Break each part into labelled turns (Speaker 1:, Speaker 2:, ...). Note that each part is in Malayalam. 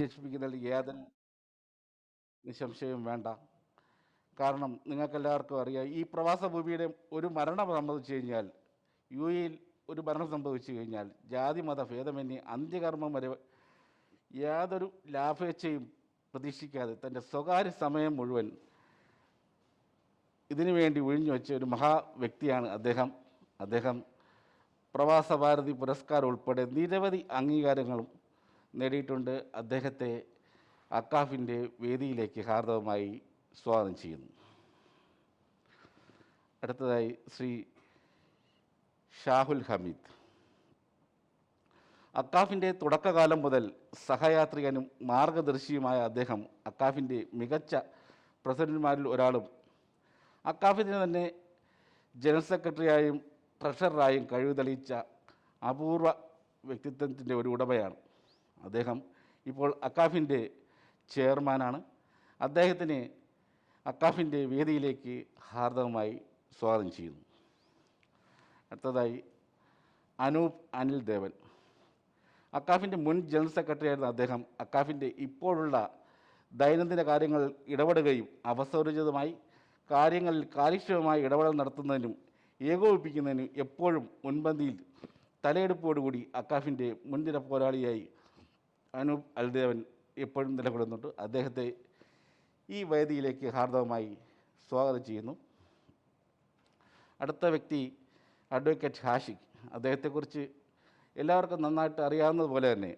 Speaker 1: വിശേഷിപ്പിക്കുന്നതിൽ യാതൊരു നിസ്സംശയവും വേണ്ട. കാരണം നിങ്ങൾക്കെല്ലാവർക്കും അറിയാം, ഈ പ്രവാസ ഭൂമിയുടെ ഒരു മരണം സംഭവിച്ചു കഴിഞ്ഞാൽ, യു എയിൽ ഒരു മരണം സംഭവിച്ചു കഴിഞ്ഞാൽ ജാതി മത ഭേദമന്യേ അന്ത്യകർമ്മം വരെ യാതൊരു ലാഭേച്ഛയും പ്രതീക്ഷിക്കാതെ തൻ്റെ സ്വകാര്യ സമയം മുഴുവൻ ഇതിനു വേണ്ടി ഒഴിഞ്ഞു വെച്ച ഒരു മഹാ വ്യക്തിയാണ് അദ്ദേഹം പ്രവാസ ഭാരതി പുരസ്കാരം ഉൾപ്പെടെ നിരവധി അംഗീകാരങ്ങളും നേടിയിട്ടുണ്ട്. അദ്ദേഹത്തെ അക്കാഫിൻ്റെ വേദിയിലേക്ക് ഹാർദവമായി സ്വാഗതം ചെയ്യുന്നു. അടുത്തതായി ശ്രീ ഷാഹുൽ ഹമീദ്. അക്കാഫിൻ്റെ തുടക്കകാലം മുതൽ സഹയാത്രികനും മാർഗദർശിയുമായ അദ്ദേഹം അക്കാഫിൻ്റെ മികച്ച പ്രസിഡന്റുമാരിൽ ഒരാളും അക്കാഫിന് തന്നെ ജനറൽ സെക്രട്ടറിയായും ട്രഷററായും കഴിവ് തെളിയിച്ച അപൂർവ വ്യക്തിത്വത്തിൻ്റെ ഒരു ഉടമയാണ് അദ്ദേഹം. ഇപ്പോൾ അക്കാഫിൻ്റെ ചെയർമാനാണ്. അദ്ദേഹത്തിന് അക്കാഫിൻ്റെ വേദിയിലേക്ക് ഹാർദവമായി സ്വാഗതം ചെയ്യുന്നു. അടുത്തതായി അനൂപ് അനിൽ ദേവൻ. അക്കാഫിൻ്റെ മുൻ ജനറൽ സെക്രട്ടറി ആയിരുന്ന അദ്ദേഹം അക്കാഫിൻ്റെ ഇപ്പോഴുള്ള ദൈനംദിന കാര്യങ്ങൾ ഇടപെടുകയും അവസരോചിതമായി കാര്യങ്ങളിൽ കാര്യക്ഷമമായി ഇടപെടൽ നടത്തുന്നതിനും ഏകോപിപ്പിക്കുന്നതിനും എപ്പോഴും മുൻപന്തിയിൽ തലയെടുപ്പോടുകൂടി അക്കാഫിൻ്റെ മുൻനിര പോരാളിയായി അനൂപ് അൽദേവൻ എപ്പോഴും നിലകൊള്ളുന്നുണ്ട്. അദ്ദേഹത്തെ ഈ വേദിയിലേക്ക് ഹാർദവമായി സ്വാഗതം ചെയ്യുന്നു. അടുത്ത വ്യക്തി അഡ്വക്കേറ്റ് ഹാഷിഖ്. അദ്ദേഹത്തെക്കുറിച്ച് എല്ലാവർക്കും നന്നായിട്ട് അറിയാവുന്നതുപോലെ തന്നെ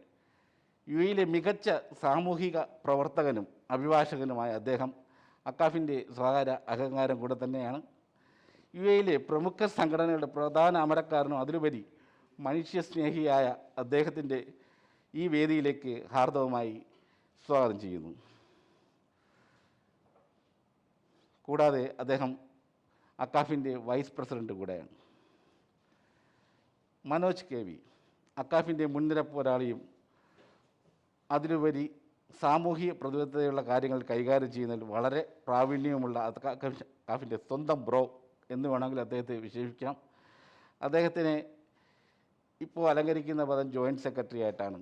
Speaker 1: യു എയിലെ മികച്ച സാമൂഹിക പ്രവർത്തകനും അഭിഭാഷകനുമായ അദ്ദേഹം അക്കാഫിൻ്റെ സ്വകാര്യ അഹങ്കാരം കൂടെ തന്നെയാണ്. യു എയിലെ പ്രമുഖ സംഘടനകളുടെ പ്രധാന അമരക്കാരനും അതിലുപരി മനുഷ്യസ്നേഹിയായ അദ്ദേഹത്തിൻ്റെ ഈ വേദിയിലേക്ക് ഹാർദവമായി സ്വാഗതം ചെയ്യുന്നു. കൂടാതെ അദ്ദേഹം അക്കാഫിൻ്റെ വൈസ് പ്രസിഡന്റ് കൂടെയാണ്. Manoj K V. അക്കാഫിൻ്റെ മുൻനിര പോരാളിയും അതിലുപരി സാമൂഹിക പ്രതിബദ്ധതയുള്ള കാര്യങ്ങൾ കൈകാര്യം ചെയ്യുന്നതിൽ വളരെ പ്രാവീണ്യവുമുള്ള അക്കാഫിൻ്റെ സ്വന്തം ബ്രോ എന്ന് വേണമെങ്കിൽ അദ്ദേഹത്തെ വിശേഷിപ്പിക്കാം. അദ്ദേഹത്തിനെ ഇപ്പോൾ അലങ്കരിക്കുന്ന പദം ജോയിൻറ്റ് സെക്രട്ടറി ആയിട്ടാണ്.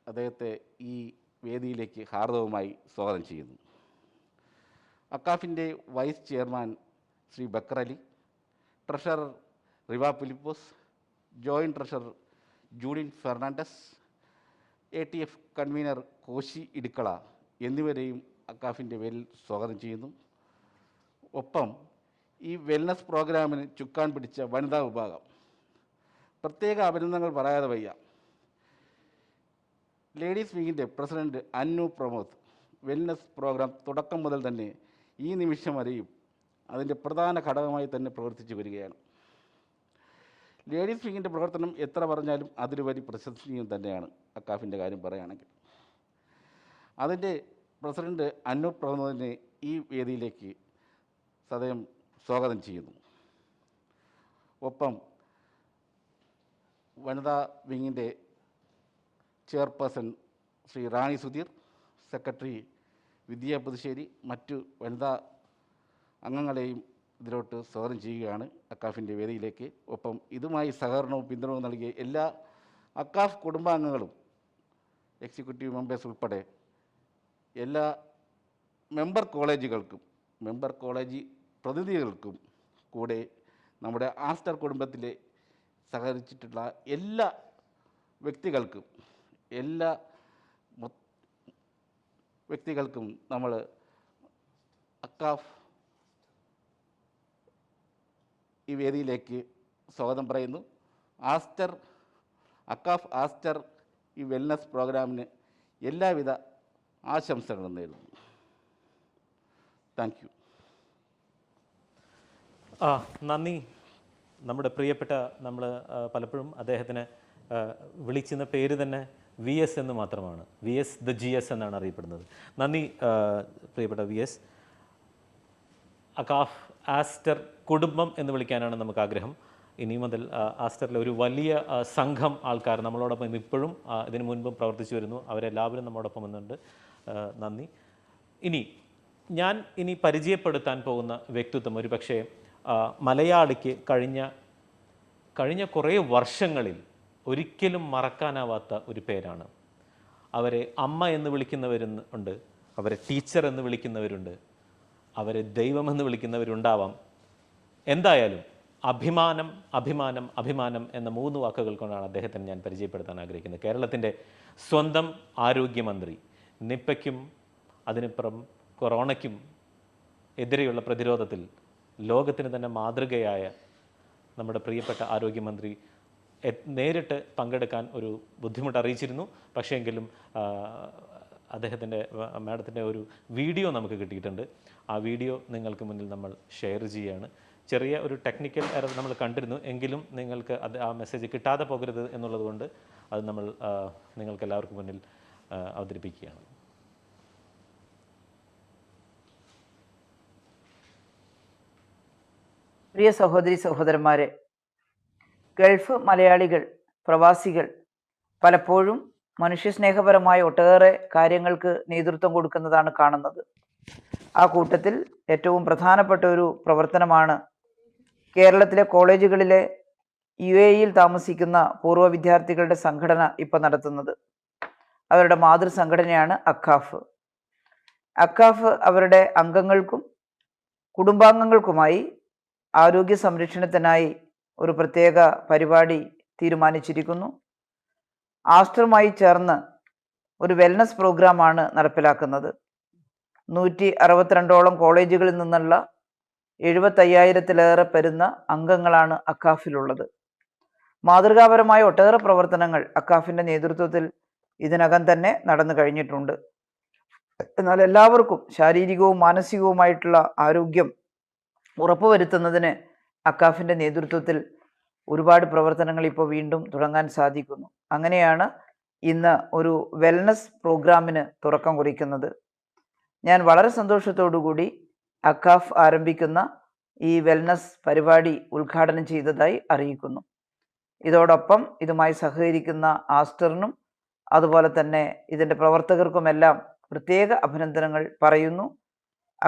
Speaker 1: അദ്ദേഹത്തെ ഈ വേദിയിലേക്ക് ഹാർദവമായി സ്വാഗതം ചെയ്യുന്നു. അക്കാഫിൻ്റെ vice chairman Shri Bakkar Ali, treasurer Riva Philipose, joint treasurer Judin Fernandes, ATF convener Koshy Idukkala എന്നിവരെയും അക്കാഫിൻ്റെ പേരിൽ സ്വാഗതം ചെയ്യുന്നു. ഒപ്പം ഈ വെൽനസ് പ്രോഗ്രാമിന് ചുക്കാൻ പിടിച്ച വനിതാ വിഭാഗം, പ്രത്യേക അഭിനന്ദനങ്ങൾ പറയാതെ വയ്യ. ലേഡീസ് വിങ്ങിൻ്റെ പ്രസിഡന്റ് അന്നു പ്രമോദ് വെൽനസ് പ്രോഗ്രാം തുടക്കം മുതൽ തന്നെ ഈ നിമിഷം വരെയും അതിൻ്റെ പ്രധാന ഘടകമായി തന്നെ പ്രവർത്തിച്ചു വരികയാണ്. ലേഡീസ് വിങ്ങിൻ്റെ പ്രവർത്തനം എത്ര പറഞ്ഞാലും അതിലുപരി പ്രശംസനീയം തന്നെയാണ്. അക്കാഫിൻ്റെ കാര്യം പറയുകയാണെങ്കിൽ അതിൻ്റെ പ്രസിഡന്റ് അന്നു പ്രമോദിനെ ഈ വേദിയിലേക്ക് സദയം സ്വാഗതം ചെയ്യുന്നു. ഒപ്പം വനിതാ വിങ്ങിൻ്റെ ചെയർപേഴ്സൺ ശ്രീ റാണി സുധീർ, സെക്രട്ടറി വിദ്യ പുതുശ്ശേരി, മറ്റു വനിതാ അംഗങ്ങളെയും ഇതിലോട്ട് സ്വാഗതം ചെയ്യുകയാണ് അക്കാഫിൻ്റെ വേദിയിലേക്ക്. ഒപ്പം ഇതുമായി സഹകരണവും പിന്തുണവും നൽകിയ എല്ലാ അക്കാഫ് കുടുംബാംഗങ്ങളും, എക്സിക്യൂട്ടീവ് മെമ്പേഴ്സ് ഉൾപ്പെടെ എല്ലാ മെമ്പർ കോളേജ് പ്രതിനിധികൾക്കും കൂടെ നമ്മുടെ ആസ്റ്റർ കുടുംബത്തിലെ സഹകരിച്ചിട്ടുള്ള എല്ലാ വ്യക്തികൾക്കും നമ്മൾ അക്കാഫ് ഈ വേദിയിലേക്ക് സ്വാഗതം പറയുന്നു. അക്കാഫ് ആസ്റ്റർ ഈ വെൽനസ് പ്രോഗ്രാമിന് എല്ലാവിധ ആശംസകളും നേരുന്നു. Thank you.
Speaker 2: നന്ദി. നമ്മുടെ പ്രിയപ്പെട്ട നമ്മൾ പലപ്പോഴും അദ്ദേഹത്തിന് വിളിക്കുന്ന പേര് തന്നെ VS എന്ന് മാത്രമാണ്. VS the GS എന്നാണ് അറിയപ്പെടുന്നത്. നന്ദി പ്രിയപ്പെട്ട VS. അക്കാഫ് ആസ്റ്റർ കുടുംബം എന്ന് വിളിക്കാനാണ് നമുക്ക് ആഗ്രഹം. ഇനി മുതൽ ആസ്റ്ററിലെ ഒരു വലിയ സംഘം ആൾക്കാർ നമ്മളോടൊപ്പം ഇപ്പോഴും ഇതിനു മുൻപും പ്രവർത്തിച്ചു വരുന്നു. അവരെല്ലാവരും നമ്മോടൊപ്പം വന്നുണ്ട്. നന്ദി. ഞാൻ പരിചയപ്പെടുത്താൻ പോകുന്ന വ്യക്തിത്വം ഒരു പക്ഷേ മലയാളിക്ക് കഴിഞ്ഞ കുറേ വർഷങ്ങളിൽ ഒരിക്കലും മറക്കാനാവാത്ത ഒരു പേരാണ്. അവരെ അമ്മ എന്ന് വിളിക്കുന്നവരുണ്ട്, അവരെ ടീച്ചർ എന്ന് വിളിക്കുന്നവരുണ്ട്, അവരെ ദൈവമെന്ന് വിളിക്കുന്നവരുണ്ടാവാം. എന്തായാലും അഭിമാനം, അഭിമാനം, അഭിമാനം എന്ന 3 വാക്കുകൾ കൊണ്ടാണ് അദ്ദേഹത്തിന് ഞാൻ പരിചയപ്പെടുത്താൻ ആഗ്രഹിക്കുന്നത്. കേരളത്തിൻ്റെ സ്വന്തം ആരോഗ്യമന്ത്രി. നിപ്പയ്ക്കും അതിനിപ്പുറം കൊറോണയ്ക്കും എതിരെയുള്ള പ്രതിരോധത്തിൽ ലോകത്തിന് തന്നെ മാതൃകയായ നമ്മുടെ പ്രിയപ്പെട്ട ആരോഗ്യമന്ത്രി നേരിട്ട് പങ്കെടുക്കാൻ ഒരു ബുദ്ധിമുട്ട് അറിയിച്ചിരുന്നു. പക്ഷേങ്കിലും മാഡത്തിൻ്റെ ഒരു വീഡിയോ നമുക്ക് കിട്ടിയിട്ടുണ്ട്. ആ വീഡിയോ നിങ്ങൾക്ക് മുന്നിൽ നമ്മൾ ഷെയർ ചെയ്യുകയാണ്. ചെറിയ ഒരു ടെക്നിക്കൽ എറർ നമ്മൾ കണ്ടിരുന്നു, എങ്കിലും നിങ്ങൾക്ക് ആ മെസ്സേജ് കിട്ടാതെ പോകരുത് എന്നുള്ളത് കൊണ്ട് അത് നമ്മൾ നിങ്ങൾക്ക് എല്ലാവർക്കും മുന്നിൽ അവതരിപ്പിക്കുകയാണ്.
Speaker 3: പ്രിയ സഹോദരി സഹോദരന്മാരെ, ഗൾഫ് മലയാളികൾ, പ്രവാസികൾ പലപ്പോഴും മനുഷ്യസ്നേഹപരമായ ഒട്ടേറെ കാര്യങ്ങൾക്ക് നേതൃത്വം കൊടുക്കുന്നതാണ് കാണുന്നത്. ആ കൂട്ടത്തിൽ ഏറ്റവും പ്രധാനപ്പെട്ട ഒരു പ്രവർത്തനമാണ് കേരളത്തിലെ കോളേജുകളിലെ UAE-യിൽ താമസിക്കുന്ന പൂർവ്വ വിദ്യാർത്ഥികളുടെ സംഘടന ഇപ്പോൾ നടത്തുന്നത്. അവരുടെ മാതൃസംഘടനയാണ് അക്കാഫ്. അക്കാഫ് അവരുടെ അംഗങ്ങൾക്കും കുടുംബാംഗങ്ങൾക്കുമായി ആരോഗ്യ സംരക്ഷണത്തിനായി ഒരു പ്രത്യേക പരിപാടി തീരുമാനിച്ചിരിക്കുന്നു. ആസ്റ്ററുമായി ചേർന്ന് ഒരു വെൽനസ് പ്രോഗ്രാമാണ് നടപ്പിലാക്കുന്നത്. 162ഓളം കോളേജുകളിൽ നിന്നുള്ള 75,000-ലേറെ വരുന്ന അംഗങ്ങളാണ് അക്കാഫിലുള്ളത്. മാതൃകാപരമായ ഒട്ടേറെ പ്രവർത്തനങ്ങൾ അക്കാഫിൻ്റെ നേതൃത്വത്തിൽ ഇതിനകം തന്നെ നടന്നു കഴിഞ്ഞിട്ടുണ്ട്. എന്നാൽ എല്ലാവർക്കും ശാരീരികവും മാനസികവുമായിട്ടുള്ള ആരോഗ്യം ഉറപ്പുവരുത്തുന്നതിന് അക്കാഫിൻ്റെ നേതൃത്വത്തിൽ ഒരുപാട് പ്രവർത്തനങ്ങൾ ഇപ്പോൾ വീണ്ടും തുടങ്ങാൻ സാധിക്കുന്നു. അങ്ങനെയാണ് ഇന്ന് ഒരു വെൽനസ് പ്രോഗ്രാമിന് തുടക്കം കുറിക്കുന്നത്. ഞാൻ വളരെ സന്തോഷത്തോടുകൂടി അക്കാഫ് ആരംഭിക്കുന്ന ഈ വെൽനസ് പരിപാടി ഉദ്ഘാടനം ചെയ്തതായി അറിയിക്കുന്നു. ഇതോടൊപ്പം ഇതുമായി സഹകരിക്കുന്ന ആസ്റ്ററിനും അതുപോലെ തന്നെ ഇതിൻ്റെ പ്രവർത്തകർക്കുമെല്ലാം പ്രത്യേക അഭിനന്ദനങ്ങൾ പറയുന്നു.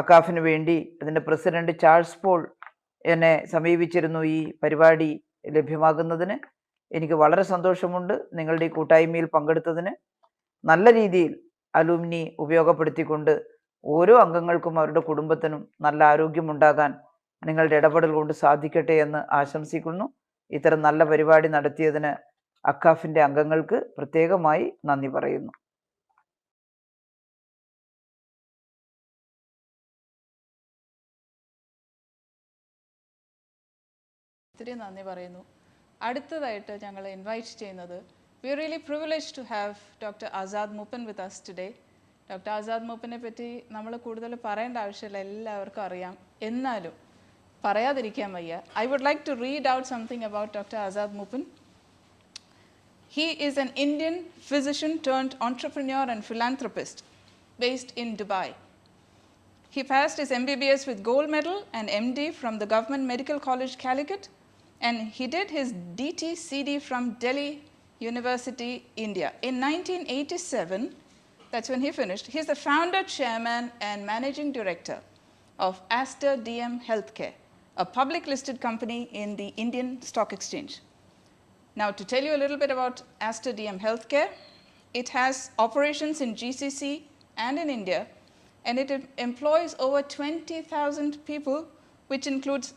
Speaker 3: അക്കാഫിന് വേണ്ടി അതിൻ്റെ പ്രസിഡന്റ് ചാൾസ് പോൾ എന്നെ സമീപിച്ചിരുന്നു ഈ പരിപാടി ലഭ്യമാകുന്നതിന്. എനിക്ക് വളരെ സന്തോഷമുണ്ട് നിങ്ങളുടെ ഈ കൂട്ടായ്മയിൽ പങ്കെടുത്തതിന്. നല്ല രീതിയിൽ അലൂമിനി ഉപയോഗപ്പെടുത്തിക്കൊണ്ട് ഓരോ അംഗങ്ങൾക്കും അവരുടെ കുടുംബത്തിനും നല്ല ആരോഗ്യമുണ്ടാകാൻ നിങ്ങളുടെ ഇടപെടൽ കൊണ്ട് സാധിക്കട്ടെ എന്ന് ആശംസിക്കുന്നു. ഇത്തരം നല്ല പരിപാടി നടത്തിയതിന് അക്കാഫിൻ്റെ അംഗങ്ങൾക്ക് പ്രത്യേകമായി നന്ദി പറയുന്നു.
Speaker 4: ഒത്തിരി നന്ദി പറയുന്നു. അടുത്തതായിട്ട് ഞങ്ങൾ ഇൻവൈറ്റ് ചെയ്യുന്നത്, we are really privileged to have doctor Azad Moopen with us today. Doctor Azad മൂപ്പനെ പറ്റി നമ്മൾ കൂടുതൽ പറയേണ്ട ആവശ്യമില്ല, എല്ലാവർക്കും അറിയാം. എന്നാലും പറയാതിരിക്കാൻ വയ്യ. I would like to read out something about Dr. Azad Moopen. He is an Indian physician turned entrepreneur and philanthropist based in Dubai. He passed his MBBS with gold medal and MD from the Government Medical College, Calicut, and he did his DT/CD from Delhi University, India. In 1987, that's when he finished. He's the founder, chairman, and managing director of Aster DM Healthcare, a public listed company in the Indian Stock Exchange. Now, to tell you a little bit about Aster DM Healthcare, it has operations in GCC and in India, and it employs over 20,000 people, which includes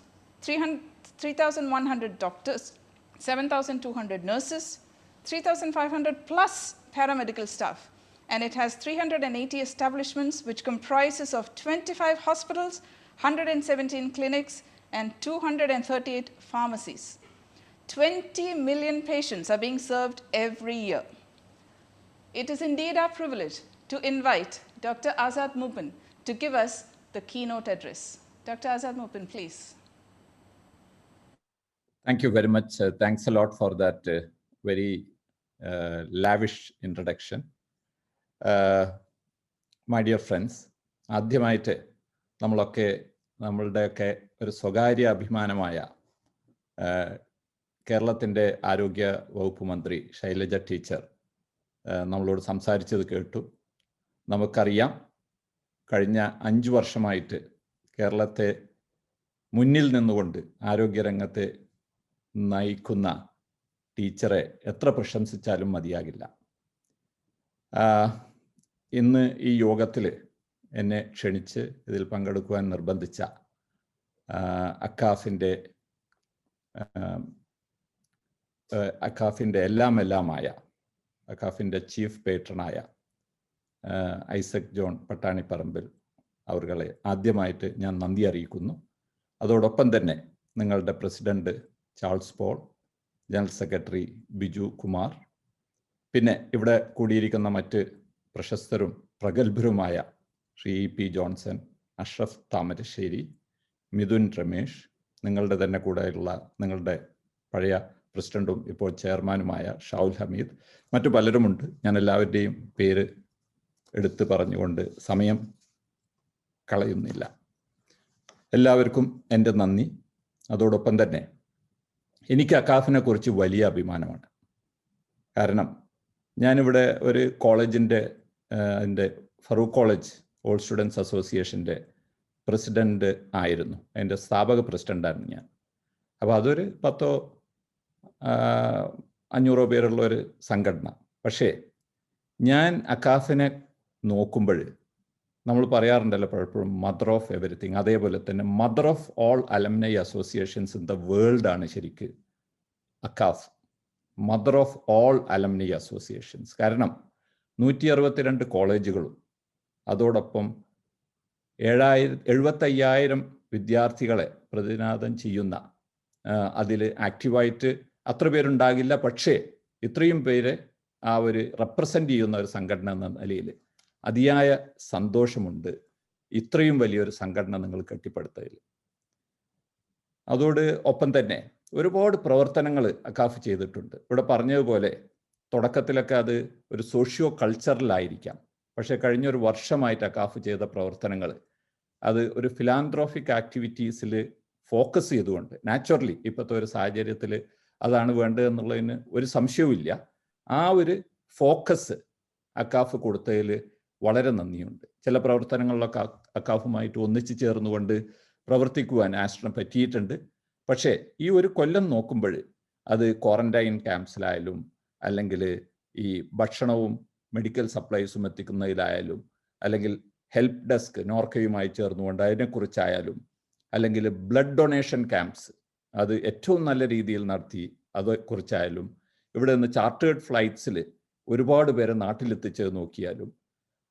Speaker 4: 3,100 doctors, 7,200 nurses, 3,500 plus paramedical staff. And it has 380 establishments, which comprises of 25 hospitals, 117 clinics, and 238 pharmacies. 20 million patients are being served every year. It is indeed our privilege to invite Dr. Azad Moopen to give us the keynote address. Dr. Azad Moopen, please.
Speaker 5: Thank you very much. Thanks a lot for that very lavish introduction. My dear friends, ആദ്യമായിട്ട് നമ്മളുടെയൊക്കെ ഒരു സ്വകാര്യ അഭിമാനമായ കേരളത്തിൻ്റെ ആരോഗ്യ വകുപ്പ് മന്ത്രി ശൈലജ ടീച്ചർ നമ്മളോട് സംസാരിച്ചത് കേട്ടു. നമുക്കറിയാം, കഴിഞ്ഞ 5 വർഷമായിട്ട് കേരളത്തെ മുന്നിൽ നിന്നുകൊണ്ട് ആരോഗ്യരംഗത്തെ നയിക്കുന്ന ടീച്ചറെ എത്ര പ്രശംസിച്ചാലും മതിയാകില്ല. ഇന്ന് ഈ യോഗത്തിൽ എന്നെ ക്ഷണിച്ച് ഇതിൽ പങ്കെടുക്കുവാൻ നിർബന്ധിച്ച അക്കാഫിൻ്റെ എല്ലാമായ അക്കാഫിൻ്റെ ചീഫ് പേട്രണായ ഐസക് ജോൺ പട്ടാണിപ്പറമ്പിൽ അവർകളെ ആദ്യമായിട്ട് ഞാൻ നന്ദി അറിയിക്കുന്നു. അതോടൊപ്പം തന്നെ നിങ്ങളുടെ president Charles Paul, general secretary Biju Kumar, പിന്നെ ഇവിടെ കൂടിയിരിക്കുന്ന മറ്റ് പ്രശസ്തരും പ്രഗത്ഭരുമായ ശ്രീ പി ജോൺസൺ, അഷ്റഫ് താമരശ്ശേരി, മിഥുൻ രമേഷ്, നിങ്ങളുടെ തന്നെ കൂടെയുള്ള നിങ്ങളുടെ പഴയ പ്രസിഡന്റും ഇപ്പോൾ ചെയർമാനുമായ ഷൗൽ ഹമീദ്, മറ്റു പലരുമുണ്ട്. ഞാൻ എല്ലാവരുടെയും പേര് എടുത്ത് പറഞ്ഞുകൊണ്ട് സമയം കളയുന്നില്ല. എല്ലാവർക്കും എൻ്റെ നന്ദി. അതോടൊപ്പം തന്നെ എനിക്ക് അക്കാഫിനെ കുറിച്ച് വലിയ അഭിമാനമാണ്. കാരണം ഞാനിവിടെ ഒരു കോളേജിൻ്റെ എൻ്റെ ഫറൂഖ് കോളേജ് ഓൾ സ്റ്റുഡൻസ് അസോസിയേഷൻ്റെ പ്രസിഡന്റ് ആയിരുന്നു. അതിൻ്റെ സ്ഥാപക പ്രസിഡൻ്റായിരുന്നു ഞാൻ. അപ്പോൾ അതൊരു 10-500 പേരുള്ള ഒരു സംഘടന. പക്ഷേ ഞാൻ അക്കാഫിനെ നോക്കുമ്പോൾ നമ്മൾ പറയാറുണ്ടല്ലോ പലപ്പോഴും മദർ ഓഫ് എവരിത്തിങ്, അതേപോലെ തന്നെ mother of all alumni associations in the world ആണ് ശരിക്ക് AKCAF. Mother of all alumni associations. കാരണം 162 കോളേജുകളും അതോടൊപ്പം 75,000 വിദ്യാർത്ഥികളെ പ്രതിനിധാനം ചെയ്യുന്ന, അതിൽ ആക്റ്റീവായിട്ട് അത്ര പേരുണ്ടാകില്ല, പക്ഷേ ഇത്രയും പേരെ ആ ഒരു റെപ്രസെൻ്റ് ചെയ്യുന്ന ഒരു സംഘടന എന്ന നിലയിൽ അതിയായ സന്തോഷമുണ്ട് ഇത്രയും വലിയൊരു സംഘടന നിങ്ങൾ കെട്ടിപ്പടുത്തതിൽ. അതോട് ഒപ്പം തന്നെ ഒരുപാട് പ്രവർത്തനങ്ങൾ അക്കാഫ് ചെയ്തിട്ടുണ്ട്. ഇവിടെ പറഞ്ഞതുപോലെ തുടക്കത്തിലൊക്കെ അത് ഒരു സോഷ്യോ കൾച്ചറലായിരിക്കാം, പക്ഷേ കഴിഞ്ഞൊരു വർഷമായിട്ട് അക്കാഫ് ചെയ്ത പ്രവർത്തനങ്ങൾ അത് ഒരു ഫിലാന്ത്രോഫിക് ആക്ടിവിറ്റീസിൽ ഫോക്കസ് ചെയ്തുകൊണ്ട്, നാച്ചുറലി ഇപ്പോഴത്തെ ഒരു സാഹചര്യത്തിൽ അതാണ് വേണ്ടത് എന്നുള്ളതിന് ഒരു സംശയവുമില്ല. ആ ഒരു ഫോക്കസ് അക്കാഫ് കൊടുത്തതിൽ വളരെ നന്ദിയുണ്ട്. ചില പ്രവർത്തനങ്ങളിലൊക്കെ അക്കാഫുമായിട്ട് ഒന്നിച്ചു ചേർന്നുകൊണ്ട് പ്രവർത്തിക്കുവാൻ ആസ്ട്രം പറ്റിയിട്ടുണ്ട്. പക്ഷേ ഈ ഒരു കൊല്ലം നോക്കുമ്പോൾ അത് ക്വാറന്റൈൻ ക്യാമ്പ്സിലായാലും, അല്ലെങ്കിൽ ഈ ഭക്ഷണവും മെഡിക്കൽ സപ്ലൈസും എത്തിക്കുന്നതിലായാലും, അല്ലെങ്കിൽ ഹെൽപ്പ് ഡെസ്ക് നോർക്കയുമായി ചേർന്നുകൊണ്ട് അതിനെക്കുറിച്ചായാലും, അല്ലെങ്കിൽ ബ്ലഡ് ഡൊണേഷൻ ക്യാമ്പ്സ് അത് ഏറ്റവും നല്ല രീതിയിൽ നടത്തി അതേക്കുറിച്ചായാലും, ഇവിടെ നിന്ന് ചാർട്ടേഡ് ഫ്ലൈറ്റ്സിൽ ഒരുപാട് പേരെ നാട്ടിലെത്തിച്ചത് നോക്കിയാലും,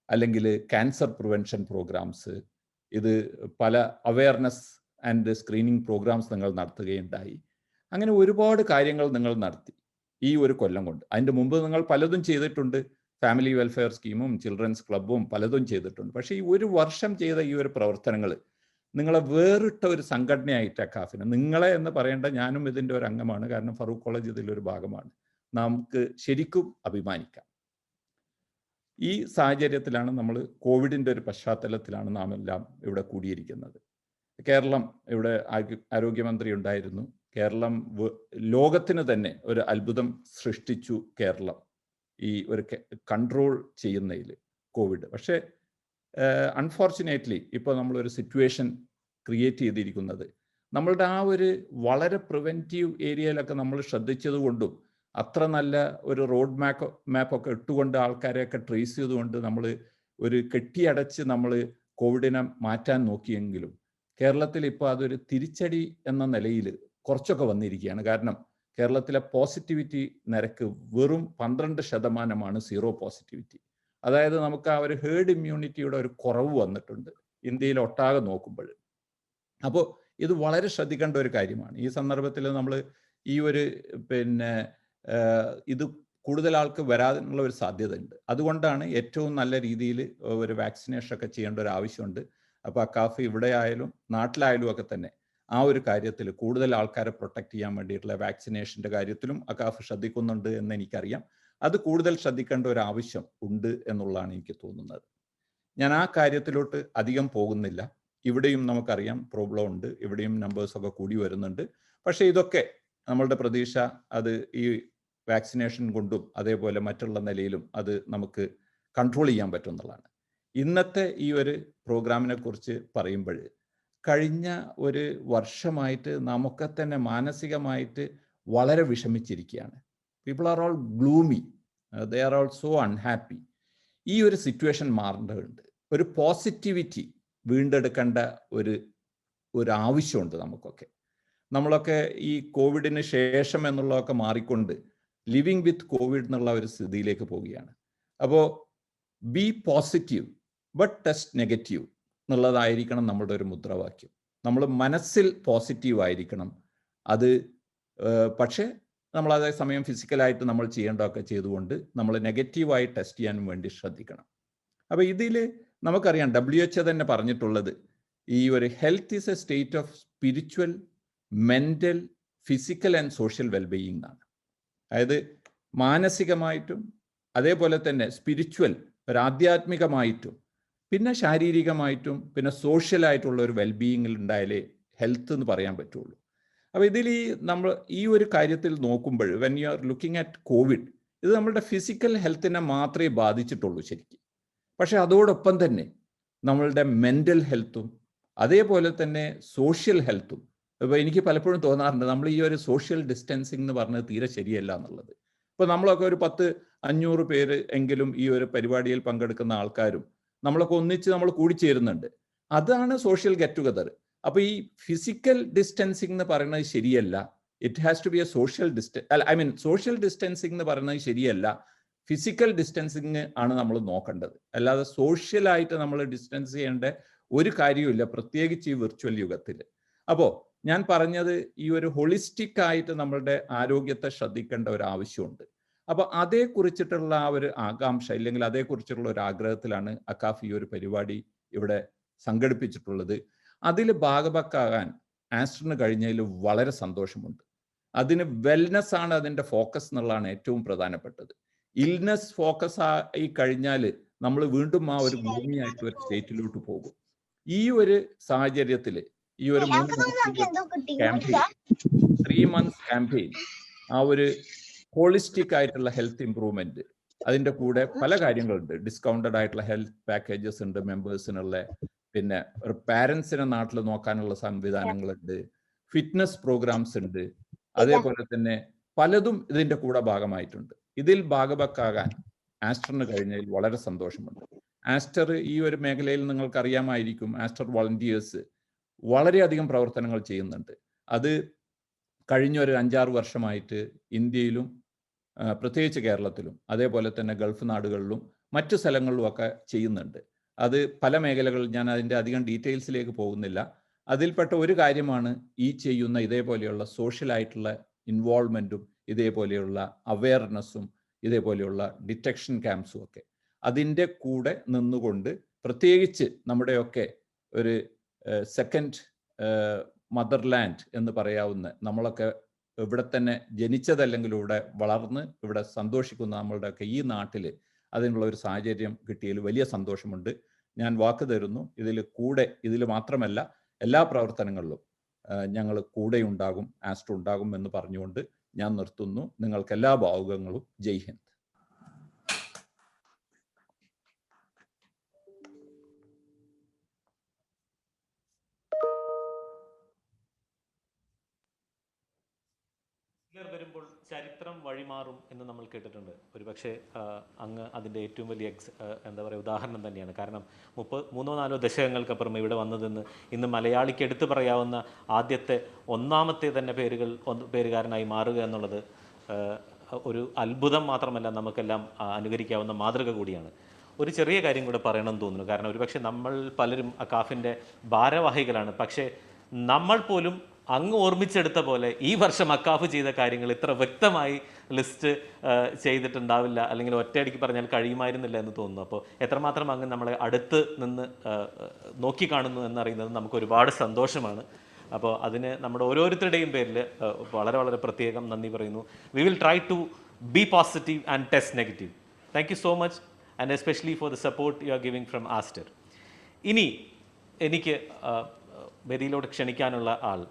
Speaker 5: അല്ലെങ്കിൽ ക്യാൻസർ പ്രിവെൻഷൻ പ്രോഗ്രാംസ്, ഇത് പല അവയർനെസ് ആൻഡ് സ്ക്രീനിങ് പ്രോഗ്രാംസ് നിങ്ങൾ നടത്തുകയുണ്ടായി. അങ്ങനെ ഒരുപാട് കാര്യങ്ങൾ നിങ്ങൾ നടത്തി ഈ ഒരു കൊല്ലം കൊണ്ട്. അതിൻ്റെ മുമ്പ് നിങ്ങൾ പലതും ചെയ്തിട്ടുണ്ട്. ഫാമിലി വെൽഫെയർ സ്കീമും ചിൽഡ്രൻസ് ക്ലബ്ബും പലതും ചെയ്തിട്ടുണ്ട്. പക്ഷേ ഈ ഒരു വർഷം ചെയ്ത ഈ ഒരു പ്രവർത്തനങ്ങൾ നിങ്ങളെ വേറിട്ട ഒരു സംഘടനയായിട്ട് അക്കാഫിന്, നിങ്ങളെ എന്ന് പറയേണ്ട, ഞാനും ഇതിൻ്റെ ഒരു അംഗമാണ്, കാരണം ഫറൂഖ് കോളേജ് ഇതിലൊരു ഭാഗമാണ്, നമുക്ക് ശരിക്കും അഭിമാനിക്കാം. ഈ സാഹചര്യത്തിലാണ് നമ്മൾ കോവിഡിൻ്റെ ഒരു പശ്ചാത്തലത്തിലാണ് നാം എല്ലാം ഇവിടെ കൂടിയിരിക്കുന്നത്. കേരളം, ഇവിടെ ആരോഗ്യമന്ത്രി ഉണ്ടായിരുന്നു. കേരളം ലോകത്തിന് തന്നെ ഒരു അത്ഭുതം സൃഷ്ടിച്ചു കേരളം ഈ ഒരു കൺട്രോൾ ചെയ്യുന്നതിൽ കോവിഡ്. പക്ഷേ അൺഫോർച്ചുനേറ്റ്ലി ഇപ്പോൾ നമ്മളൊരു സിറ്റുവേഷൻ ക്രിയേറ്റ് ചെയ്തിരിക്കുന്നത്, നമ്മളുടെ ആ ഒരു വളരെ പ്രിവെൻറ്റീവ് ഏരിയയിലൊക്കെ നമ്മൾ ശ്രദ്ധിച്ചത് കൊണ്ടും, അത്ര നല്ല ഒരു റോഡ് മാപ്പൊക്കെ ഇട്ടുകൊണ്ട് ആൾക്കാരെയൊക്കെ ട്രേസ് ചെയ്തുകൊണ്ട് നമ്മൾ ഒരു കെട്ടിയടച്ച് നമ്മൾ കോവിഡിനെ മാറ്റാൻ നോക്കിയെങ്കിലും കേരളത്തിൽ ഇപ്പോൾ അതൊരു തിരിച്ചടി എന്ന നിലയിൽ കുറച്ചൊക്കെ വന്നിരിക്കുകയാണ്. കാരണം കേരളത്തിലെ പോസിറ്റിവിറ്റി നിരക്ക് വെറും 12% സീറോ പോസിറ്റിവിറ്റി. അതായത് നമുക്ക് ആ ഒരു ഹേർഡ് ഇമ്മ്യൂണിറ്റിയുടെ ഒരു കുറവ് വന്നിട്ടുണ്ട് ഇന്ത്യയിൽ ഒട്ടാകെ നോക്കുമ്പോൾ. അപ്പോൾ ഇത് വളരെ ശ്രദ്ധിക്കേണ്ട ഒരു കാര്യമാണ്. ഈ സന്ദർഭത്തിൽ നമ്മൾ ഈ ഒരു ഇത് കൂടുതൽ ആൾക്ക് വരാനുള്ള ഒരു സാധ്യത ഉണ്ട്. അതുകൊണ്ടാണ് ഏറ്റവും നല്ല രീതിയിൽ ഒരു വാക്സിനേഷൻ ഒക്കെ ചെയ്യേണ്ട ഒരു ആവശ്യമുണ്ട്. അപ്പോൾ അക്കാഫ് ഇവിടെ ആയാലും നാട്ടിലായാലും ഒക്കെ തന്നെ ആ ഒരു കാര്യത്തിൽ കൂടുതൽ ആൾക്കാരെ പ്രൊട്ടക്ട് ചെയ്യാൻ വേണ്ടിയിട്ടുള്ള വാക്സിനേഷൻ്റെ കാര്യത്തിലും അക്കാഫ് ശ്രദ്ധിക്കുന്നുണ്ട് എന്ന് എനിക്കറിയാം. അത് കൂടുതൽ ശ്രദ്ധിക്കേണ്ട ഒരു ആവശ്യം ഉണ്ട് എന്നുള്ളതാണ് എനിക്ക് തോന്നുന്നത്. ഞാൻ ആ കാര്യത്തിലോട്ട് അധികം പോകുന്നില്ല. ഇവിടെയും നമുക്കറിയാം പ്രോബ്ലം ഉണ്ട്, ഇവിടെയും നമ്പേഴ്സൊക്കെ കൂടി വരുന്നുണ്ട്. പക്ഷേ ഇതൊക്കെ നമ്മളുടെ പ്രതീക്ഷ അത് ഈ വാക്സിനേഷൻ കൊണ്ടും അതേപോലെ മറ്റുള്ള നിലയിലും അത് നമുക്ക് കൺട്രോൾ ചെയ്യാൻ പറ്റുന്നതാണ്. ഇന്നത്തെ ഈ ഒരു പ്രോഗ്രാമിനെ കുറിച്ച് പറയുമ്പോൾ, കഴിഞ്ഞ ഒരു വർഷമായിട്ട് നമുക്ക് തന്നെ മാനസികമായിട്ട് വളരെ വിഷമിച്ചിരിക്കുകയാണ്. People are all gloomy, they are all so unhappy. ഈ ഒരു സിറ്റുവേഷൻ മാറേണ്ടതുണ്ട്. ഒരു പോസിറ്റിവിറ്റി വീണ്ടെടുക്കേണ്ട ഒരു ആവശ്യമുണ്ട് നമുക്കൊക്കെ. നമ്മളൊക്കെ ഈ കോവിഡിന് ശേഷം എന്നുള്ളതൊക്കെ മാറിക്കൊണ്ട് ലിവിങ് വിത്ത് കോവിഡ് എന്നുള്ള ഒരു സ്ഥിതിയിലേക്ക് പോവുകയാണ്. അപ്പോൾ be positive but test negative എന്നുള്ളതായിരിക്കണം നമ്മുടെ ഒരു മുദ്രാവാക്യം. നമ്മൾ മനസ്സിൽ പോസിറ്റീവ് ആയിരിക്കണം. അത് പക്ഷേ നമ്മൾ അതേ സമയം ഫിസിക്കലായിട്ട് നമ്മൾ ചെയ്യേണ്ടതൊക്കെ ചെയ്തുകൊണ്ട് നമ്മൾ നെഗറ്റീവായി ടെസ്റ്റ് ചെയ്യാനും വേണ്ടി ശ്രദ്ധിക്കണം. അപ്പോൾ ഇതിൽ നമുക്കറിയാം WHO തന്നെ പറഞ്ഞിട്ടുള്ളത് ഈ ഒരു health is A state of spiritual, mental, physical and social wellbeing എന്നാണ്. അതായത് മാനസികമായിട്ടും അതേപോലെ തന്നെ സ്പിരിച്വൽ ഒരു ആധ്യാത്മികമായിട്ടും പിന്നെ ശാരീരികമായിട്ടും പിന്നെ സോഷ്യലായിട്ടുള്ള ഒരു വെൽബീയിങ്ങിൽ ഉണ്ടായാലേ ഹെൽത്ത് എന്ന് പറയാൻ പറ്റുള്ളൂ. അപ്പോൾ ഇതിൽ നമ്മൾ ഈ ഒരു കാര്യത്തിൽ നോക്കുമ്പോൾ when you are looking at Covid, ഇത് നമ്മളുടെ ഫിസിക്കൽ ഹെൽത്തിനെ മാത്രമേ ബാധിച്ചിട്ടുള്ളൂ ശരിക്കും. പക്ഷെ അതോടൊപ്പം തന്നെ നമ്മളുടെ മെൻ്റൽ ഹെൽത്തും അതേപോലെ തന്നെ സോഷ്യൽ ഹെൽത്തും. ഇപ്പോൾ എനിക്ക് പലപ്പോഴും തോന്നാറുണ്ട് നമ്മൾ ഈ ഒരു സോഷ്യൽ ഡിസ്റ്റൻസിങ് എന്ന് പറഞ്ഞത് തീരെ ശരിയല്ല എന്നുള്ളത്. ഇപ്പോൾ നമ്മളൊക്കെ ഒരു 500 പേര് എങ്കിലും ഈ ഒരു പരിപാടിയിൽ പങ്കെടുക്കുന്ന ആൾക്കാരും നമ്മളൊക്കെ ഒന്നിച്ച് നമ്മൾ കൂടിച്ചേരുന്നുണ്ട്. അതാണ് സോഷ്യൽ ഗെറ്റ് ടുഗദർ. അപ്പോൾ ഈ ഫിസിക്കൽ ഡിസ്റ്റൻസിങ് എന്ന് പറയുന്നത് ശരിയല്ല. It has to be a social social distancing എന്ന് പറയുന്നത് ശരിയല്ല. ഫിസിക്കൽ ഡിസ്റ്റൻസിങ് ആണ് നമ്മൾ നോക്കേണ്ടത്. അല്ലാതെ സോഷ്യലായിട്ട് നമ്മൾ ഡിസ്റ്റൻസ് ചെയ്യേണ്ട ഒരു കാര്യമില്ല, പ്രത്യേകിച്ച് ഈ വിർച്വൽ യുഗത്തിൽ. അപ്പോൾ ഞാൻ പറഞ്ഞത് ഈ ഒരു ഹോളിസ്റ്റിക് ആയിട്ട് നമ്മളുടെ ആരോഗ്യത്തെ ശ്രദ്ധിക്കേണ്ട ഒരു ആവശ്യമുണ്ട്. അപ്പോൾ അതേക്കുറിച്ചിട്ടുള്ള ആ ഒരു ആകാംക്ഷ അല്ലെങ്കിൽ അതേക്കുറിച്ചുള്ള ഒരു ആഗ്രഹത്തിലാണ് അക്കാഫ് ഈ ഒരു പരിപാടി ഇവിടെ സംഘടിപ്പിച്ചിട്ടുള്ളത്. അതിൽ ഭാഗഭാക്കാകാൻ ആസ്റ്ററിന് കഴിഞ്ഞതിൽ വളരെ സന്തോഷമുണ്ട്. അതിന് വെൽനെസ് ആണ് അതിൻ്റെ ഫോക്കസ് എന്നുള്ളതാണ് ഏറ്റവും പ്രധാനപ്പെട്ടത്. ഇൽനെസ് ഫോക്കസ് ആയി കഴിഞ്ഞാൽ നമ്മൾ വീണ്ടും ആ ഒരു ഭൂമിയായിട്ട് ഒരു സ്റ്റേറ്റിലോട്ട് പോകും. ഈ ഒരു സാഹചര്യത്തിൽ ഈ ഒരു 3 months ക്യാമ്പയിൻ ആ ഒരു ഹോളിസ്റ്റിക് ആയിട്ടുള്ള ഹെൽത്ത് ഇംപ്രൂവ്മെന്റ്, അതിൻ്റെ കൂടെ പല കാര്യങ്ങളുണ്ട്. ഡിസ്കൗണ്ടഡ് ആയിട്ടുള്ള ഹെൽത്ത് പാക്കേജസ് ഉണ്ട് മെമ്പേഴ്സിനുള്ള, പിന്നെ ഒരു പാരൻസിനെ നാട്ടിൽ നോക്കാനുള്ള സംവിധാനങ്ങളുണ്ട്, ഫിറ്റ്നസ് പ്രോഗ്രാംസ് ഉണ്ട്, അതേപോലെ തന്നെ പലതും ഇതിൻ്റെ കൂടെ ഭാഗമായിട്ടുണ്ട്. ഇതിൽ ഭാഗഭാക്കാകാൻ ആസ്റ്ററിന് കഴിഞ്ഞതിൽ വളരെ സന്തോഷമുണ്ട്. ആസ്റ്റർ ഈ ഒരു മേഖലയിൽ നിങ്ങൾക്ക് അറിയാമായിരിക്കും, ആസ്റ്റർ വോളണ്ടിയേഴ്സ് വളരെയധികം പ്രവർത്തനങ്ങൾ ചെയ്യുന്നുണ്ട്. അത് കഴിഞ്ഞ ഒരു 5-6 വർഷമായിട്ട് ഇന്ത്യയിലും പ്രത്യേകിച്ച് കേരളത്തിലും അതേപോലെ തന്നെ ഗൾഫ് നാടുകളിലും മറ്റു സ്ഥലങ്ങളിലുമൊക്കെ ചെയ്യുന്നുണ്ട്. അത് പല മേഖലകളിൽ, ഞാൻ അതിൻ്റെ അധികം ഡീറ്റെയിൽസിലേക്ക് പോകുന്നില്ല. അതിൽപ്പെട്ട ഒരു കാര്യമാണ് ഈ ചെയ്യുന്ന ഇതേപോലെയുള്ള സോഷ്യലായിട്ടുള്ള ഇൻവോൾവ്മെൻറ്റും ഇതേപോലെയുള്ള അവെയർനെസ്സും ഇതേപോലെയുള്ള ഡിറ്റക്ഷൻ ക്യാമ്പ്സും ഒക്കെ. അതിൻ്റെ കൂടെ നിന്നുകൊണ്ട് പ്രത്യേകിച്ച് നമ്മുടെയൊക്കെ ഒരു സെക്കൻഡ് മദർലാൻഡ് എന്ന് പറയാവുന്ന, നമ്മളൊക്കെ ഇവിടെ തന്നെ ജനിച്ചതല്ലെങ്കിൽ ഇവിടെ വളർന്ന് ഇവിടെ സന്തോഷിക്കുന്ന നമ്മളുടെയൊക്കെ ഈ നാട്ടിൽ അതിനുള്ള ഒരു സാഹചര്യം കിട്ടിയതിൽ വലിയ സന്തോഷമുണ്ട്. ഞാൻ വാക്ക് തരുന്നു, ഇതിൽ മാത്രമല്ല എല്ലാ പ്രവർത്തനങ്ങളിലും ഞങ്ങൾ കൂടെ ഉണ്ടാകും, ആസ്റ്റർ ഉണ്ടാകും എന്ന് പറഞ്ഞുകൊണ്ട് ഞാൻ നിർത്തുന്നു. നിങ്ങൾക്ക് എല്ലാ ഭാവുകങ്ങളും. ജയ് ഹിന്ദ്.
Speaker 2: വരുമ്പോൾ ചരിത്രം വഴിമാറും എന്ന് നമ്മൾ കേട്ടിട്ടുണ്ട്. ഒരുപക്ഷെ അങ്ങ് അതിൻ്റെ ഏറ്റവും വലിയ ഉദാഹരണം തന്നെയാണ്. കാരണം 3-4 ദശകങ്ങൾക്കപ്പുറം ഇവിടെ വന്നതെന്ന് ഇന്ന് മലയാളിക്ക് എടുത്തു പറയാവുന്ന ആദ്യത്തെ ഒന്നാമത്തെ തന്നെ പേരുകാരനായി മാറുക എന്നുള്ളത് ഒരു അത്ഭുതം മാത്രമല്ല, നമുക്കെല്ലാം അനുകരിക്കാവുന്ന മാതൃക കൂടിയാണ്. ഒരു ചെറിയ കാര്യം കൂടെ പറയണമെന്ന് തോന്നുന്നു. കാരണം ഒരുപക്ഷെ നമ്മൾ പലരും അക്കാഫിൻ്റെ ഭാരവാഹികളാണ്. പക്ഷേ നമ്മൾ പോലും അങ്ങ് ഓർമ്മിച്ചെടുത്ത പോലെ ഈ വർഷം അക്കാഫ് ചെയ്ത കാര്യങ്ങൾ ഇത്ര വ്യക്തമായി ലിസ്റ്റ് ചെയ്തിട്ടുണ്ടാവില്ല, അല്ലെങ്കിൽ ഒറ്റയടിക്ക് പറഞ്ഞാൽ കഴിയുമായിരുന്നില്ല എന്ന് തോന്നുന്നു. അപ്പോൾ എത്രമാത്രം അങ്ങ് നമ്മളെ അടുത്ത് നിന്ന് നോക്കിക്കാണുന്നു എന്നറിയുന്നത് നമുക്ക് ഒരുപാട് സന്തോഷമാണ്. അപ്പോൾ അതിന് നമ്മുടെ ഓരോരുത്തരുടെയും പേരിൽ വളരെ വളരെ പ്രത്യേകം നന്ദി പറയുന്നു. We will try to be positive and test negative. Thank you so much and especially for the support you are giving from Aster. ഇനി എനിക്ക് വേദിയിലോട്ട് ക്ഷണിക്കാനുള്ള ആൾ,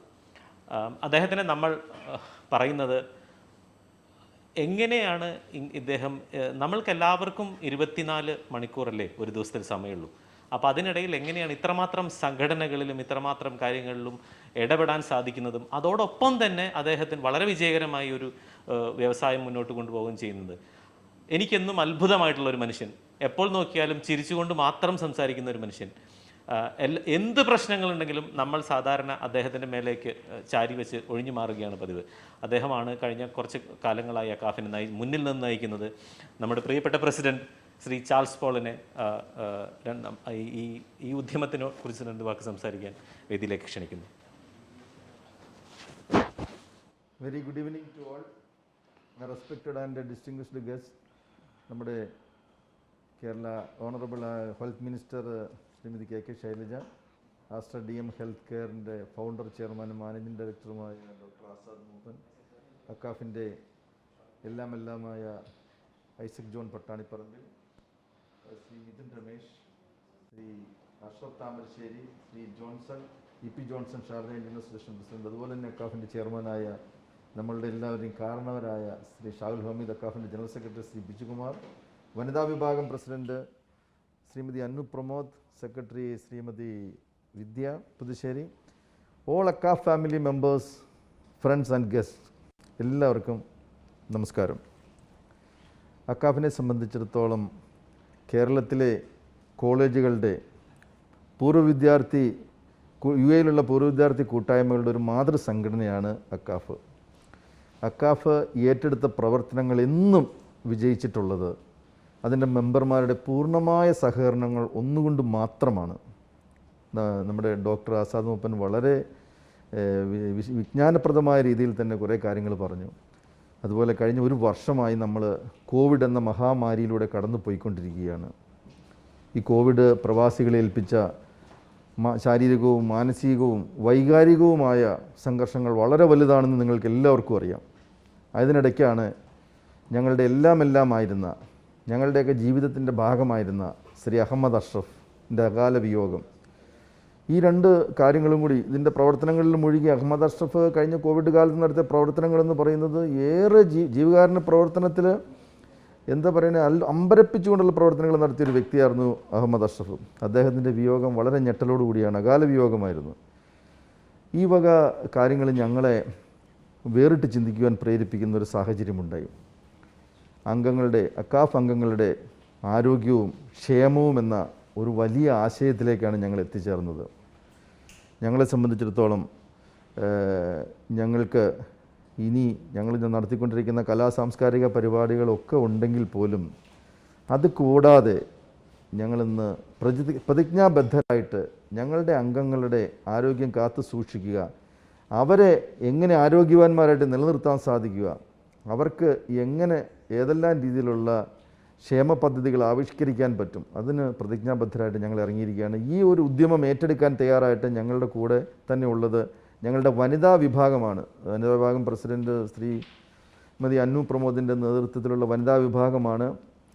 Speaker 2: അദ്ദേഹത്തിന് നമ്മൾ പറയുന്നത് എങ്ങനെയാണ് ഇദ്ദേഹം, നമ്മൾക്കെല്ലാവർക്കും 24 മണിക്കൂറല്ലേ ഒരു ദിവസത്തിൽ സമയമുള്ളൂ. അപ്പോൾ അതിനിടയിൽ എങ്ങനെയാണ് ഇത്രമാത്രം സംഘടനകളിലും ഇത്രമാത്രം കാര്യങ്ങളിലും ഇടപെടാൻ സാധിക്കുന്നതും അതോടൊപ്പം തന്നെ അദ്ദേഹത്തിന് വളരെ വിജയകരമായി ഒരു വ്യവസായം മുന്നോട്ട് കൊണ്ടുപോവുകയും ചെയ്യുന്നത്. എനിക്കെന്നും അത്ഭുതമായിട്ടുള്ളൊരു മനുഷ്യൻ. എപ്പോൾ നോക്കിയാലും ചിരിച്ചുകൊണ്ട് മാത്രം സംസാരിക്കുന്ന ഒരു മനുഷ്യൻ. എന്ത് പ്രശ്നങ്ങളുണ്ടെങ്കിലും നമ്മൾ സാധാരണ അദ്ദേഹത്തിൻ്റെ മേലേക്ക് ചാരി വെച്ച് ഒഴിഞ്ഞു മാറുകയാണ് പതിവ്. അദ്ദേഹമാണ് കഴിഞ്ഞ കുറച്ച് കാലങ്ങളായി അക്കാഫിനെ മുന്നിൽ നിന്ന് നയിക്കുന്നത്. നമ്മുടെ പ്രിയപ്പെട്ട പ്രസിഡന്റ് ശ്രീ ചാൾസ് പോളിനെ ഈ ഉദ്യമത്തിനെ കുറിച്ച് 2 വാക്ക് സംസാരിക്കാൻ വേദിയിലേക്ക് ക്ഷണിക്കുന്നു.
Speaker 6: Very good evening to all respected and distinguished guest. നമ്മുടെ Kerala honourable health minister Shrimati K Shailaja, Aster DM health കെയറിൻ്റെ ഫൗണ്ടർ, ചെയർമാനും മാനേജിംഗ് ഡയറക്ടറുമായ ഡോക്ടർ ആസാദ് മൂപ്പൻ, അക്കാഫിൻ്റെ എല്ലാമായ Isaac John Pattanipparambil, Shri Nithin Ramesh, Shri Ashraf Thamarassery, Shri Johnson, EP Johnson, Sharjah Indian association president, അതുപോലെ തന്നെ അക്കാഫിൻ്റെ ചെയർമാനായ നമ്മളുടെ എല്ലാവരെയും കാരണവരായ ശ്രീ ഷാഹുൽ ഹമീദ്, അക്കാഫിൻ്റെ ജനറൽ സെക്രട്ടറി ശ്രീ ബിജുകുമാർ, വനിതാ വിഭാഗം പ്രസിഡന്റ് ശ്രീമതി അന്നു Pramod, secretary Shrimati Vidya Puthussery, all AKCAF family members, friends and guest, എല്ലാവർക്കും നമസ്കാരം. അക്കാഫിനെ സംബന്ധിച്ചിടത്തോളം കേരളത്തിലെ കോളേജുകളുടെ പൂർവ്വ UAയിലുള്ള പൂർവ്വ വിദ്യാർത്ഥി കൂട്ടായ്മകളുടെ ഒരു മാതൃസംഘടനയാണ് അക്കാഫ്. അക്കാഫ് ഏറ്റെടുത്ത പ്രവർത്തനങ്ങൾ എന്നും വിജയിച്ചിട്ടുള്ളത് അതിൻ്റെ മെമ്പർമാരുടെ പൂർണ്ണമായ സഹകരണങ്ങൾ ഒന്നുകൊണ്ട് മാത്രമാണ്. നമ്മുടെ ഡോക്ടർ ആസാദ് മൂപ്പൻ വളരെ വിജ്ഞാനപ്രദമായ രീതിയിൽ തന്നെ കുറേ കാര്യങ്ങൾ പറഞ്ഞു. അതുപോലെ കഴിഞ്ഞ 1 വർഷമായി നമ്മൾ കോവിഡ് എന്ന മഹാമാരിയിലൂടെ കടന്നു പോയിക്കൊണ്ടിരിക്കുകയാണ്. ഈ കോവിഡ് പ്രവാസികളെ ഏൽപ്പിച്ച ശാരീരികവും മാനസികവും വൈകാരികവുമായ സംഘർഷങ്ങൾ വളരെ വലുതാണെന്ന് നിങ്ങൾക്ക് എല്ലാവർക്കും അറിയാം. അതിനിടയ്ക്കാണ് ഞങ്ങളുടെ എല്ലാമായിരുന്ന, ഞങ്ങളുടെയൊക്കെ ജീവിതത്തിൻ്റെ ഭാഗമായിരുന്ന ശ്രീ അഹമ്മദ് അഷ്റഫിൻ്റെ അകാല വിയോഗം. ഈ 2 കാര്യങ്ങളും കൂടി ഇതിൻ്റെ പ്രവർത്തനങ്ങളിൽ മുഴുകി അഹമ്മദ് അഷ്റഫ് കഴിഞ്ഞ കോവിഡ് കാലത്ത് നടത്തിയ പ്രവർത്തനങ്ങളെന്ന് പറയുന്നത് ഏറെ ജീവകാരുണ്യ പ്രവർത്തനത്തിൽ എന്താ പറയുന്നത് അമ്പരപ്പിച്ചുകൊണ്ടുള്ള പ്രവർത്തനങ്ങൾ നടത്തിയൊരു വ്യക്തിയായിരുന്നു അഹമ്മദ് അഷ്റഫ്. അദ്ദേഹത്തിൻ്റെ വിയോഗം വളരെ ഞെട്ടലോടുകൂടിയാണ്, അകാല വിയോഗമായിരുന്നു. ഈ വക കാര്യങ്ങൾ ഞങ്ങളെ വേറിട്ട് ചിന്തിക്കുവാൻ പ്രേരിപ്പിക്കുന്ന ഒരു സാഹചര്യമുണ്ടായി. അക്കാഫ് അംഗങ്ങളുടെ ആരോഗ്യവും ക്ഷേമവും എന്ന ഒരു വലിയ ആശയത്തിലേക്കാണ് ഞങ്ങൾ എത്തിച്ചേർന്നത്. ഞങ്ങളെ സംബന്ധിച്ചിടത്തോളം ഞങ്ങൾക്ക് ഇനി ഞങ്ങൾ നടത്തിക്കൊണ്ടിരിക്കുന്ന സാംസ്കാരിക പരിപാടികളൊക്കെ ഉണ്ടെങ്കിൽ പോലും അത് കൂടാതെ ഞങ്ങളിന്ന് പ്രതിജ്ഞാബദ്ധരായിട്ട് ഞങ്ങളുടെ അംഗങ്ങളുടെ ആരോഗ്യം കാത്തു സൂക്ഷിക്കുക, അവരെ എങ്ങനെ ആരോഗ്യവാന്മാരായിട്ട് നിലനിർത്താൻ സാധിക്കുക, അവർക്ക് എങ്ങനെ ഏതെല്ലാം രീതിയിലുള്ള ക്ഷേമ പദ്ധതികൾ ആവിഷ്കരിക്കാൻ പറ്റും, അതിന് പ്രതിജ്ഞാബദ്ധരായിട്ട് ഞങ്ങൾ ഇറങ്ങിയിരിക്കുകയാണ്. ഈ ഒരു ഉദ്യമം ഏറ്റെടുക്കാൻ തയ്യാറായിട്ട് ഞങ്ങളുടെ കൂടെ തന്നെ ഉള്ളത് ഞങ്ങളുടെ വനിതാ വിഭാഗമാണ്. വനിതാ വിഭാഗം പ്രസിഡന്റ് ശ്രീമതി അന്നു പ്രമോദിൻ്റെ നേതൃത്വത്തിലുള്ള വനിതാ വിഭാഗമാണ്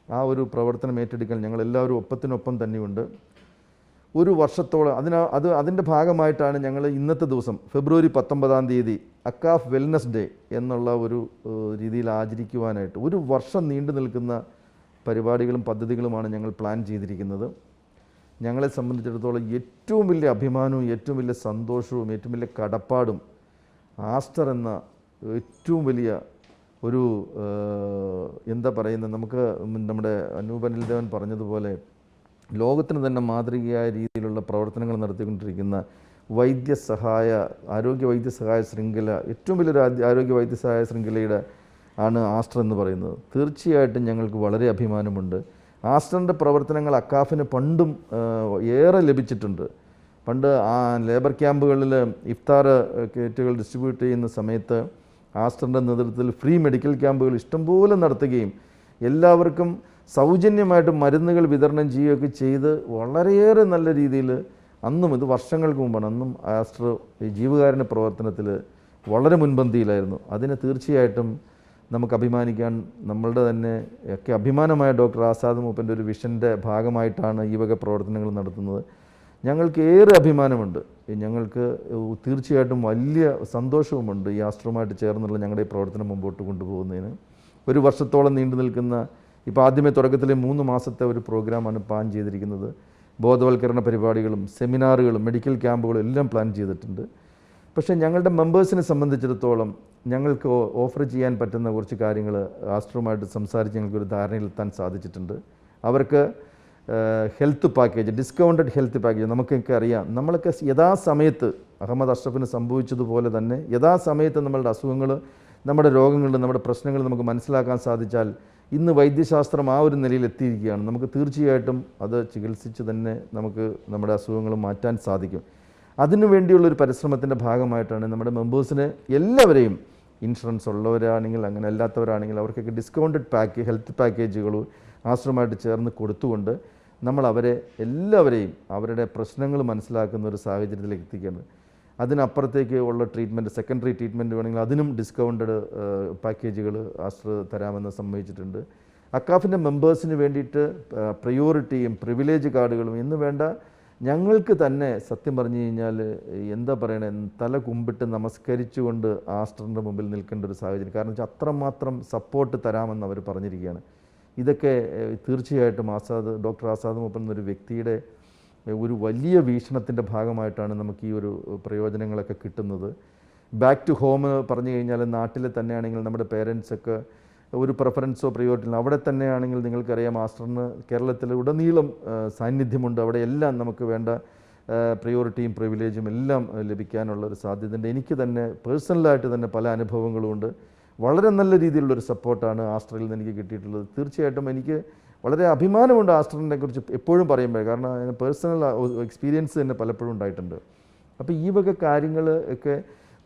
Speaker 6: ആ ഒരു പ്രവർത്തനം ഏറ്റെടുക്കാൻ ഞങ്ങളെല്ലാവരും ഒപ്പത്തിനൊപ്പം തന്നെയുണ്ട്. 1 വർഷത്തോളം അതിൻ്റെ ഭാഗമായിട്ടാണ് ഞങ്ങൾ ഇന്നത്തെ ദിവസം ഫെബ്രുവരി 19-ാം തീയതി അക്കാഫ് വെൽനസ് ഡേ എന്നുള്ള ഒരു രീതിയിൽ ആചരിക്കുവാനായിട്ട് 1 വർഷം നീണ്ടു നിൽക്കുന്ന പരിപാടികളും പദ്ധതികളുമാണ് ഞങ്ങൾ പ്ലാൻ ചെയ്തിരിക്കുന്നത്. ഞങ്ങളെ സംബന്ധിച്ചിടത്തോളം ഏറ്റവും വലിയ അഭിമാനവും ഏറ്റവും വലിയ സന്തോഷവും ഏറ്റവും വലിയ കടപ്പാടും ആസ്റ്റർ എന്ന ഏറ്റവും വലിയ ഒരു എന്താ പറയുന്നത്, നമുക്ക് നമ്മുടെ അനൂപ് അനിൽദേവൻ പറഞ്ഞതുപോലെ ലോകത്തിന് തന്നെ മാതൃകയായ രീതിയിലുള്ള പ്രവർത്തനങ്ങൾ നടത്തിക്കൊണ്ടിരിക്കുന്ന ആരോഗ്യ വൈദ്യസഹായ ശൃംഖല, ഏറ്റവും വലിയൊരു ആരോഗ്യ വൈദ്യസഹായ ശൃംഖലയുടെ ആണ് ആസ്റ്റർ എന്ന് പറയുന്നത്. തീർച്ചയായിട്ടും ഞങ്ങൾക്ക് വളരെ അഭിമാനമുണ്ട്. ആസ്റ്ററിൻ്റെ പ്രവർത്തനങ്ങൾ അക്കാഫിന് പണ്ടും ഏറെ ലഭിച്ചിട്ടുണ്ട്. പണ്ട് ലേബർ ക്യാമ്പുകളിൽ ഇഫ്താർ കിറ്റുകൾ ഡിസ്ട്രിബ്യൂട്ട് ചെയ്യുന്ന സമയത്ത് ആസ്റ്ററിൻ്റെ നേതൃത്വത്തിൽ ഫ്രീ മെഡിക്കൽ ക്യാമ്പുകൾ ഇഷ്ടംപോലെ നടത്തുകയും എല്ലാവർക്കും സൗജന്യമായിട്ട് മരുന്നുകൾ വിതരണം ചെയ്യുകയൊക്കെ ചെയ്ത് വളരെയേറെ നല്ല രീതിയിൽ അന്നും, ഇത് വർഷങ്ങൾക്ക് മുമ്പാണ്, അന്നും ആസ്റ്റർ ഈ ജീവകാരുണ്യ പ്രവർത്തനത്തിൽ വളരെ മുൻപന്തിയിലായിരുന്നു. അതിന് തീർച്ചയായിട്ടും നമുക്ക് അഭിമാനിക്കാൻ, നമ്മളുടെ തന്നെ ഒക്കെ അഭിമാനമായ ഡോക്ടർ ആസാദ് മൂപ്പൻ്റെ ഒരു വിഷൻ്റെ ഭാഗമായിട്ടാണ് ഈ വക പ്രവർത്തനങ്ങൾ നടത്തുന്നത്. ഞങ്ങൾക്ക് ഏറെ അഭിമാനമുണ്ട്. ഞങ്ങൾക്ക് തീർച്ചയായിട്ടും വലിയ സന്തോഷവുമുണ്ട് ഈ ആസ്റ്ററുമായിട്ട് ചേർന്നുള്ള ഞങ്ങളുടെ ഈ പ്രവർത്തനം മുമ്പോട്ട് കൊണ്ടുപോകുന്നതിന്. 1 വർഷത്തോളം നീണ്ടു നിൽക്കുന്ന, ഇപ്പോൾ ആദ്യമേ തുടക്കത്തിലെ 3 മാസത്തെ ഒരു പ്രോഗ്രാമാണ് പ്ലാൻ ചെയ്തിരിക്കുന്നത്. ബോധവൽക്കരണ പരിപാടികളും സെമിനാറുകളും മെഡിക്കൽ ക്യാമ്പുകളും എല്ലാം പ്ലാൻ ചെയ്തിട്ടുണ്ട്. പക്ഷേ ഞങ്ങളുടെ മെമ്പേഴ്സിനെ സംബന്ധിച്ചിടത്തോളം ഞങ്ങൾക്ക് ഓഫർ ചെയ്യാൻ പറ്റുന്ന കുറച്ച് കാര്യങ്ങൾ ആസ്റ്ററുമായിട്ട് സംസാരിച്ച് ഞങ്ങൾക്കൊരു ധാരണയിലെത്താൻ സാധിച്ചിട്ടുണ്ട്. അവർക്ക് health package, discounted health package. നമുക്കൊക്കെ അറിയാം, നമ്മളൊക്കെ യഥാസമയത്ത് അഹമ്മദ് അഷ്റഫിന് സംഭവിച്ചതുപോലെ തന്നെ യഥാസമയത്ത് നമ്മളുടെ അസുഖങ്ങൾ, നമ്മുടെ രോഗങ്ങൾ, നമ്മുടെ പ്രശ്നങ്ങൾ നമുക്ക് മനസ്സിലാക്കാൻ സാധിച്ചാൽ ഇന്ന് വൈദ്യശാസ്ത്രം ആ ഒരു നിലയിൽ എത്തിയിരിക്കുകയാണ്. നമുക്ക് തീർച്ചയായിട്ടും അത് ചികിത്സിച്ച് തന്നെ നമുക്ക് നമ്മുടെ അസുഖങ്ങൾ മാറ്റാൻ സാധിക്കും. അതിനു വേണ്ടിയുള്ളൊരു പരിശ്രമത്തിൻ്റെ ഭാഗമായിട്ടാണ് നമ്മുടെ മെമ്പേഴ്സിന് എല്ലാവരെയും, ഇൻഷുറൻസ് ഉള്ളവരാണെങ്കിൽ അങ്ങനെ അല്ലാത്തവരാണെങ്കിൽ അവർക്കൊക്കെ ഡിസ്കൗണ്ടഡ് ഹെൽത്ത് പാക്കേജുകൾ ആശ്രമമായിട്ട് ചേർന്ന് കൊടുത്തുകൊണ്ട് നമ്മൾ അവരെ എല്ലാവരെയും അവരുടെ പ്രശ്നങ്ങൾ മനസ്സിലാക്കുന്ന ഒരു സാഹചര്യത്തിലേക്ക് എത്തിക്കേണ്ടത്. അതിനപ്പുറത്തേക്ക് ഉള്ള ട്രീറ്റ്മെൻറ്റ്, സെക്കൻഡറി ട്രീറ്റ്മെൻറ്റ് വേണമെങ്കിൽ അതിനും ഡിസ്കൗണ്ടഡ് പാക്കേജുകൾ ആശ്ര തരാമെന്ന് സമ്മതിച്ചിട്ടുണ്ട്. അക്കാഫിൻ്റെ മെമ്പേഴ്സിന് വേണ്ടിയിട്ട് പ്രയോറിറ്റിയും പ്രിവിലേജ് കാർഡുകളും എന്ന് വേണ്ട, ഞങ്ങൾക്ക് തന്നെ സത്യം പറഞ്ഞു കഴിഞ്ഞാൽ എന്താ പറയണേ, തല കുമ്പിട്ട് നമസ്കരിച്ചുകൊണ്ട് ആസ്റ്ററിൻ്റെ മുമ്പിൽ നിൽക്കേണ്ട ഒരു സാഹചര്യം. കാരണം വെച്ചാൽ അത്രമാത്രം സപ്പോർട്ട് തരാമെന്ന് അവർ പറഞ്ഞിരിക്കുകയാണ്. ഇതൊക്കെ തീർച്ചയായിട്ടും ഡോക്ടർ ആസാദ് മൂപ്പൻ എന്നൊരു വ്യക്തിയുടെ ഒരു വലിയ വീക്ഷണത്തിൻ്റെ ഭാഗമായിട്ടാണ് നമുക്ക് ഈ ഒരു പ്രയോജനങ്ങളൊക്കെ കിട്ടുന്നത്. ബാക്ക് ടു ഹോം പറഞ്ഞു കഴിഞ്ഞാൽ നാട്ടിൽ തന്നെയാണെങ്കിൽ നമ്മുടെ പേരൻസൊക്കെ ഒരു പ്രിഫറൻസോ പ്രയോറിറ്റിയോ അവിടെ തന്നെയാണെങ്കിൽ നിങ്ങൾക്കറിയാം ആസ്റ്ററിന് കേരളത്തിൽ ഉടനീളം സാന്നിധ്യമുണ്ട്. അവിടെ എല്ലാം നമുക്ക് വേണ്ട പ്രയോറിറ്റിയും പ്രിവിലേജും എല്ലാം ലഭിക്കാനുള്ള ഒരു സാധ്യതയുണ്ട്. എനിക്ക് തന്നെ പേഴ്സണലായിട്ട് തന്നെ പല അനുഭവങ്ങളുമുണ്ട്. വളരെ നല്ല രീതിയിലുള്ളൊരു സപ്പോർട്ടാണ് ആസ്റ്ററിൽ നിന്ന് എനിക്ക് കിട്ടിയിട്ടുള്ളത്. തീർച്ചയായിട്ടും എനിക്ക് വളരെ അഭിമാനമുണ്ട് ആസ്റ്ററിനെ കുറിച്ച് എപ്പോഴും പറയുമ്പോൾ, കാരണം അതിന് പേഴ്സണൽ എക്സ്പീരിയൻസ് തന്നെ പലപ്പോഴും ഉണ്ടായിട്ടുണ്ട്. അപ്പോൾ ഈ വക കാര്യങ്ങൾ ഒക്കെ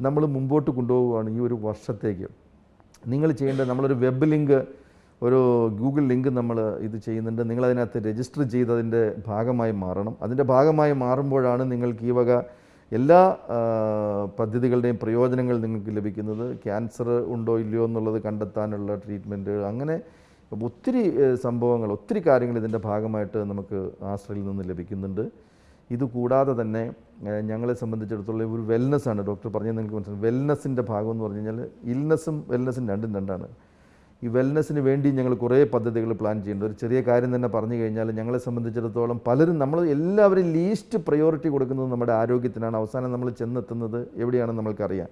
Speaker 6: നമ്മൾ മുമ്പോട്ട് കൊണ്ടുപോവുകയാണ് ഈ ഒരു വർഷത്തേക്ക്. നിങ്ങൾ ചെയ്യേണ്ടത്, നമ്മളൊരു വെബ് ലിങ്ക്, ഒരു ഗൂഗിൾ ലിങ്ക് നമ്മൾ ഇത് ചെയ്യുന്നുണ്ട്. നിങ്ങളതിനകത്ത് രജിസ്റ്റർ ചെയ്തതിൻ്റെ ഭാഗമായി മാറണം. അതിൻ്റെ ഭാഗമായി മാറുമ്പോഴാണ് നിങ്ങൾക്ക് ഈ വക എല്ലാ പദ്ധതികളുടെയും പ്രയോജനങ്ങൾ നിങ്ങൾക്ക് ലഭിക്കുന്നത്. ക്യാൻസർ ഉണ്ടോ ഇല്ലയോ എന്നുള്ളത് കണ്ടെത്താനുള്ള ട്രീറ്റ്മെൻറ്റ്, അങ്ങനെ ഒത്തിരി സംഭവങ്ങൾ, ഒത്തിരി കാര്യങ്ങൾ ഇതിൻ്റെ ഭാഗമായിട്ട് നമുക്ക് ആശ്രയിൽ നിന്ന് ലഭിക്കുന്നുണ്ട്. ഇതുകൂടാതെ തന്നെ ഞങ്ങളെ സംബന്ധിച്ചിടത്തോളം ഒരു വെൽനസ്സാണ് ഡോക്ടർ പറഞ്ഞത്, നിങ്ങൾക്ക് മനസ്സിലാവും. വെൽനസ്സിൻ്റെ ഭാഗം എന്ന് പറഞ്ഞു കഴിഞ്ഞാൽ ഇൽനെസ്സും വെൽനസ്സും രണ്ടും രണ്ടാണ്. ഈ വെൽനസ്സിന് വേണ്ടി ഞങ്ങൾ കുറേ പദ്ധതികൾ പ്ലാൻ ചെയ്യുന്നുണ്ട്. ഒരു ചെറിയ കാര്യം തന്നെ പറഞ്ഞു കഴിഞ്ഞാൽ ഞങ്ങളെ സംബന്ധിച്ചിടത്തോളം പലരും, നമ്മൾ എല്ലാവരും ലീസ്റ്റ് പ്രയോറിറ്റി കൊടുക്കുന്നത് നമ്മുടെ ആരോഗ്യത്തിനാണ്. അവസാനം നമ്മൾ ചെന്നെത്തുന്നത് എവിടെയാണെന്ന് നമ്മൾക്കറിയാം.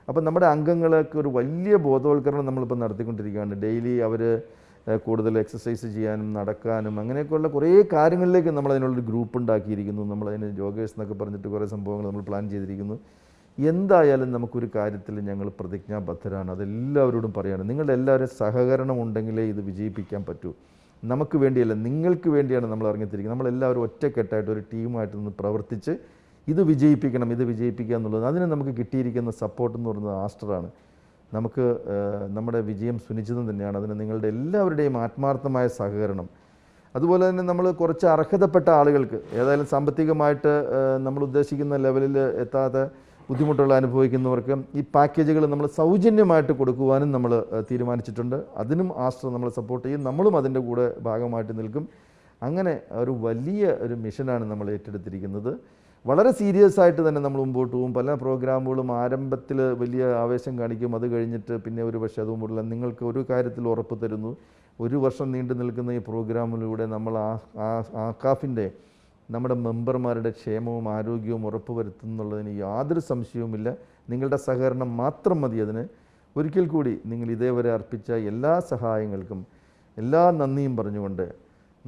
Speaker 6: അപ്പം നമ്മുടെ അംഗങ്ങൾക്ക് ഒരു വലിയ ബോധവൽക്കരണം നമ്മളിപ്പോൾ നടത്തിക്കൊണ്ടിരിക്കുകയാണ്. ഡെയിലി അവർ കൂടുതൽ എക്സസൈസ് ചെയ്യാനും നടക്കാനും അങ്ങനെയൊക്കെയുള്ള കുറേ കാര്യങ്ങളിലേക്ക് നമ്മളതിനുള്ളൊരു ഗ്രൂപ്പ് ഉണ്ടാക്കിയിരിക്കുന്നു. നമ്മളതിന് ജോഗേഴ്സ് എന്നൊക്കെ പറഞ്ഞിട്ട് കുറേ സംഭവങ്ങൾ നമ്മൾ പ്ലാൻ ചെയ്തിരിക്കുന്നു. എന്തായാലും നമുക്കൊരു കാര്യത്തിൽ ഞങ്ങൾ പ്രതിജ്ഞാബദ്ധരാണ്. അതെല്ലാവരോടും പറയുകയാണ്, നിങ്ങളുടെ എല്ലാവരും സഹകരണം ഉണ്ടെങ്കിലേ ഇത് വിജയിപ്പിക്കാൻ പറ്റൂ. നമുക്ക് വേണ്ടിയല്ല, നിങ്ങൾക്ക് വേണ്ടിയാണ് നമ്മൾ ഇറങ്ങിത്തിരിക്കുന്നത്. നമ്മളെല്ലാവരും ഒറ്റക്കെട്ടായിട്ട് ഒരു ടീമായിട്ട് നിന്ന് പ്രവർത്തിച്ച് ഇത് വിജയിപ്പിക്കണം, ഇത് വിജയിപ്പിക്കുക എന്നുള്ളത്. അതിന് നമുക്ക് കിട്ടിയിരിക്കുന്ന സപ്പോർട്ട് എന്ന് പറയുന്നത് ആസ്റ്ററാണ്. നമുക്ക് നമ്മുടെ വിജയം സുനിശ്ചിതം തന്നെയാണ്. അതിന് നിങ്ങളുടെ എല്ലാവരുടെയും ആത്മാർത്ഥമായ സഹകരണം. അതുപോലെ തന്നെ നമ്മൾ കുറച്ച് അർഹതപ്പെട്ട ആളുകൾക്ക്, ഏതായാലും സാമ്പത്തികമായിട്ട് നമ്മൾ ഉദ്ദേശിക്കുന്ന ലെവലിൽ എത്താതെ ബുദ്ധിമുട്ടുള്ള അനുഭവിക്കുന്നവർക്ക് ഈ പാക്കേജുകൾ നമ്മൾ സൗജന്യമായിട്ട് കൊടുക്കുവാനും നമ്മൾ തീരുമാനിച്ചിട്ടുണ്ട്. അതിനും ആസ്റ്റർ നമ്മൾ സപ്പോർട്ട് ചെയ്യും, നമ്മളും അതിൻ്റെ കൂടെ ഭാഗമായിട്ട് നിൽക്കും. അങ്ങനെ ഒരു വലിയ ഒരു മിഷനാണ് നമ്മൾ ഏറ്റെടുത്തിരിക്കുന്നത്. വളരെ സീരിയസ് ആയിട്ട് തന്നെ നമ്മൾ മുമ്പോട്ട് പോകും. പല പ്രോഗ്രാമുകളും ആരംഭത്തിൽ വലിയ ആവേശം കാണിക്കും, അത് കഴിഞ്ഞിട്ട് പിന്നെ ഒരു പക്ഷേ അതുകൊണ്ടുള്ള നിങ്ങൾക്ക് ഒരു കാര്യത്തിൽ ഉറപ്പ് തരുന്നു, 1 വർഷം നീണ്ടു നിൽക്കുന്ന ഈ പ്രോഗ്രാമിലൂടെ നമ്മൾ ആക്കാഫിൻ്റെ നമ്മുടെ മെമ്പർമാരുടെ ക്ഷേമവും ആരോഗ്യവും ഉറപ്പുവരുത്തുന്നുള്ളതിന് യാതൊരു സംശയവുമില്ല. നിങ്ങളുടെ സഹകരണം മാത്രം മതി അതിന്. ഒരിക്കൽ കൂടി നിങ്ങൾ ഇതേവരെ അർപ്പിച്ച എല്ലാ സഹായങ്ങൾക്കും എല്ലാ നന്ദിയും പറഞ്ഞുകൊണ്ട്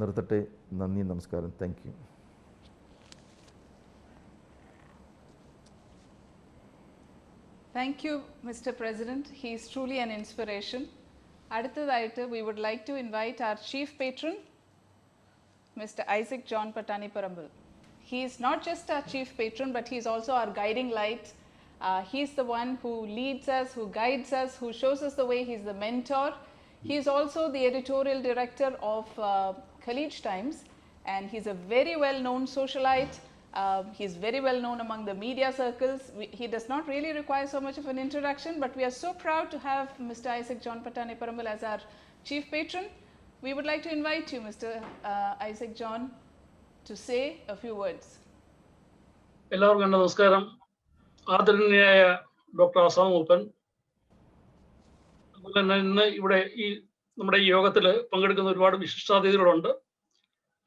Speaker 6: നിർത്തട്ടെ. നന്ദി, നമസ്കാരം. Thank you.
Speaker 4: Thank you, Mr. President. He is truly an inspiration. അടുത്തതായിട്ട് we would like to invite our chief patron, Mr. Isaac John Pataniparambil. He is not just our chief patron, but he is also our guiding light. He is the one who leads us, who guides us, who shows us the way. He is the mentor. He is also the editorial director of Khalij Times, and he is a very well-known socialite. He is very well known among the media circles. He does not really require so much of an introduction, but we are so proud to have Mr. Isaac John Pataniparambil as our chief patron. We would like to invite you, Mr. Isaac John, to say a few words.
Speaker 7: എല്ലാവർക്കും നമസ്കാരം. ആദരണീയായ ഡോക്ടർ ആസാദ് മൂപ്പൻ, അതുപോലെ തന്നെ ഇന്ന് ഇവിടെ നമ്മുടെ ഈ യോഗത്തിൽ പങ്കെടുക്കുന്ന ഒരുപാട് വിശിഷ്ടാതിഥികളുണ്ട്.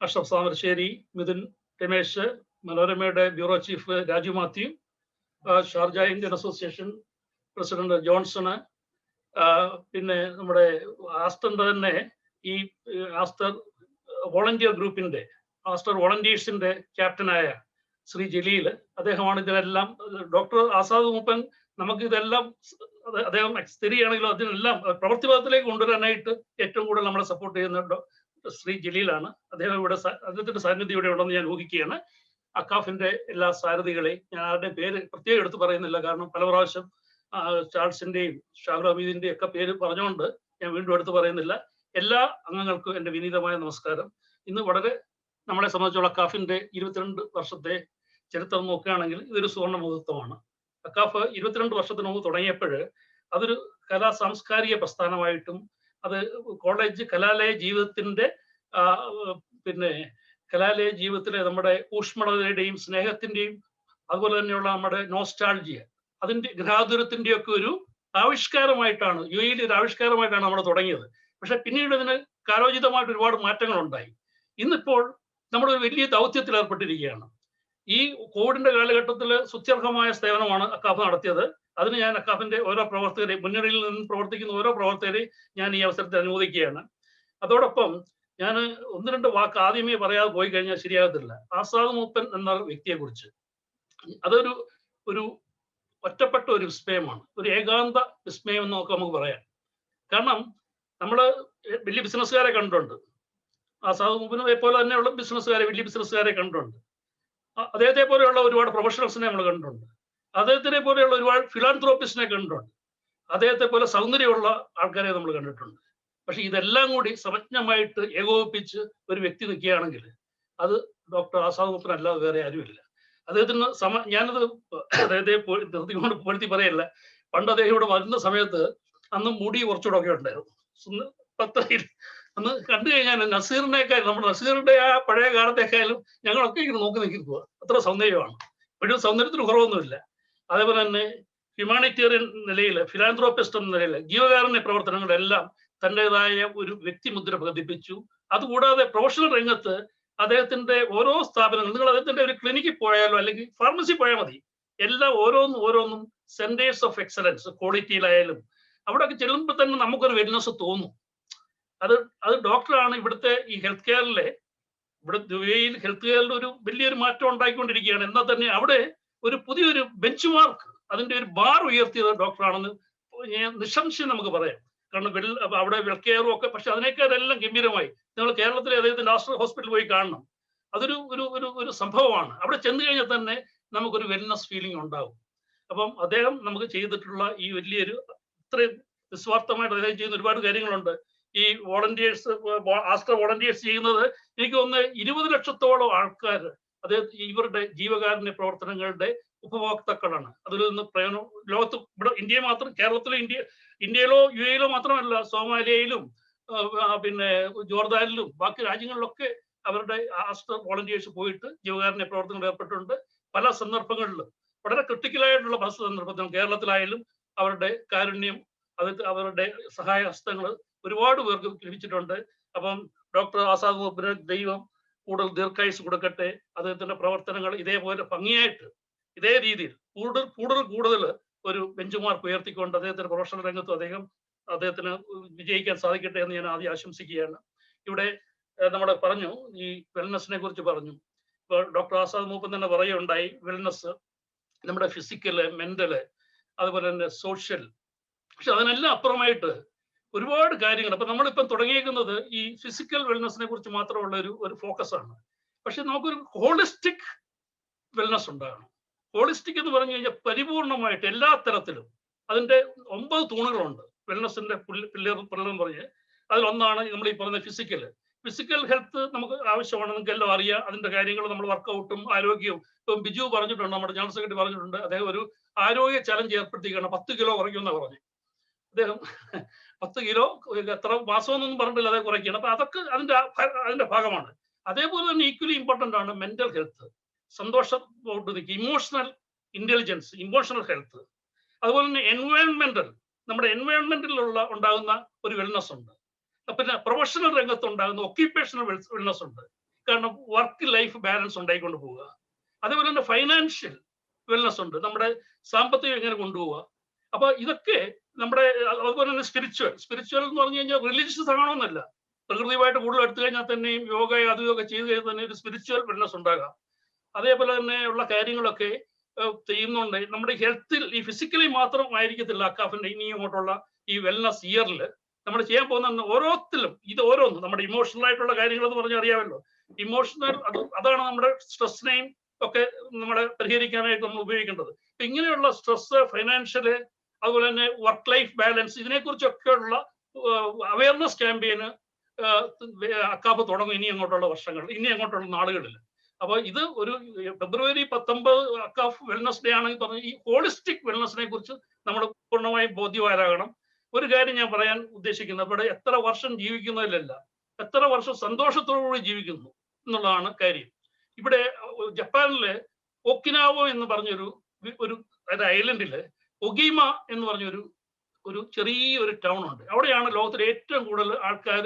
Speaker 7: അഷ്റഫ് സാമരശ്ശേരി, മിഥുൻ രമേശ്, മനോരമയുടെ bureau chief Raju Mathew, Sharjah Indian association president Johnson, പിന്നെ നമ്മുടെ ആസ്റ്ററിന്റെ തന്നെ ഈ ആസ്റ്റർ വോളണ്ടിയർ ഗ്രൂപ്പിന്റെ ആസ്റ്റർ വോളണ്ടിയേഴ്സിന്റെ ക്യാപ്റ്റനായ ശ്രീ ജലീൽ, അദ്ദേഹമാണ് ഇതിനെല്ലാം. ഡോക്ടർ ആസാദ് മൂപ്പൻ നമുക്ക് ഇതെല്ലാം അദ്ദേഹം സ്ഥിതിയാണെങ്കിലും അതിനെല്ലാം പ്രവൃത്തിപഥത്തിലേക്ക് കൊണ്ടുവരാനായിട്ട് ഏറ്റവും കൂടുതൽ നമ്മളെ സപ്പോർട്ട് ചെയ്യുന്ന ശ്രീ ജലീലാണ്. അദ്ദേഹത്തിന്റെ സാന്നിധ്യം ഇവിടെ ഉണ്ടെന്ന് ഞാൻ ഊഹിക്കുകയാണ്. അക്കാഫിന്റെ എല്ലാ സാരഥികളെയും ഞാൻ ആരുടെയും പേര് പ്രത്യേകം എടുത്ത് പറയുന്നില്ല, കാരണം പല പ്രാവശ്യം ചാൾസിന്റെയും ഷാഹുൽ ഹമീദിന്റെയും ഒക്കെ പേര് പറഞ്ഞുകൊണ്ട് ഞാൻ വീണ്ടും എടുത്ത് പറയുന്നില്ല. എല്ലാ അംഗങ്ങൾക്കും എൻ്റെ വിനീതമായ നമസ്കാരം. ഇന്ന് വളരെ നമ്മളെ സംബന്ധിച്ചുള്ള അക്കാഫിന്റെ 22 വർഷത്തെ ചരിത്രം നോക്കുകയാണെങ്കിൽ ഇതൊരു സുവർണ്ണ മുഹൂർത്തമാണ്. അക്കാഫ് 22 വർഷത്തിന് മുമ്പ് തുടങ്ങിയപ്പോൾ അതൊരു കലാ സാംസ്കാരിക പ്രസ്ഥാനമായിട്ടും അത് കോളേജ് കലാലയ ജീവിതത്തിന്റെ കലാലയ ജീവിതത്തിലെ നമ്മുടെ ഊഷ്മളതയുടെയും സ്നേഹത്തിന്റെയും അതുപോലെ തന്നെയുള്ള നമ്മുടെ നോസ്റ്റാൾജിയ, അതിന്റെ ഗൃഹാതുരത്തിന്റെ ഒക്കെ ഒരു ആവിഷ്കാരമായിട്ടാണ്, UAE ഒരു ആവിഷ്കാരമായിട്ടാണ് നമ്മൾ തുടങ്ങിയത്. പക്ഷെ പിന്നീട് ഇതിന് കാലോചിതമായിട്ട് ഒരുപാട് മാറ്റങ്ങൾ ഉണ്ടായി. ഇന്നിപ്പോൾ നമ്മൾ ഒരു വലിയ ദൗത്യത്തിൽ ഏർപ്പെട്ടിരിക്കുകയാണ്. ഈ കോവിഡിന്റെ കാലഘട്ടത്തിൽ സുത്യർഹമായ സേവനമാണ് അക്കാഫ് നടത്തിയത്. അതിന് ഞാൻ അക്കാഫിന്റെ ഓരോ പ്രവർത്തകരെയും, മുന്നണിയിൽ നിന്ന് പ്രവർത്തിക്കുന്ന ഓരോ പ്രവർത്തകരെയും ഞാൻ ഈ അവസരത്തിൽ അനുമോദിക്കുകയാണ്. അതോടൊപ്പം ഞാൻ 1-2 വാക്ക് ആദ്യമേ പറയാതെ പോയി കഴിഞ്ഞാൽ ശരിയാകത്തില്ല. ആസാദ് മൂപ്പൻ എന്ന വ്യക്തിയെ കുറിച്ച് അതൊരു ഒറ്റപ്പെട്ട ഒരു വിസ്മയമാണ്, ഒരു ഏകാന്ത വിസ്മയം എന്നൊക്കെ നമുക്ക് പറയാം. കാരണം നമ്മൾ വലിയ ബിസിനസ്സുകാരെ കണ്ടിട്ടുണ്ട്, ആസാദ് മൂപ്പനെ പോലെ തന്നെയുള്ള വലിയ ബിസിനസ്സുകാരെ കണ്ടിട്ടുണ്ട്. അദ്ദേഹത്തെ പോലെയുള്ള ഒരുപാട് പ്രൊഫഷണൽസിനെ നമ്മൾ കണ്ടിട്ടുണ്ട്. അദ്ദേഹത്തിനെ പോലെയുള്ള ഒരുപാട് ഫിലാന്ത്രോപ്പിസ്റ്റിനെ കണ്ടിട്ടുണ്ട്. അദ്ദേഹത്തെ പോലെ സൗന്ദര്യമുള്ള ആൾക്കാരെ നമ്മൾ കണ്ടിട്ടുണ്ട്. പക്ഷെ ഇതെല്ലാം കൂടി സമജ്ഞമായിട്ട് ഏകോപിപ്പിച്ച് ഒരു വ്യക്തി നിൽക്കുകയാണെങ്കിൽ അത് ഡോക്ടർ ആസാദ് മൂപ്പൻ അല്ലാതെ വേറെ ആരുമില്ല. അദ്ദേഹത്തിന് ഞാനത് അദ്ദേഹത്തെ പൊഴുത്തി പറയല്ല. പണ്ട് അദ്ദേഹം ഇവിടെ വരുന്ന സമയത്ത് അന്ന് മുടി കുറച്ചുകൂടെ ഒക്കെ ഉണ്ടായിരുന്നു. അന്ന് കണ്ടു കഴിഞ്ഞാൽ നസീറിനേക്കാൾ, നമ്മുടെ നസീറിന്റെ ആ പഴയ കാലത്തേക്കാളും ഞങ്ങളൊക്കെ ഇങ്ങനെ നോക്കി നിൽക്കുക. അത്ര സൗന്ദര്യമാണ്. ഇപ്പോഴും സൗന്ദര്യത്തിന് കുറവൊന്നുമില്ല. അതേപോലെ തന്നെ ഹ്യൂമാനിറ്റേറിയൻ നിലയിൽ, ഫിലാന്ത്രോപ്പിസ്റ്റ് എന്ന നിലയിൽ ജീവകാരുണ്യ പ്രവർത്തനങ്ങളെല്ലാം തൻ്റെതായ ഒരു വ്യക്തിമുദ്ര പതിപ്പിച്ചു. അതുകൂടാതെ പ്രൊഫഷണൽ രംഗത്ത് അദ്ദേഹത്തിന്റെ ഓരോ സ്ഥാപനങ്ങൾ, നിങ്ങൾ അദ്ദേഹത്തിന്റെ ഒരു ക്ലിനിക്കിൽ പോയാലോ അല്ലെങ്കിൽ ഫാർമസി പോയാൽ മതി, എല്ലാം ഓരോന്നും സെന്റേഴ്സ് ഓഫ് എക്സലൻസ് ക്വാളിറ്റിയിലായാലും അവിടെയൊക്കെ ചെല്ലുമ്പോൾ തന്നെ നമുക്കൊരു വെൽനെസ് തോന്നും. അത് ഡോക്ടറാണ് ഇവിടുത്തെ ഈ ഹെൽത്ത് കെയറിലെ, ഇവിടെ UAE ഹെൽത്ത് കെയറിൽ ഒരു വലിയൊരു മാറ്റം ഉണ്ടായിക്കൊണ്ടിരിക്കുകയാണ്. എന്നാൽ തന്നെ അവിടെ ഒരു പുതിയൊരു ബെഞ്ച് മാർക്ക്, അതിന്റെ ഒരു ബാർ ഉയർത്തിയത് ഡോക്ടറാണെന്ന് നിസ്സംശയം നമുക്ക് പറയാം. കാരണം അവിടെ ഹെൽത്ത് കെയറും ഒക്കെ, പക്ഷെ അതിനേക്കാളെല്ലാം ഗംഭീരമായി. നിങ്ങൾ കേരളത്തിലെ അദ്ദേഹത്തിന്റെ ആസ്റ്റർ ഹോസ്പിറ്റൽ പോയി കാണണം. അതൊരു ഒരു ഒരു സംഭവമാണ്. അവിടെ ചെന്ന് കഴിഞ്ഞാൽ തന്നെ നമുക്കൊരു വെൽനസ് ഫീലിംഗ് ഉണ്ടാവും. അപ്പം അദ്ദേഹം നമുക്ക് ചെയ്തിട്ടുള്ള ഈ വലിയൊരു ഇത്രയും നിസ്വാർത്ഥമായിട്ട് അദ്ദേഹം ചെയ്യുന്ന ഒരുപാട് കാര്യങ്ങളുണ്ട്. ഈ വോളണ്ടിയേഴ്സ്, ആസ്റ്റർ വോളണ്ടിയേഴ്സ് ചെയ്യുന്നത് എനിക്ക് തോന്നുന്നു 20 ലക്ഷത്തോളം ആൾക്കാർ ഇവരുടെ ജീവകാരുണ്യ പ്രവർത്തനങ്ങളുടെ ഉപഭോക്താക്കളാണ്. അതിൽ നിന്ന് പ്രയോജനം ലോകത്ത്, ഇവിടെ ഇന്ത്യയെ മാത്രം, ഇന്ത്യയിലോ UAE മാത്രമല്ല, സോമാലിയയിലും ജോർദാനിലും ബാക്കി രാജ്യങ്ങളിലൊക്കെ അവരുടെ ആസ്റ്റർ വോളണ്ടിയേഴ്സ് പോയിട്ട് ജീവകാരുണ്യ പ്രവർത്തനങ്ങൾ ഏർപ്പെട്ടിട്ടുണ്ട്. പല സന്ദർഭങ്ങളിലും വളരെ ക്രിട്ടിക്കലായിട്ടുള്ള പല സന്ദർഭത്തിലും കേരളത്തിലായാലും അവരുടെ കാരുണ്യം, അവരുടെ സഹായ ഹസ്തങ്ങൾ ഒരുപാട് പേർക്ക് ലഭിച്ചിട്ടുണ്ട്. അപ്പം ഡോക്ടർ ആസാദ് മൂപ്പന് ദൈവം കൂടുതൽ ദീർഘായുസ് കൊടുക്കട്ടെ. അദ്ദേഹത്തിന്റെ പ്രവർത്തനങ്ങൾ ഇതേപോലെ ഭംഗിയായിട്ട് ഇതേ രീതിയിൽ കൂടുതൽ ഒരു ബെഞ്ച് മാർക്ക് ഉയർത്തിക്കൊണ്ട് അദ്ദേഹത്തിന്റെ പ്രൊഫഷണൽ രംഗത്തും അദ്ദേഹത്തിന് വിജയിക്കാൻ സാധിക്കട്ടെ എന്ന് ഞാൻ ആദ്യം ആശംസിക്കുകയാണ്. ഇവിടെ നമ്മുടെ പറഞ്ഞു, ഈ വെൽനസിനെ കുറിച്ച് പറഞ്ഞു. ഇപ്പോൾ ഡോക്ടർ ആസാദ് മൂപ്പൻ തന്നെ പറയുകയുണ്ടായി, വെൽനസ് നമ്മുടെ ഫിസിക്കല്, മെന്റല്, അതുപോലെ തന്നെ സോഷ്യൽ, പക്ഷെ അതിനെല്ലാം അപ്പുറമായിട്ട് ഒരുപാട് കാര്യങ്ങൾ. അപ്പൊ നമ്മളിപ്പം തുടങ്ങിയേക്കുന്നത് ഈ ഫിസിക്കൽ വെൽനസിനെ കുറിച്ച് മാത്രമുള്ള ഒരു ഫോക്കസ് ആണ്. പക്ഷെ നമുക്കൊരു ഹോളിസ്റ്റിക് വെൽനസ് ഉണ്ടാകണം. ഹോളിസ്റ്റിക് എന്ന് പറഞ്ഞു കഴിഞ്ഞാൽ പരിപൂർണമായിട്ട് എല്ലാ തരത്തിലും അതിന്റെ 9 തൂണുകളുണ്ട് വെൽനസിന്റെ പില്ലർ എന്ന് പറഞ്ഞ്. അതിലൊന്നാണ് നമ്മൾ ഈ പറയുന്ന ഫിസിക്കൽ ഹെൽത്ത് നമുക്ക് ആവശ്യമാണ്. നിങ്ങൾക്ക് എല്ലാം അറിയാം അതിന്റെ കാര്യങ്ങൾ. നമ്മൾ വർക്കൗട്ടും ആരോഗ്യവും, ഇപ്പം ബിജു പറഞ്ഞിട്ടുണ്ട്, നമ്മുടെ ജനറൽ സെക്രട്ടറി പറഞ്ഞിട്ടുണ്ട്, അദ്ദേഹം ഒരു ആരോഗ്യ ചലഞ്ച് ഏർപ്പെടുത്തിയിരിക്കുകയാണ്. 10 കിലോ കുറയ്ക്കുമെന്നാണ് പറഞ്ഞു അദ്ദേഹം. 10 കിലോ എത്ര മാസമെന്നൊന്നും പറഞ്ഞിട്ടില്ല, അതേ കുറയ്ക്കുകയാണ്. അപ്പൊ അതൊക്കെ അതിന്റെ ഭാഗമാണ്. അതേപോലെ തന്നെ ഈക്വലി ഇമ്പോർട്ടന്റ് ആണ് മെന്റൽ ഹെൽത്ത്, സന്തോഷത്തോട്ട് നിൽക്കുക, ഇമോഷണൽ ഇന്റലിജൻസ്, ഇമോഷണൽ ഹെൽത്ത്. അതുപോലെ തന്നെ എൻവയോൺമെന്റൽ, നമ്മുടെ എൻവയോൺമെന്റിലുള്ള ഉണ്ടാകുന്ന ഒരു വെൽനസ് ഉണ്ട്. പിന്നെ പ്രൊഫഷണൽ രംഗത്ത് ഉണ്ടാകുന്ന ഒക്യുപ്പേഷണൽ വെൽനസ് ഉണ്ട്. കാരണം വർക്ക് ലൈഫ് ബാലൻസ് ഉണ്ടായിക്കൊണ്ട് പോവുക. അതേപോലെ തന്നെ ഫൈനാൻഷ്യൽ വെൽനസ് ഉണ്ട്, നമ്മുടെ സാമ്പത്തികം എങ്ങനെ കൊണ്ടുപോവുക. അപ്പൊ ഇതൊക്കെ നമ്മുടെ, അതുപോലെ തന്നെ സ്പിരിച്വൽ എന്ന് പറഞ്ഞു കഴിഞ്ഞാൽ റിലീജിയസ് ആകണമെന്നല്ല, പ്രകൃതിയുമായിട്ട് കൂടുതൽ എടുത്തു കഴിഞ്ഞാൽ തന്നെയും യോഗ അതുമൊക്കെ ചെയ്ത് കഴിഞ്ഞാൽ തന്നെ ഒരു സ്പിരിച്വൽ വെൽനസ് ഉണ്ടാകാം. അതേപോലെ തന്നെയുള്ള കാര്യങ്ങളൊക്കെ ചെയ്യുന്നുണ്ട്. നമ്മുടെ ഹെൽത്തിൽ ഈ ഫിസിക്കലി മാത്രം ആയിരിക്കത്തില്ല അക്കാഫിന്റെ ഇനി അങ്ങോട്ടുള്ള ഈ വെൽനസ് ഇയറിൽ നമ്മൾ ചെയ്യാൻ പോകുന്ന ഓരോത്തിലും ഇത് ഓരോന്നും നമ്മുടെ ഇമോഷണൽ ആയിട്ടുള്ള കാര്യങ്ങൾ എന്ന് പറഞ്ഞാൽ അറിയാമല്ലോ. ഇമോഷണൽ അതാണ് നമ്മുടെ സ്ട്രെസ്സിനെയും ഒക്കെ നമ്മളെ പരിഹരിക്കാനായിട്ട് നമ്മൾ ഉപയോഗിക്കേണ്ടത്. ഇങ്ങനെയുള്ള സ്ട്രെസ്, ഫൈനാൻഷ്യല്, അതുപോലെ തന്നെ work life balance, ഇതിനെക്കുറിച്ചൊക്കെയുള്ള awareness ക്യാമ്പയിന് Akcaf തുടങ്ങും ഇനി അങ്ങോട്ടുള്ള വർഷങ്ങൾ, ഇനി അങ്ങോട്ടുള്ള നാളുകളിൽ. അപ്പൊ ഇത് ഒരു ഫെബ്രുവരി 19 അക്കാഫ് വെൽനസ് ഡേ ആണെങ്കിൽ പറഞ്ഞ ഈ ഹോളിസ്റ്റിക് വെൽനസിനെ കുറിച്ച് നമ്മൾ പൂർണ്ണമായും ബോധ്യവാരാകണം. ഒരു കാര്യം ഞാൻ പറയാൻ ഉദ്ദേശിക്കുന്നത്, ഇവിടെ എത്ര വർഷം ജീവിക്കുന്നതിലല്ല, എത്ര വർഷം സന്തോഷത്തോടുകൂടി ജീവിക്കുന്നു എന്നുള്ളതാണ് കാര്യം. ഇവിടെ ജപ്പാനിലെ ഒക്കിനാവോ എന്ന് പറഞ്ഞൊരു ഒരു ഐലൻഡില് ഒഗീമ എന്ന് പറഞ്ഞൊരു ചെറിയൊരു ടൗൺ ഉണ്ട്. അവിടെയാണ് ലോകത്തിലെ ഏറ്റവും കൂടുതൽ ആൾക്കാർ,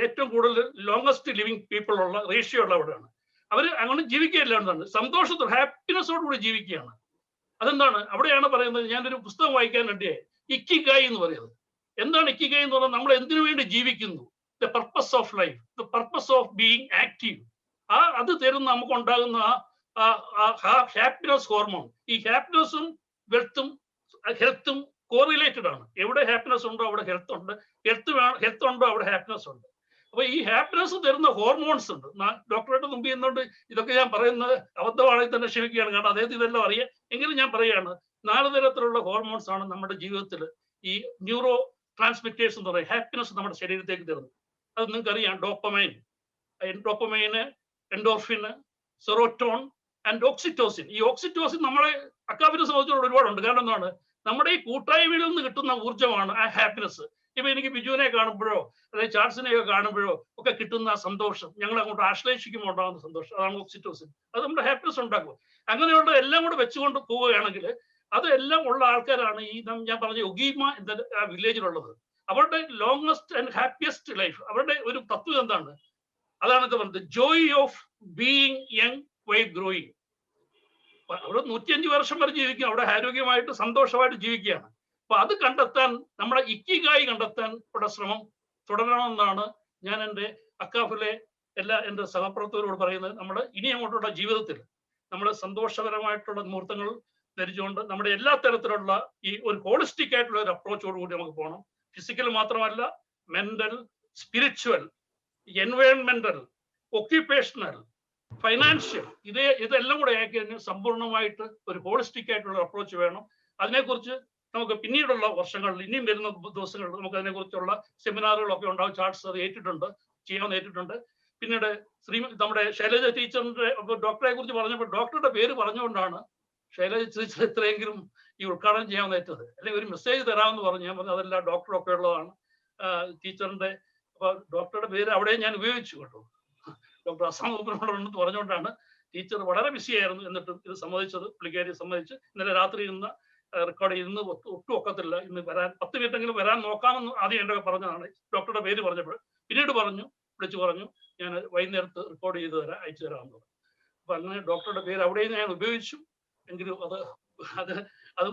Speaker 7: ഏറ്റവും കൂടുതൽ ലോങ്സ്റ്റ് ലിവിങ് പീപ്പിൾ ഉള്ള റേഷ്യോ ഉള്ള അവിടെയാണ്. അവർ അങ്ങനെ ജീവിക്കുകയല്ല, എന്താണ് സന്തോഷത്തോടെ ഹാപ്പിനെസ്സോട് കൂടി ജീവിക്കുകയാണ്. അതെന്താണ് അവിടെയാണ് പറയുന്നത്. ഞാനൊരു പുസ്തകം വായിക്കാൻ വേണ്ടിയായി, ഇക്കിഗായി എന്ന് പറയുന്നത്. എന്താണ് ഇക്കിഗായി എന്ന് പറഞ്ഞാൽ നമ്മൾ എന്തിനു വേണ്ടി ജീവിക്കുന്നു, the purpose of life, the purpose of being active. അത് തരുന്ന നമുക്ക് ഉണ്ടാകുന്ന ഹാപ്പിനെസ് ഹോർമോൺ. ഈ ഹാപ്പിനെസ്സും വെൽത്തും ഹെൽത്തും കോറിലേറ്റഡ് ആണ്. എവിടെ ഹാപ്പിനെസ് ഉണ്ടോ അവിടെ ഹെൽത്ത് ഉണ്ട്, ഹെൽത്ത് ഉണ്ടോ അവിടെ ഹാപ്പിനെസ് ഉണ്ട്. അപ്പൊ ഈ ഹാപ്പിനെസ് തരുന്ന ഹോർമോൺസ് ഉണ്ട്. ഡോക്ടറായിട്ട് മുമ്പ് ചെയ്യുന്നുണ്ട്. ഇതൊക്കെ ഞാൻ പറയുന്നത് അബദ്ധമാണെങ്കിൽ തന്നെ ക്ഷമിക്കുകയാണ്, കാരണം അദ്ദേഹത്തിന് ഇതെല്ലാം അറിയാം. എങ്കിലും ഞാൻ പറയുകയാണ്, 4 തരത്തിലുള്ള ഹോർമോൺസ് ആണ് നമ്മുടെ ജീവിതത്തിൽ ഈ ന്യൂറോ ട്രാൻസ്മിറ്റേഴ്സ് എന്ന് പറയുന്നത് ഹാപ്പിനെസ് നമ്മുടെ ശരീരത്തേക്ക് തരുന്നത്. അത് നിങ്ങൾക്ക് അറിയാം. ഡോപ്പമൈന്, എൻഡോർഫിന്, സെറോട്ടോൺ ആൻഡ് ഓക്സിറ്റോസിൻ. ഈ ഓക്സിറ്റോസിൻ നമ്മളെ അക്കാഫിനെ സംബന്ധിച്ചുള്ള ഒരുപാടുണ്ട്. കാരണം എന്താണ്, നമ്മുടെ ഈ കൂട്ടായ്മയിൽ നിന്ന് കിട്ടുന്ന ഊർജ്ജമാണ് ആ ഹാപ്പിനെസ്. ഇപ്പൊ എനിക്ക് ബിജുവിനെ കാണുമ്പോഴോ അല്ലെങ്കിൽ ചാൾസിനെയൊക്കെ കാണുമ്പോഴോ ഒക്കെ കിട്ടുന്ന സന്തോഷം, ഞങ്ങൾ അങ്ങോട്ട് ആശ്ലേഷിക്കുമ്പോൾ ഉണ്ടാകുന്ന സന്തോഷം, അതാണ് ഓക്സിറ്റോസിൻ. അത് നമ്മുടെ ഹാപ്പിനെസ് ഉണ്ടാക്കും. അങ്ങനെയുള്ള എല്ലാം കൂടെ വെച്ചുകൊണ്ട് പോവുകയാണെങ്കിൽ അതെല്ലാം ഉള്ള ആൾക്കാരാണ് ഈ ഞാൻ പറഞ്ഞ ഒഗീമ എന്ന വില്ലേജിലുള്ളത്. അവരുടെ ലോങ്സ്റ്റ് ആൻഡ് ഹാപ്പിയസ്റ്റ് ലൈഫ്, അവരുടെ ഒരു തത്വം എന്താണ്, അതാണ് ഇത് പറഞ്ഞത്, joy of being young why growing. അവിടെ 105 വർഷം വരെ ജീവിക്കും, അവിടെ ആരോഗ്യമായിട്ട് സന്തോഷമായിട്ട് ജീവിക്കുകയാണ്. അപ്പൊ അത് കണ്ടെത്താൻ, നമ്മുടെ ഇക്കിഗായി കണ്ടെത്താൻ ഇവിടെ ശ്രമം തുടരണമെന്നാണ് ഞാൻ എൻ്റെ അക്കാഫിലെ എൻ്റെ സഹപ്രവർത്തകരോട് പറയുന്നത്. നമ്മുടെ ഇനി അങ്ങോട്ടുള്ള ജീവിതത്തിൽ നമ്മൾ സന്തോഷകരമായിട്ടുള്ള മുഹൂർത്തങ്ങൾ ധരിച്ചുകൊണ്ട് നമ്മുടെ എല്ലാ തരത്തിലുള്ള ഈ ഒരു ഹോളിസ്റ്റിക് ആയിട്ടുള്ള ഒരു അപ്രോച്ചോടുകൂടി നമുക്ക് പോകണം. ഫിസിക്കൽ മാത്രമല്ല, മെന്റൽ, സ്പിരിച്വൽ, എൻവയോൺമെന്റൽ, ഒക്യുപ്പേഷണൽ, ഫൈനാൻഷ്യൽ, ഇതെല്ലാം കൂടെ ആക്കി കഴിഞ്ഞാൽ സമ്പൂർണ്ണമായിട്ട് ഒരു ഹോളിസ്റ്റിക് ആയിട്ടുള്ള അപ്രോച്ച് വേണം. അതിനെക്കുറിച്ച് നമുക്ക് പിന്നീടുള്ള വർഷങ്ങളിൽ, ഇനിയും വരുന്ന ദിവസങ്ങളിൽ നമുക്ക് അതിനെക്കുറിച്ചുള്ള സെമിനാറുകളൊക്കെ ഉണ്ടാവും. ചാർട്സ് അത് ചെയ്യാൻ. പിന്നീട് നമ്മുടെ ശൈലജ ടീച്ചറിന്റെ ഡോക്ടറെ കുറിച്ച് പറഞ്ഞപ്പോൾ ഡോക്ടറുടെ പേര് പറഞ്ഞുകൊണ്ടാണ് ശൈലജ ടീച്ചർ ഇത്രയെങ്കിലും ഈ ഉദ്ഘാടനം ചെയ്യാൻ ഏറ്റത്. അല്ലെങ്കിൽ ഒരു മെസ്സേജ് തരാമെന്ന് പറഞ്ഞു. ഞാൻ പറഞ്ഞു അതെല്ലാം ഡോക്ടറൊക്കെ ഉള്ളതാണ് ടീച്ചറിന്റെ. അപ്പൊ ഡോക്ടറുടെ പേര് അവിടെ ഞാൻ ഉപയോഗിച്ചു കേട്ടോ. ഡോക്ടർ അസാം മൂപ്പനോടുണ്ടെന്ന് പറഞ്ഞുകൊണ്ടാണ്. ടീച്ചർ വളരെ ബിസി ആയിരുന്നു, എന്നിട്ടും ഇത് സമ്മതിച്ചത്, പുള്ളിക്കാരി സമ്മതിച്ച്. ഇന്നലെ രാത്രി ഇന്ന് റെക്കോർഡ് ഇന്ന് ഒട്ടും ഒക്കത്തില്ല, ഇന്ന് വരാൻ 10 മിനിറ്റെങ്കിലും വരാൻ നോക്കാമെന്ന് ആദ്യം എൻ്റെ പറഞ്ഞതാണ്. ഡോക്ടറുടെ പേര് പറഞ്ഞപ്പോൾ പിന്നീട് വിളിച്ചു പറഞ്ഞു ഞാൻ വൈകുന്നേരത്ത് റെക്കോർഡ് ചെയ്ത് അയച്ചു തരാമെന്ന് പറഞ്ഞു. അപ്പൊ അങ്ങനെ ഡോക്ടറുടെ പേര് അവിടെയും ഞാൻ ഉപയോഗിച്ചു. എങ്കിലും അത്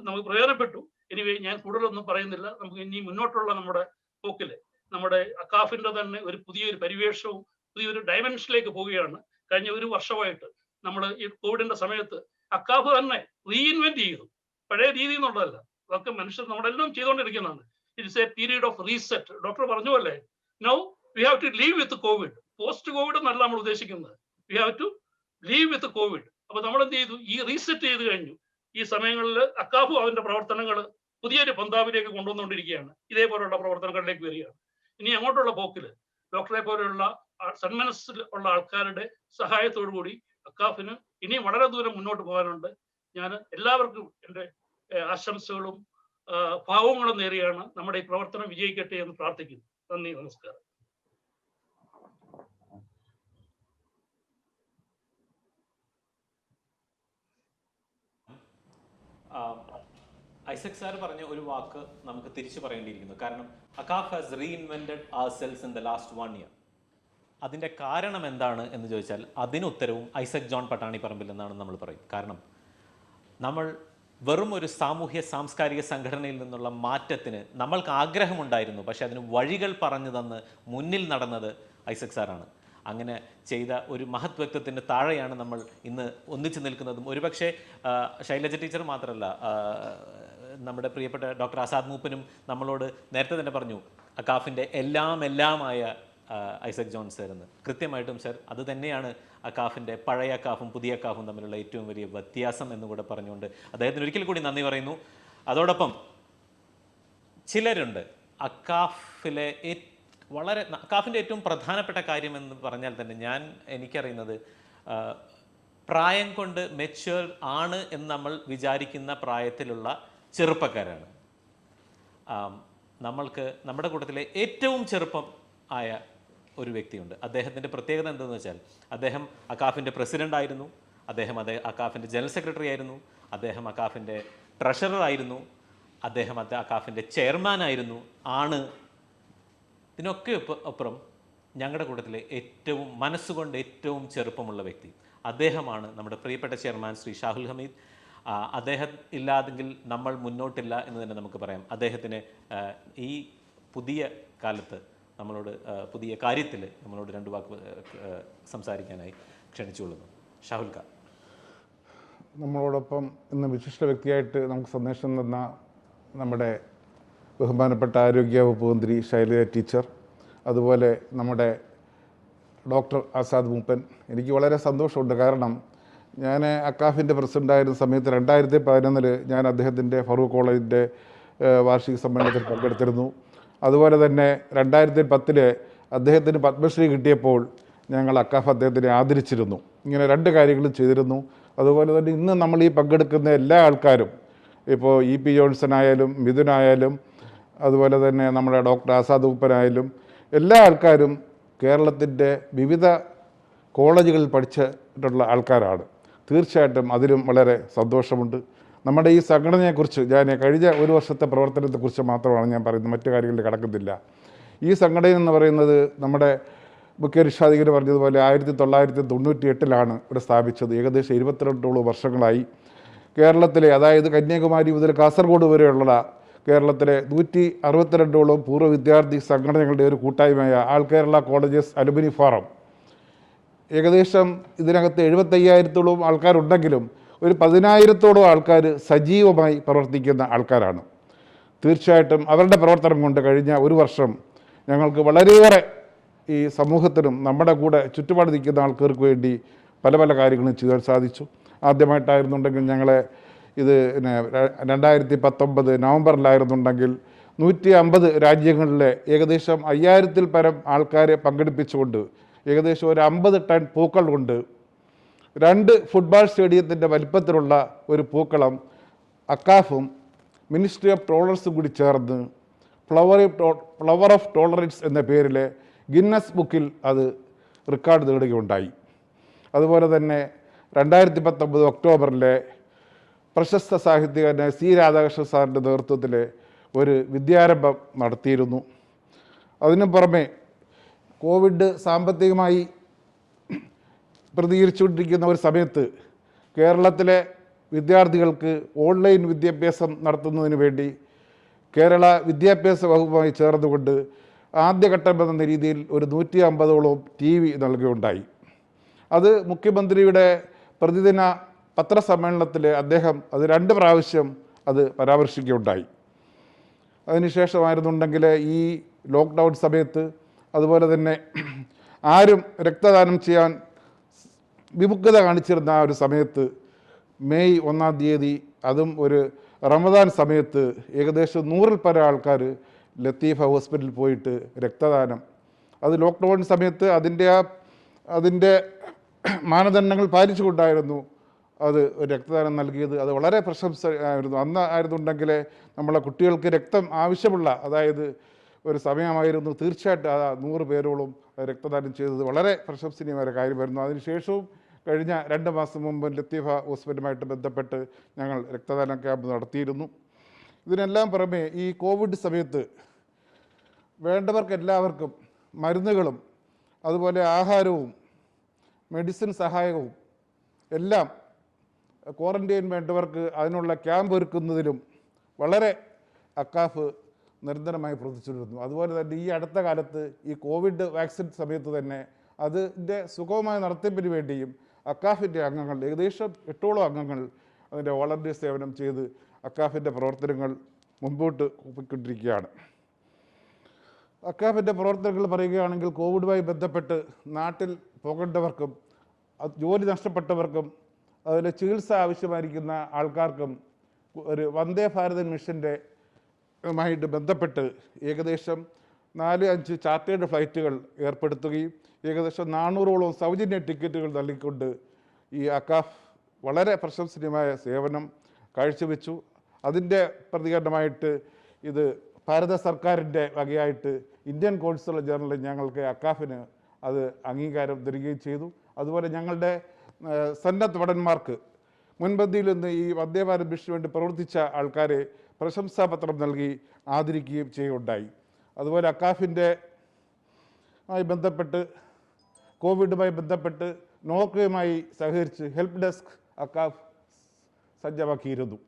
Speaker 7: നമുക്ക് പ്രയോജനപ്പെട്ടു. എനിവേ ഞാൻ കൂടുതലൊന്നും പറയുന്നില്ല. നമുക്ക് ഇനി മുന്നോട്ടുള്ള നമ്മുടെ പോക്കില് നമ്മുടെ അക്കാഫിന്റെ തന്നെ ഒരു പുതിയൊരു പരിവേഷവും പുതിയൊരു ഡയമെൻഷനിലേക്ക് പോവുകയാണ്. കഴിഞ്ഞ 1 വർഷമായിട്ട് നമ്മൾ ഈ കോവിഡിന്റെ സമയത്ത് അക്കാഫ് തന്നെ റീഇൻവെന്റ് ചെയ്തു. പഴയ രീതി എന്നുള്ളതല്ല, അതൊക്കെ മനുഷ്യർ നമ്മളെല്ലാം ചെയ്തുകൊണ്ടിരിക്കുന്നതാണ്. It's a period of reset. Doctor പറഞ്ഞു അല്ലേ, now we have to live with covid. Post covid എന്നല്ല നമ്മൾ ഉദ്ദേശിക്കുന്നത്, we have to live with covid. അപ്പൊ നമ്മൾ എന്ത് ചെയ്തു, ഈ റീസെറ്റ് ചെയ്ത് കഴിഞ്ഞു. ഈ സമയങ്ങളിൽ അക്കാഫു അതിന്റെ പ്രവർത്തനങ്ങൾ പുതിയൊരു പന്താവിലേക്ക് കൊണ്ടുവന്നുകൊണ്ടിരിക്കുകയാണ്. ഇതേപോലുള്ള പ്രവർത്തനങ്ങളിലേക്ക് വരികയാണ്. ഇനി അങ്ങോട്ടുള്ള പോക്കില് ഡോക്ടറെ പോലെയുള്ള സന്മനസ്സിൽ ഉള്ള ആൾക്കാരുടെ സഹായത്തോടു കൂടി അക്കാഫിന് ഇനിയും വളരെ ദൂരം മുന്നോട്ട് പോകാനുണ്ട്. ഞാൻ എല്ലാവർക്കും എൻ്റെ ആശംസകളും ഭാവങ്ങളും നേരെയാണ്. നമ്മുടെ ഈ പ്രവർത്തനം വിജയിക്കട്ടെ എന്ന് പ്രാർത്ഥിക്കുന്നു. നന്ദി, നമസ്കാരം.
Speaker 2: ഐസക് സാർ പറഞ്ഞ ഒരു വാക്ക് നമുക്ക് തിരിച്ചു പറയേണ്ടിയിരിക്കുന്നു. കാരണം Akcaf has റീഇൻവെന്റഡ് ourselves in the last 1 year. അതിൻ്റെ കാരണം എന്താണ് എന്ന് ചോദിച്ചാൽ അതിന് ഉത്തരവും ഐസക് ജോൺ പട്ടാണിപ്പറമ്പിൽ എന്നാണ് നമ്മൾ പറയും. കാരണം നമ്മൾ വെറും ഒരു സാമൂഹ്യ സാംസ്കാരിക സംഘടനയിൽ നിന്നുള്ള മാറ്റത്തിന് നമ്മൾക്ക് ആഗ്രഹമുണ്ടായിരുന്നു, പക്ഷെ അതിന് വഴികൾ പറഞ്ഞു തന്ന് മുന്നിൽ നടന്നത് ഐസക് സാറാണ്. അങ്ങനെ ചെയ്ത ഒരു മഹത് വ്യക്തിത്വത്തിൻ്റെ താഴെയാണ് നമ്മൾ ഇന്ന് ഒന്നിച്ചു നിൽക്കുന്നതും. ഒരുപക്ഷെ ശൈലജ ടീച്ചർ മാത്രമല്ല, നമ്മുടെ പ്രിയപ്പെട്ട ഡോക്ടർ ആസാദ് മൂപ്പനും നമ്മളോട് നേരത്തെ തന്നെ പറഞ്ഞു അക്കാഫിൻ്റെ എല്ലാമായ ഐസക് ജോൺ സർ എന്ന്. കൃത്യമായിട്ടും സർ അത് തന്നെയാണ് അക്കാഫിൻ്റെ പഴയ അക്കാഫും പുതിയ അക്കാഫും തമ്മിലുള്ള ഏറ്റവും വലിയ വ്യത്യാസം എന്നുകൂടെ പറഞ്ഞുകൊണ്ട് അദ്ദേഹത്തിന് ഒരിക്കൽ കൂടി നന്ദി പറയുന്നു. അതോടൊപ്പം ചിലരുണ്ട് അക്കാഫിലെ അക്കാഫിൻ്റെ ഏറ്റവും പ്രധാനപ്പെട്ട കാര്യം എന്ന് പറഞ്ഞാൽ തന്നെ എനിക്കറിയുന്നത് പ്രായം കൊണ്ട് മെച്യൂർ ആണ് എന്ന് നമ്മൾ വിചാരിക്കുന്ന പ്രായത്തിലുള്ള ചെറുപ്പക്കാരാണ്. നമ്മുടെ കൂട്ടത്തിലെ ഏറ്റവും ചെറുപ്പം ആയ ഒരു വ്യക്തിയുണ്ട്. അദ്ദേഹത്തിൻ്റെ പ്രത്യേകത എന്തെന്ന് വെച്ചാൽ അദ്ദേഹം അക്കാഫിൻ്റെ പ്രസിഡൻ്റ് ആയിരുന്നു, അദ്ദേഹം അക്കാഫിൻ്റെ ജനറൽ സെക്രട്ടറി ആയിരുന്നു, അദ്ദേഹം അക്കാഫിൻ്റെ ട്രഷറർ ആയിരുന്നു, അദ്ദേഹം അക്കാഫിൻ്റെ ചെയർമാൻ ആയിരുന്നു. ഇതിനൊക്കെ അപ്പുറം ഞങ്ങളുടെ കൂട്ടത്തിലെ മനസ്സുകൊണ്ട് ഏറ്റവും ചെറുപ്പമുള്ള വ്യക്തി അദ്ദേഹമാണ് നമ്മുടെ പ്രിയപ്പെട്ട ചെയർമാൻ ശ്രീ ഷാഹുൽ ഹമീദ്. അദ്ദേഹം ഇല്ലാതെങ്കിൽ നമ്മൾ മുന്നോട്ടില്ല എന്ന് തന്നെ നമുക്ക് പറയാം. അദ്ദേഹത്തിന് ഈ പുതിയ കാലത്ത് പുതിയ കാര്യത്തിൽ നമ്മളോട് 2 വാക്ക് സംസാരിക്കാനായി ക്ഷണിച്ചുകൊള്ളുന്നു. ഷാഹുൽ ഖാൻ.
Speaker 8: നമ്മളോടൊപ്പം ഇന്ന് വിശിഷ്ട വ്യക്തിയായിട്ട് നമുക്ക് സന്ദേശം തന്ന നമ്മുടെ ബഹുമാനപ്പെട്ട ആരോഗ്യവകുപ്പ് മന്ത്രി ശൈലജ ടീച്ചർ, അതുപോലെ നമ്മുടെ ഡോക്ടർ ആസാദ് മൂപ്പൻ. എനിക്ക് വളരെ സന്തോഷമുണ്ട്. കാരണം ഞാൻ അക്കാഫിൻ്റെ പ്രസിഡൻ്റായിരുന്ന സമയത്ത് 2011 ഞാൻ അദ്ദേഹത്തിൻ്റെ ഫറൂഖ് കോളേജിൻ്റെ വാർഷിക സമ്മേളനത്തിൽ പങ്കെടുത്തിരുന്നു. അതുപോലെ തന്നെ 2010 അദ്ദേഹത്തിന് പത്മശ്രീ കിട്ടിയപ്പോൾ ഞങ്ങൾ അക്കാഫ് അദ്ദേഹത്തിനെ ആദരിച്ചിരുന്നു. ഇങ്ങനെ 2 കാര്യങ്ങളും ചെയ്തിരുന്നു. അതുപോലെ തന്നെ ഇന്ന് നമ്മൾ ഈ പങ്കെടുക്കുന്ന എല്ലാ ആൾക്കാരും, ഇപ്പോൾ EP ജോൺസൺ ആയാലും മിഥുനായാലും അതുപോലെ തന്നെ നമ്മുടെ ഡോക്ടർ ആസാദ് മൂപ്പനായാലും എല്ലാ ആൾക്കാരും കേരളത്തിൻ്റെ വിവിധ കോളേജുകളിൽ പഠിച്ചിട്ടുള്ള ആൾക്കാരാണ്. തീർച്ചയായിട്ടും അതിലും വളരെ സന്തോഷമുണ്ട്. നമ്മുടെ ഈ സംഘടനയെക്കുറിച്ച് ഞാൻ കഴിഞ്ഞ 1 വർഷത്തെ പ്രവർത്തനത്തെക്കുറിച്ച് മാത്രമാണ് ഞാൻ പറയുന്നത്, മറ്റു കാര്യങ്ങളിൽ കടക്കുന്നില്ല. ഈ സംഘടന എന്ന് പറയുന്നത് നമ്മുടെ മുഖ്യ രക്ഷാധികാരി പറഞ്ഞതുപോലെ 1998 ഇവിടെ സ്ഥാപിച്ചത്. ഏകദേശം 22 വർഷങ്ങളായി കേരളത്തിലെ, അതായത് കന്യാകുമാരി മുതൽ കാസർഗോഡ് വരെയുള്ള കേരളത്തിലെ 162 പൂർവ്വ വിദ്യാർത്ഥി സംഘടനകളുടെ ഒരു കൂട്ടായ്മയായ ആൾ കേരള കോളേജസ് അലുമിനി ഫോറം. ഏകദേശം ഇതിനകത്ത് 75,000 ആൾക്കാരുണ്ടെങ്കിലും ഒരു 10,000 ആൾക്കാർ സജീവമായി പ്രവർത്തിക്കുന്ന ആൾക്കാരാണ്. തീർച്ചയായിട്ടും അവരുടെ പ്രവർത്തനം കൊണ്ട് കഴിഞ്ഞ 1 വർഷം ഞങ്ങൾക്ക് വളരെയേറെ ഈ സമൂഹത്തിനും നമ്മുടെ കൂടെ ചുറ്റുപാട് നിൽക്കുന്ന ആൾക്കാർക്ക് വേണ്ടി പല കാര്യങ്ങളും ചെയ്യാൻ സാധിച്ചു. ആദ്യമായിട്ടായിരുന്നുണ്ടെങ്കിൽ ഞങ്ങളെ ഇത് 2019 നവംബറിലായിരുന്നുണ്ടെങ്കിൽ 150 രാജ്യങ്ങളിലെ ഏകദേശം 5000-ൽ പരം ആൾക്കാരെ പങ്കെടുപ്പിച്ചുകൊണ്ട് ഏകദേശം ഒരു 50 ടൺ പൂക്കൾ കൊണ്ട് 2 ഫുട്ബോൾ സ്റ്റേഡിയത്തിൻ്റെ വലിപ്പത്തിലുള്ള ഒരു പൂക്കളം അക്കാഫും മിനിസ്ട്രി ഓഫ് ടോളറൻസും കൂടി ചേർന്ന് ഫ്ലവർ ഓഫ് ടോളറൻസ് എന്ന പേരിൽ ഗിന്നസ് ബുക്കിൽ അത് റെക്കോർഡ് നേടുകയുണ്ടായി. അതുപോലെ തന്നെ 2019 ഒക്ടോബറിലെ പ്രശസ്ത സാഹിത്യകാരൻ C. രാധാകൃഷ്ണൻ സാറിൻ്റെ നേതൃത്വത്തിൽ ഒരു വിദ്യാരംഭം നടത്തിയിരുന്നു. അതിനു പുറമെ കോവിഡ് സാമ്പത്തികമായി പ്രതികരിച്ചുകൊണ്ടിരിക്കുന്ന ഒരു സമയത്ത് കേരളത്തിലെ വിദ്യാർത്ഥികൾക്ക് ഓൺലൈൻ വിദ്യാഭ്യാസം നടത്തുന്നതിന് വേണ്ടി കേരള വിദ്യാഭ്യാസ വകുപ്പുമായി ചേർന്നുകൊണ്ട് ആദ്യഘട്ടം എന്ന രീതിയിൽ ഒരു 150ഓളം TV നൽകുകയുണ്ടായി. അത് മുഖ്യമന്ത്രിയുടെ പ്രതിദിന പത്രസമ്മേളനത്തിൽ അദ്ദേഹം അത് 2 പ്രാവശ്യം അത് പരാമർശിക്കുകയുണ്ടായി. അതിനുശേഷമായിരുന്നുണ്ടെങ്കിൽ ഈ ലോക്ക്ഡൗൺ സമയത്ത് അതുപോലെ തന്നെ ആരും രക്തദാനം ചെയ്യാൻ വിമുഖത കാണിച്ചിരുന്ന ആ ഒരു സമയത്ത് മെയ് 1-ാം തീയതി, അതും ഒരു റമദാൻ സമയത്ത് ഏകദേശം 100-ൽ പരം ആൾക്കാർ ലത്തീഫ ഹോസ്പിറ്റലിൽ പോയിട്ട് രക്തദാനം, അത് ലോക്ക്ഡൗൺ സമയത്ത് അതിൻ്റെ മാനദണ്ഡങ്ങൾ പാലിച്ചുകൊണ്ടായിരുന്നു അത് രക്തദാനം നൽകിയത്. അത് വളരെ പ്രശംസയായിരുന്നു. അന്ന് ആയിരുന്നുണ്ടെങ്കിൽ നമ്മളെ കുട്ടികൾക്ക് രക്തം ആവശ്യമുള്ള, അതായത് ഒരു സമയമായിരുന്നു. തീർച്ചയായിട്ടും 100 പേരോളം രക്തദാനം ചെയ്തത് വളരെ പ്രശംസനീയമായ കാര്യമായിരുന്നു. അതിനുശേഷവും കഴിഞ്ഞ 2 മാസം മുമ്പ് ലത്തീഫ ഹോസ്പിറ്റലുമായിട്ട് ബന്ധപ്പെട്ട് ഞങ്ങൾ രക്തദാന ക്യാമ്പ് നടത്തിയിരുന്നു. ഇതിനെല്ലാം പുറമെ ഈ കോവിഡ് സമയത്ത് വേണ്ടവർക്ക് എല്ലാവർക്കും മരുന്നുകളും അതുപോലെ ആഹാരവും മെഡിസിൻ സഹായവും എല്ലാം ക്വാറന്റൈൻ വേണ്ടവർക്ക് അതിനുള്ള ക്യാമ്പ് ഒരുക്കുന്നതിലും വളരെ അക്കാഫ് നിരന്തരമായി പ്രവർത്തിച്ചിരുന്നു. അതുപോലെ തന്നെ ഈ അടുത്ത കാലത്ത് ഈ കോവിഡ് വാക്സിൻ സമയത്ത് തന്നെ അതിൻ്റെ സുഗമമായ നടത്തിപ്പിന് വേണ്ടിയും അക്കാഫിൻ്റെ അംഗങ്ങൾ ഏകദേശം 8ഓളം അംഗങ്ങൾ അതിൻ്റെ വളണ്ടിയർ സേവനം ചെയ്ത് അക്കാഫിൻ്റെ പ്രവർത്തനങ്ങൾ മുമ്പോട്ട് പോയിക്കൊണ്ടിരിക്കുകയാണ്. അക്കാഫിൻ്റെ പ്രവർത്തനങ്ങൾ പറയുകയാണെങ്കിൽ കോവിഡുമായി ബന്ധപ്പെട്ട് നാട്ടിൽ പോകേണ്ടവർക്കും ജോലി നഷ്ടപ്പെട്ടവർക്കും അതുപോലെ ചികിത്സ ആവശ്യമായിരിക്കുന്ന ആൾക്കാർക്കും ഒരു വന്ദേ ഭാരത് മിഷൻ്റെ ായിട്ട് ബന്ധപ്പെട്ട് ഏകദേശം 4-5 ചാർട്ടേഡ് ഫ്ലൈറ്റുകൾ ഏർപ്പെടുത്തുകയും ഏകദേശം 400ഓളം സൗജന്യ ടിക്കറ്റുകൾ നൽകിക്കൊണ്ട് ഈ അക്കാഫ് വളരെ പ്രശംസനീയമായ സേവനം കാഴ്ചവെച്ചു. അതിൻ്റെ പ്രതികരണമായിട്ട് ഇത് ഭാരത സർക്കാരിൻ്റെ വകയായിട്ട് ഇന്ത്യൻ കോൺസുൽ ജനറൽ ഞങ്ങൾക്ക് അക്കാഫിന് അത് അംഗീകാരം തരികയും ചെയ്തു. അതുപോലെ ഞങ്ങളുടെ സന്നദ്ധ ഭടന്മാർക്ക് മുൻപന്തിയിൽ നിന്ന് ഈ വന്ദേ ഭാരത് മിഷന് വേണ്ടി പ്രവർത്തിച്ച ആൾക്കാരെ പ്രശംസാപത്രം നൽകി ആദരിക്കുകയും ചെയ്യുകയുണ്ടായി. അതുപോലെ അക്കാഫിൻ്റെ ബന്ധപ്പെട്ട് കോവിഡുമായി ബന്ധപ്പെട്ട് നോർക്കയുമായി സഹകരിച്ച് ഹെൽപ്പ് ഡെസ്ക് അക്കാഫ് സജ്ജമാക്കിയിരുന്നു.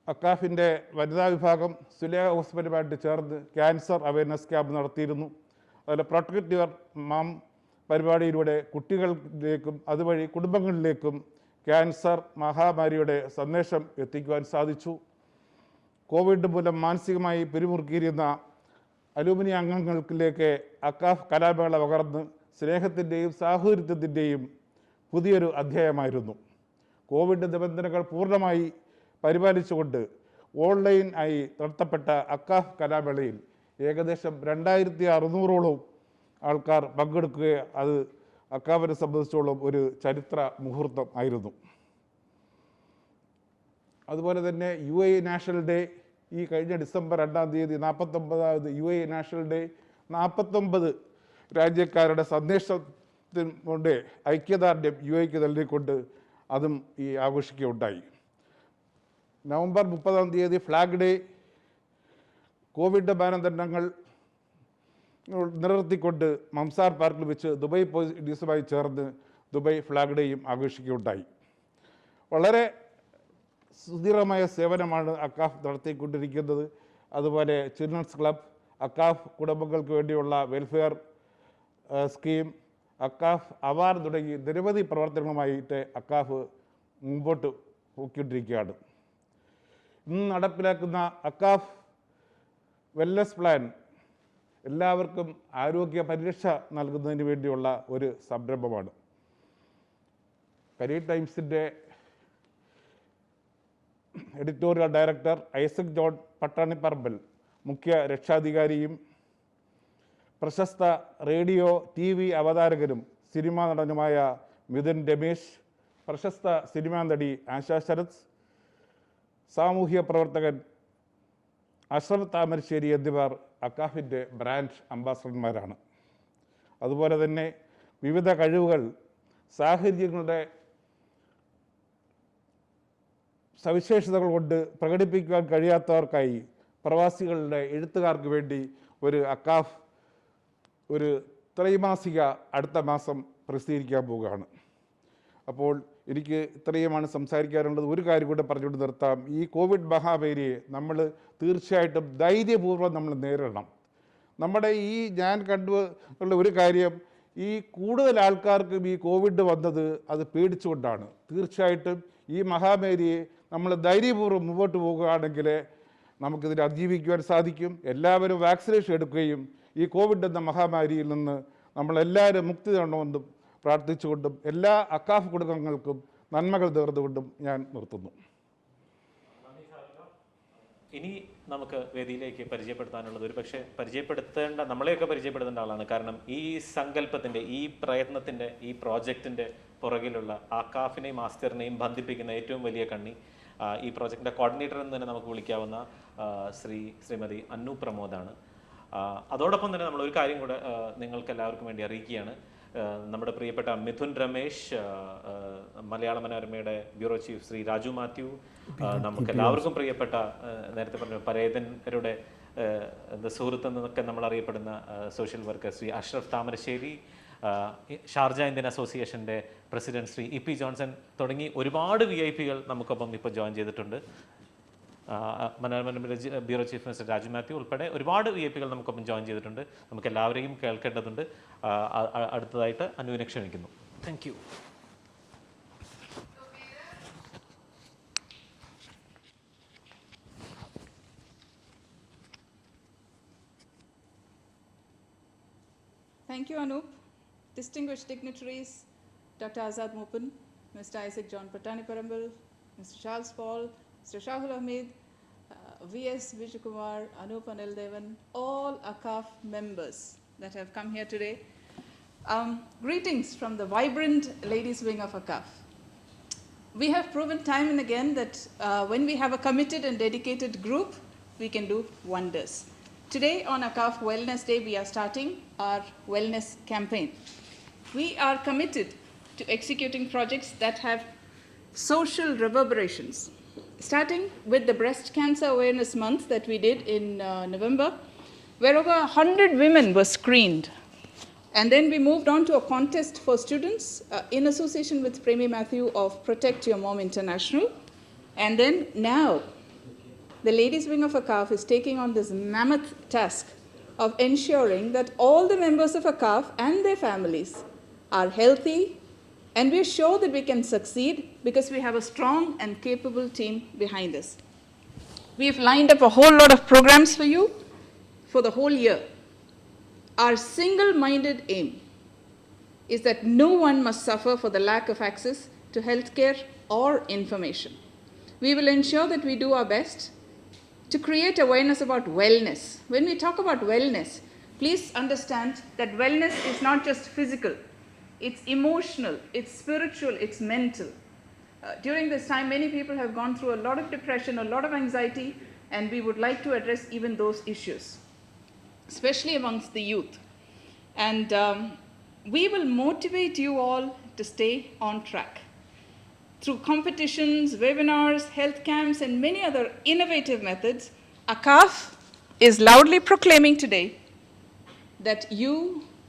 Speaker 8: അക്കാഫിൻ്റെ വനിതാ വിഭാഗം സുലേഖ ഹോസ്പിറ്റലുമായിട്ട് ചേർന്ന് ക്യാൻസർ അവയർനെസ് ക്യാമ്പ് നടത്തിയിരുന്നു. അതുപോലെ പ്രൊട്ടക്ട് യുവർ മാം പരിപാടിയിലൂടെ കുട്ടികളിലേക്കും അതുവഴി കുടുംബങ്ങളിലേക്കും ക്യാൻസർ മഹാമാരിയുടെ സന്ദേശം എത്തിക്കുവാൻ സാധിച്ചു. കോവിഡ് മൂലം മാനസികമായി പിരിമുറുക്കിയിരുന്ന അലൂമിനി അംഗങ്ങളിലേക്ക് അക്കാഫ് കലാമേള പകർന്ന് സ്നേഹത്തിൻ്റെയും സാഹോദര്യത്തിൻ്റെയും പുതിയൊരു അധ്യായമായിരുന്നു. കോവിഡ് നിബന്ധനകൾ പൂർണ്ണമായി പരിപാലിച്ചുകൊണ്ട് ഓൺലൈൻ ആയി നടത്തപ്പെട്ട അക്കാഫ് കലാമേളയിൽ ഏകദേശം 2600ഓളം ആൾക്കാർ പങ്കെടുക്കുകയും അത് അക്കാഫിനെ സംബന്ധിച്ചോളം ഒരു ചരിത്ര മുഹൂർത്തം ആയിരുന്നു. അതുപോലെ തന്നെ UAE നാഷണൽ ഡേ ഈ കഴിഞ്ഞ ഡിസംബർ 2-ാം തീയതി 49ാമത് UAE നാഷണൽ ഡേ 49 രാജ്യക്കാരുടെ സന്ദേശത്തിനുകൊണ്ട് ഐക്യദാർഢ്യം UAEക്ക് നൽകിക്കൊണ്ട് അതും ഈ ആഘോഷിക്കുകയുണ്ടായി. നവംബർ 30-ാം തീയതി ഫ്ലാഗ് ഡേ കോവിഡ് മാനദണ്ഡങ്ങൾ നിലനിർത്തിക്കൊണ്ട് മംസാർ പാർക്കിൽ വെച്ച് ദുബായ് പോലീസുമായി ചേർന്ന് ദുബായ് ഫ്ലാഗ് ഡേയും ആഘോഷിക്കുകയുണ്ടായി. വളരെ സുദീർഘമായ സേവനമാണ് അക്കാഫ് നടത്തിക്കൊണ്ടിരിക്കുന്നത്. അതുപോലെ ചിൽഡ്രൻസ് ക്ലബ്, അക്കാഫ് കുടുംബങ്ങൾക്ക് വേണ്ടിയുള്ള വെൽഫെയർ സ്കീം, അക്കാഫ് അവാർഡ് തുടങ്ങി നിരവധി പ്രവർത്തനങ്ങളുമായിട്ട് അക്കാഫ് മുമ്പോട്ട് പോയിക്കൊണ്ടിരിക്കുകയാണ്. ഇന്ന് നടപ്പിലാക്കുന്ന അക്കാഫ് വെൽനസ് പ്ലാൻ എല്ലാവർക്കും ആരോഗ്യ പരിരക്ഷ നൽകുന്നതിന് വേണ്ടിയുള്ള ഒരു സംരംഭമാണ്. കരീം ടൈംസിൻ്റെ editorial director Isaac John Pattaniparambal മുഖ്യ രക്ഷാധികാരിയും പ്രശസ്ത റേഡിയോ TV അവതാരകരും സിനിമാ നടനുമായ മിഥുൻ രമേശ്, പ്രശസ്ത സിനിമാ നടി ആശാ ശരത്, സാമൂഹ്യ പ്രവർത്തകൻ അഷ്റഫ് താമരശ്ശേരി എന്നിവർ അക്കാഫിൻ്റെ ബ്രാൻഡ് അംബാസഡർമാരാണ്. അതുപോലെ തന്നെ വിവിധ കഴിവുകൾ സാഹചര്യങ്ങളുടെ സവിശേഷതകൾ കൊണ്ട് പ്രകടിപ്പിക്കുവാൻ കഴിയാത്തവർക്കായി പ്രവാസികളുടെ എഴുത്തുകാർക്ക് വേണ്ടി ഒരു അക്കാഫ് ഒരു ത്രൈമാസിക അടുത്ത മാസം പ്രസിദ്ധീകരിക്കാൻ പോവുകയാണ്. അപ്പോൾ എനിക്ക് ഇത്രയുമാണ് സംസാരിക്കാനുള്ളത്. ഒരു കാര്യം കൂടെ പറഞ്ഞുകൊണ്ട് നിർത്താം. ഈ കോവിഡ് മഹാമാരിയെ നമ്മൾ തീർച്ചയായിട്ടും ധൈര്യപൂർവ്വം നമ്മൾ നേരിടണം. നമ്മുടെ ഞാൻ കണ്ടുള്ള ഒരു കാര്യം, ഈ കൂടുതൽ ആൾക്കാർക്കും ഈ കോവിഡ് വന്നത് അത് പേടിച്ചുകൊണ്ടാണ്. തീർച്ചയായിട്ടും ഈ മഹാമാരിയെ നമ്മൾ ധൈര്യപൂർവ്വം മുമ്പോട്ട് പോകുകയാണെങ്കിൽ നമുക്കിതിനെ അതിജീവിക്കുവാൻ സാധിക്കും. എല്ലാവരും വാക്സിനേഷൻ എടുക്കുകയും ഈ കോവിഡ് എന്ന മഹാമാരിയിൽ നിന്ന് നമ്മളെല്ലാവരും മുക്തി നേടണമെന്നും പ്രാർത്ഥിച്ചുകൊണ്ടും എല്ലാ അക്കാഫ് കുടുംബങ്ങൾക്കും നന്മകൾ നേർന്നുകൊണ്ടും ഞാൻ നിർത്തുന്നു.
Speaker 2: ഇനി നമുക്ക് വേദിയിലേക്ക് പരിചയപ്പെടുത്താനുള്ളത് ഒരു പക്ഷേ നമ്മളെയൊക്കെ പരിചയപ്പെടുത്തേണ്ട ആളാണ്. കാരണം ഈ സങ്കല്പത്തിൻ്റെ, ഈ പ്രയത്നത്തിൻ്റെ, ഈ പ്രോജക്റ്റിൻ്റെ പുറകിലുള്ള അക്കാഫിനെയും മാസ്റ്ററിനെയും ബന്ധിപ്പിക്കുന്ന ഏറ്റവും വലിയ കണ്ണി ഈ പ്രോജക്റ്റിൻ്റെ കോർഡിനേറ്റർ എന്ന് തന്നെ നമുക്ക് വിളിക്കാവുന്ന ശ്രീമതി അന്നു പ്രമോദാണ്. അതോടൊപ്പം തന്നെ നമ്മൾ ഒരു കാര്യം കൂടെ നിങ്ങൾക്ക് എല്ലാവർക്കും വേണ്ടി അറിയിക്കുകയാണ്. നമ്മുടെ പ്രിയപ്പെട്ട മിഥുൻ രമേശ്, മലയാള മനോരമയുടെ ബ്യൂറോ ചീഫ് ശ്രീ രാജു മാത്യു, നമുക്ക് എല്ലാവർക്കും പ്രിയപ്പെട്ട നേരത്തെ പറഞ്ഞ പരേതരുടെ സുഹൃത്ത് എന്നൊക്കെ നമ്മൾ അറിയപ്പെടുന്ന social worker Shri Ashraf Thamarassery, Sharjah Indian അസോസിയേഷൻ്റെ president Shri E P Johnson തുടങ്ങി ഒരുപാട് VIP-കൾ നമുക്കൊപ്പം ഇപ്പോൾ ജോയിൻ ചെയ്തിട്ടുണ്ട്. Manorama bureau chief minister Raju Mathew ഉൾപ്പെടെ ഒരുപാട് VIP-കൾ നമുക്കൊപ്പം ജോയിൻ ചെയ്തിട്ടുണ്ട്. നമുക്ക് എല്ലാവരെയും കേൾക്കേണ്ടതുണ്ട്. അടുത്തതായിട്ട് അനുവിനെ ക്ഷണിക്കുന്നു. Thank you.
Speaker 4: Thank you, Anup. Distinguished dignitaries, Dr. Azad Moopen, Mr. Isaac John Pataniparambil, Mr. Charles Paul, Mr. Shahul Ahmed, V.S. Vijayakumar, Anup Anil Devan, all ACAF members that have come here today. Greetings from the vibrant ladies wing of ACAF. We have proven time and again that when we have a committed and dedicated group, we can do wonders. Today on ACAF Wellness Day, we are starting our wellness campaign. We are committed to executing projects that have social reverberations, starting with the Breast Cancer Awareness Month that we did in November, where over 100 women were screened. And then we moved on to a contest for students in association with Premi Matthew of Protect Your Mom International. And then now, the Ladies Wing of ACAF is taking on this mammoth task of ensuring that all the members of ACAF and their families are healthy, and we're sure that we can succeed because we have a strong and capable team behind us. We've lined up a whole lot of programs for you for the whole year. Our single-minded aim is that no one must suffer for the lack of access to healthcare or information. We will ensure that we do our best to create awareness about wellness. When we talk about wellness, please understand that wellness is not just physical, it's emotional, it's spiritual, it's mental. During this time, many people have gone through a lot of depression, a lot of anxiety, and we would like to address even those issues, especially amongst the youth. And we will motivate you all to stay on track. Through competitions, webinars, health camps, and many other innovative methods, ACAF is loudly proclaiming today that you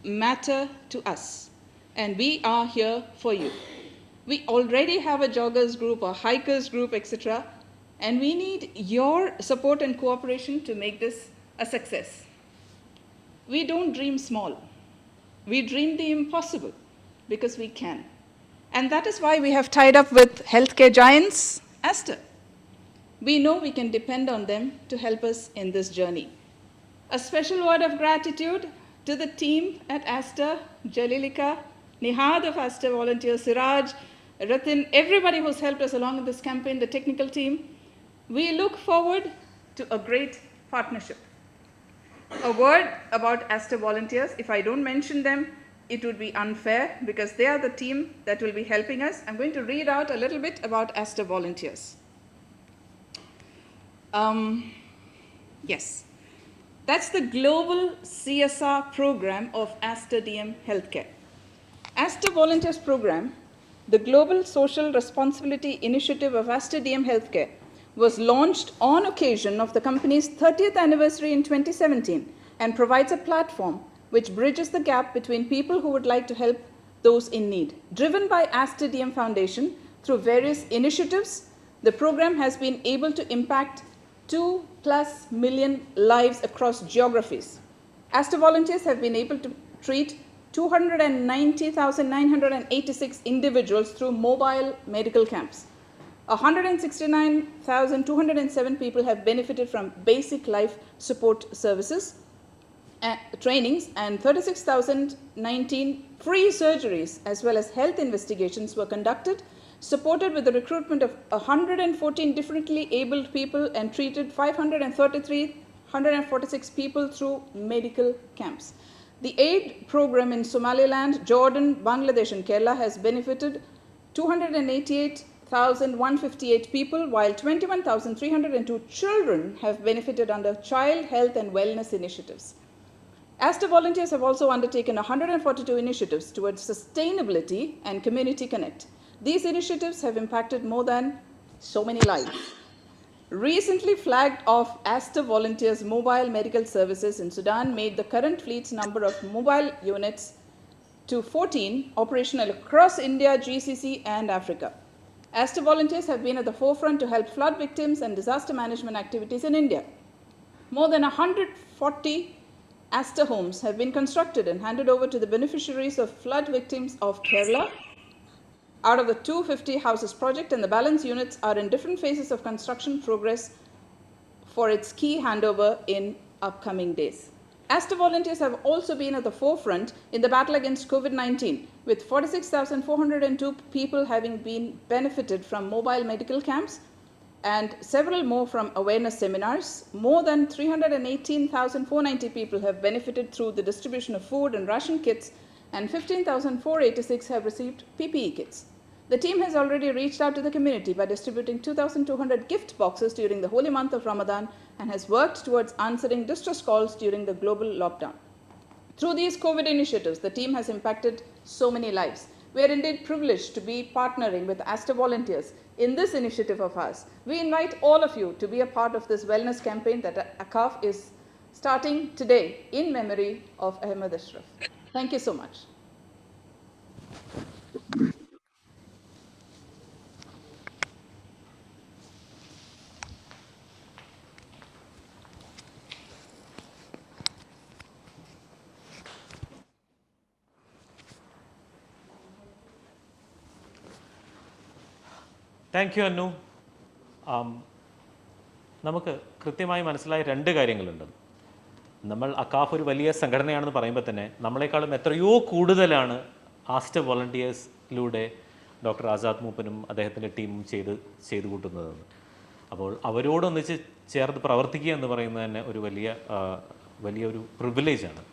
Speaker 4: matter to us, and we are here for you. We already have a joggers group, a hikers group, etc., and we need your support and cooperation to make this a success. We don't dream small. We dream the impossible because we can. And that is why we have tied up with healthcare giants, Aster. We know we can depend on them to help us in this journey. A special word of gratitude to the team at Aster, Jalilika, Nihad of Aster volunteers, Siraj, Ratin, everybody who's helped us along in this campaign, the technical team. We look forward to a great partnership. A word about Aster volunteers. If I don't mention them, it would be unfair because they are the team that will be helping us. I'm going to read out a little bit about Aster volunteers. Yes, that's the global CSR program of Aster DM Healthcare. Aster Volunteers Program, the Global Social Responsibility Initiative of Aster DM Healthcare, was launched on occasion of the company's 30th anniversary in 2017 and provides a platform which bridges the gap between people who would like to help those in need. Driven by Aster DM Foundation through various initiatives, the program has been able to impact 2+ million lives across geographies. Aster volunteers have been able to treat 290,986 individuals through mobile medical camps. 169,207 people have benefited from basic life support services, trainings, and 36,019 free surgeries as well as health investigations were conducted, supported with the recruitment of 114 differently abled people, and treated 146 people through medical camps. The aid program in Somaliland, Jordan, Bangladesh, and Kerala has benefited 288,158 people, while 21,302 children have benefited under child health and wellness initiatives. Aster volunteers have also undertaken 142 initiatives towards sustainability and community connect. These initiatives have impacted more than so many lives. Recently flagged off Aster volunteers' mobile medical services in Sudan made the current fleet's number of mobile units to 14 operational across India, GCC, and Africa. Aster volunteers have been at the forefront to help flood victims and disaster management activities in India. More than 140 Aster homes have been constructed and handed over to the beneficiaries of flood victims of Kerala out of the 250 houses project, and the balance units are in different phases of construction progress for its key handover in upcoming days. Aster volunteers have also been at the forefront in the battle against COVID-19, with 46,402 people having been benefited from mobile medical camps and several more from awareness seminars. More than 318,490 people have benefited through the distribution of food and ration kits, and 15,486 have received PPE kits. The team has already reached out to the community by distributing 2,200 gift boxes during the holy month of Ramadan and has worked towards answering distress calls during the global lockdown. Through these COVID initiatives, the team has impacted so many lives. We are indeed privileged to be partnering with Aster volunteers in this initiative of ours. We invite all of you to be a part of this wellness campaign that ACAF is starting today in memory of Ahmed Ashraf. Thank you so much.
Speaker 2: Thank you അന്നു. നമുക്ക് കൃത്യമായി മനസ്സിലായ രണ്ട് കാര്യങ്ങളുണ്ട്. നമ്മൾ അക്കാഫ് ഒരു വലിയ സംഘടനയാണെന്ന് പറയുമ്പോൾ തന്നെ നമ്മളെക്കാളും എത്രയോ കൂടുതലാണ് ആസ്റ്റർ വോളണ്ടിയേഴ്സിലൂടെ ഡോക്ടർ ആസാദ് മൂപ്പനും അദ്ദേഹത്തിൻ്റെ ടീമും ചെയ്തു കൂട്ടുന്നതെന്ന്. അപ്പോൾ അവരോടൊന്നിച്ച് ചേർത്ത് പ്രവർത്തിക്കുക എന്ന് പറയുന്നത് തന്നെ ഒരു വലിയൊരു പ്രിവിലേജാണ്.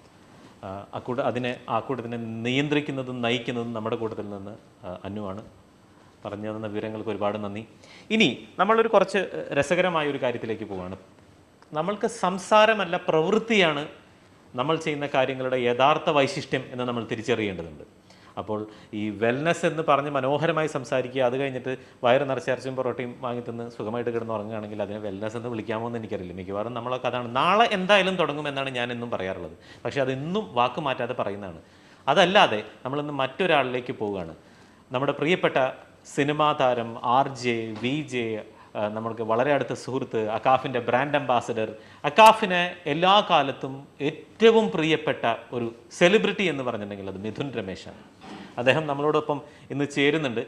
Speaker 2: ആ കൂട്ടത്തിനെ നിയന്ത്രിക്കുന്നതും നയിക്കുന്നതും നമ്മുടെ കൂട്ടത്തിൽ നിന്ന് അന്നുവാണ്. പറഞ്ഞു തന്ന വിവരങ്ങൾക്ക് ഒരുപാട് നന്ദി. ഇനി നമ്മളൊരു കുറച്ച് രസകരമായ ഒരു കാര്യത്തിലേക്ക് പോവുകയാണ്. നമ്മൾക്ക് സംസാരമല്ല പ്രവൃത്തിയാണ് നമ്മൾ ചെയ്യുന്ന കാര്യങ്ങളുടെ യഥാർത്ഥ വൈശിഷ്ട്യം എന്ന് നമ്മൾ തിരിച്ചറിയേണ്ടതുണ്ട്. അപ്പോൾ ഈ വെൽനെസ് എന്ന് പറഞ്ഞ് മനോഹരമായി സംസാരിക്കുക, അത് കഴിഞ്ഞിട്ട് വയറ് നിറച്ചിറച്ചും പൊറോട്ടയും വാങ്ങി തിന്ന് സുഖമായിട്ട് കിടന്ന് ഉറങ്ങുകയാണെങ്കിൽ അതിനെ വെൽനെസ് എന്ന് വിളിക്കാമോ എന്ന് എനിക്കറിയില്ല. മിക്കവാറും നമ്മളൊക്കെ അതാണ്. നാളെ എന്തായാലും തുടങ്ങുമെന്നാണ് ഞാൻ എന്നും പറയാറുള്ളത്. പക്ഷേ അതെന്നും വാക്ക് മാറ്റാതെ പറയുന്നതാണ്. അതല്ലാതെ നമ്മളിന്ന് മറ്റൊരാളിലേക്ക് പോവുകയാണ്. നമ്മുടെ പ്രിയപ്പെട്ട സിനിമാ താരം RJ, VJ, നമ്മൾക്ക് വളരെ അടുത്ത സുഹൃത്ത്, അക്കാഫിൻ്റെ ബ്രാൻഡ് അംബാസഡർ, അക്കാഫിന് എല്ലാ കാലത്തും ഏറ്റവും പ്രിയപ്പെട്ട ഒരു സെലിബ്രിറ്റി എന്ന് പറഞ്ഞിട്ടുണ്ടെങ്കിൽ അത് മിഥുൻ രമേശാണ്. അദ്ദേഹം നമ്മളോടൊപ്പം ഇന്ന് ചേരുന്നുണ്ട്.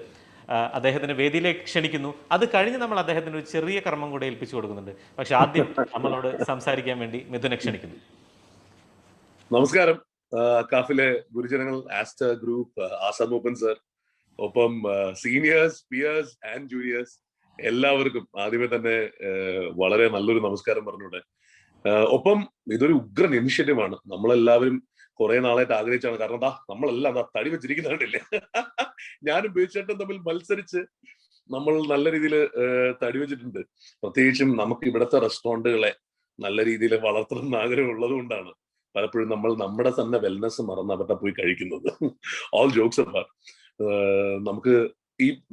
Speaker 2: അദ്ദേഹത്തിൻ്റെ വേദിയിലേക്ക് ക്ഷണിക്കുന്നു. അത് കഴിഞ്ഞ് നമ്മൾ അദ്ദേഹത്തിന് ഒരു ചെറിയ കർമ്മം കൂടെ ഏൽപ്പിച്ചു കൊടുക്കുന്നുണ്ട്. പക്ഷെ ആദ്യം നമ്മളോട് സംസാരിക്കാൻ വേണ്ടി മിഥുനെ ക്ഷണിക്കുന്നു.
Speaker 9: നമസ്കാരം. അക്കാഫിലെ ഗുരുജനങ്ങൾ, ആസ്റ്റർ ഗ്രൂപ്പ്, ആസാദ് മൂപ്പൻ സർ, ഒപ്പം സീനിയേഴ്സ്, പിയേഴ്സ് ആൻഡ് ജൂനിയേഴ്സ് എല്ലാവർക്കും ആദ്യമേ തന്നെ വളരെ നല്ലൊരു നമസ്കാരം പറഞ്ഞൂടെ. ഒപ്പം ഇതൊരു ഉഗ്രൻ ഇനിഷ്യേറ്റീവാണ്. നമ്മളെല്ലാവരും കുറെ നാളായിട്ട് ആഗ്രഹിച്ചാണ്. കാരണം നമ്മളെല്ലാം തടി വെച്ചിരിക്കുന്നില്ലേ. ഞാനും ബേച്ചേട്ടൻ തമ്മിൽ മത്സരിച്ച് നമ്മൾ നല്ല രീതിയിൽ തടി വെച്ചിട്ടുണ്ട്. പ്രത്യേകിച്ചും നമുക്ക് ഇവിടുത്തെ റെസ്റ്റോറൻറ്റുകളെ നല്ല രീതിയിൽ വളർത്തണം ആഗ്രഹം ഉള്ളത് കൊണ്ടാണ് പലപ്പോഴും നമ്മൾ നമ്മുടെ തന്നെ വെൽനെസ് മറന്ന് അവിടെ പോയി കഴിക്കുന്നത്. ഓൾ ജോക്സ് അപ്പാർട്ട്, നമുക്ക്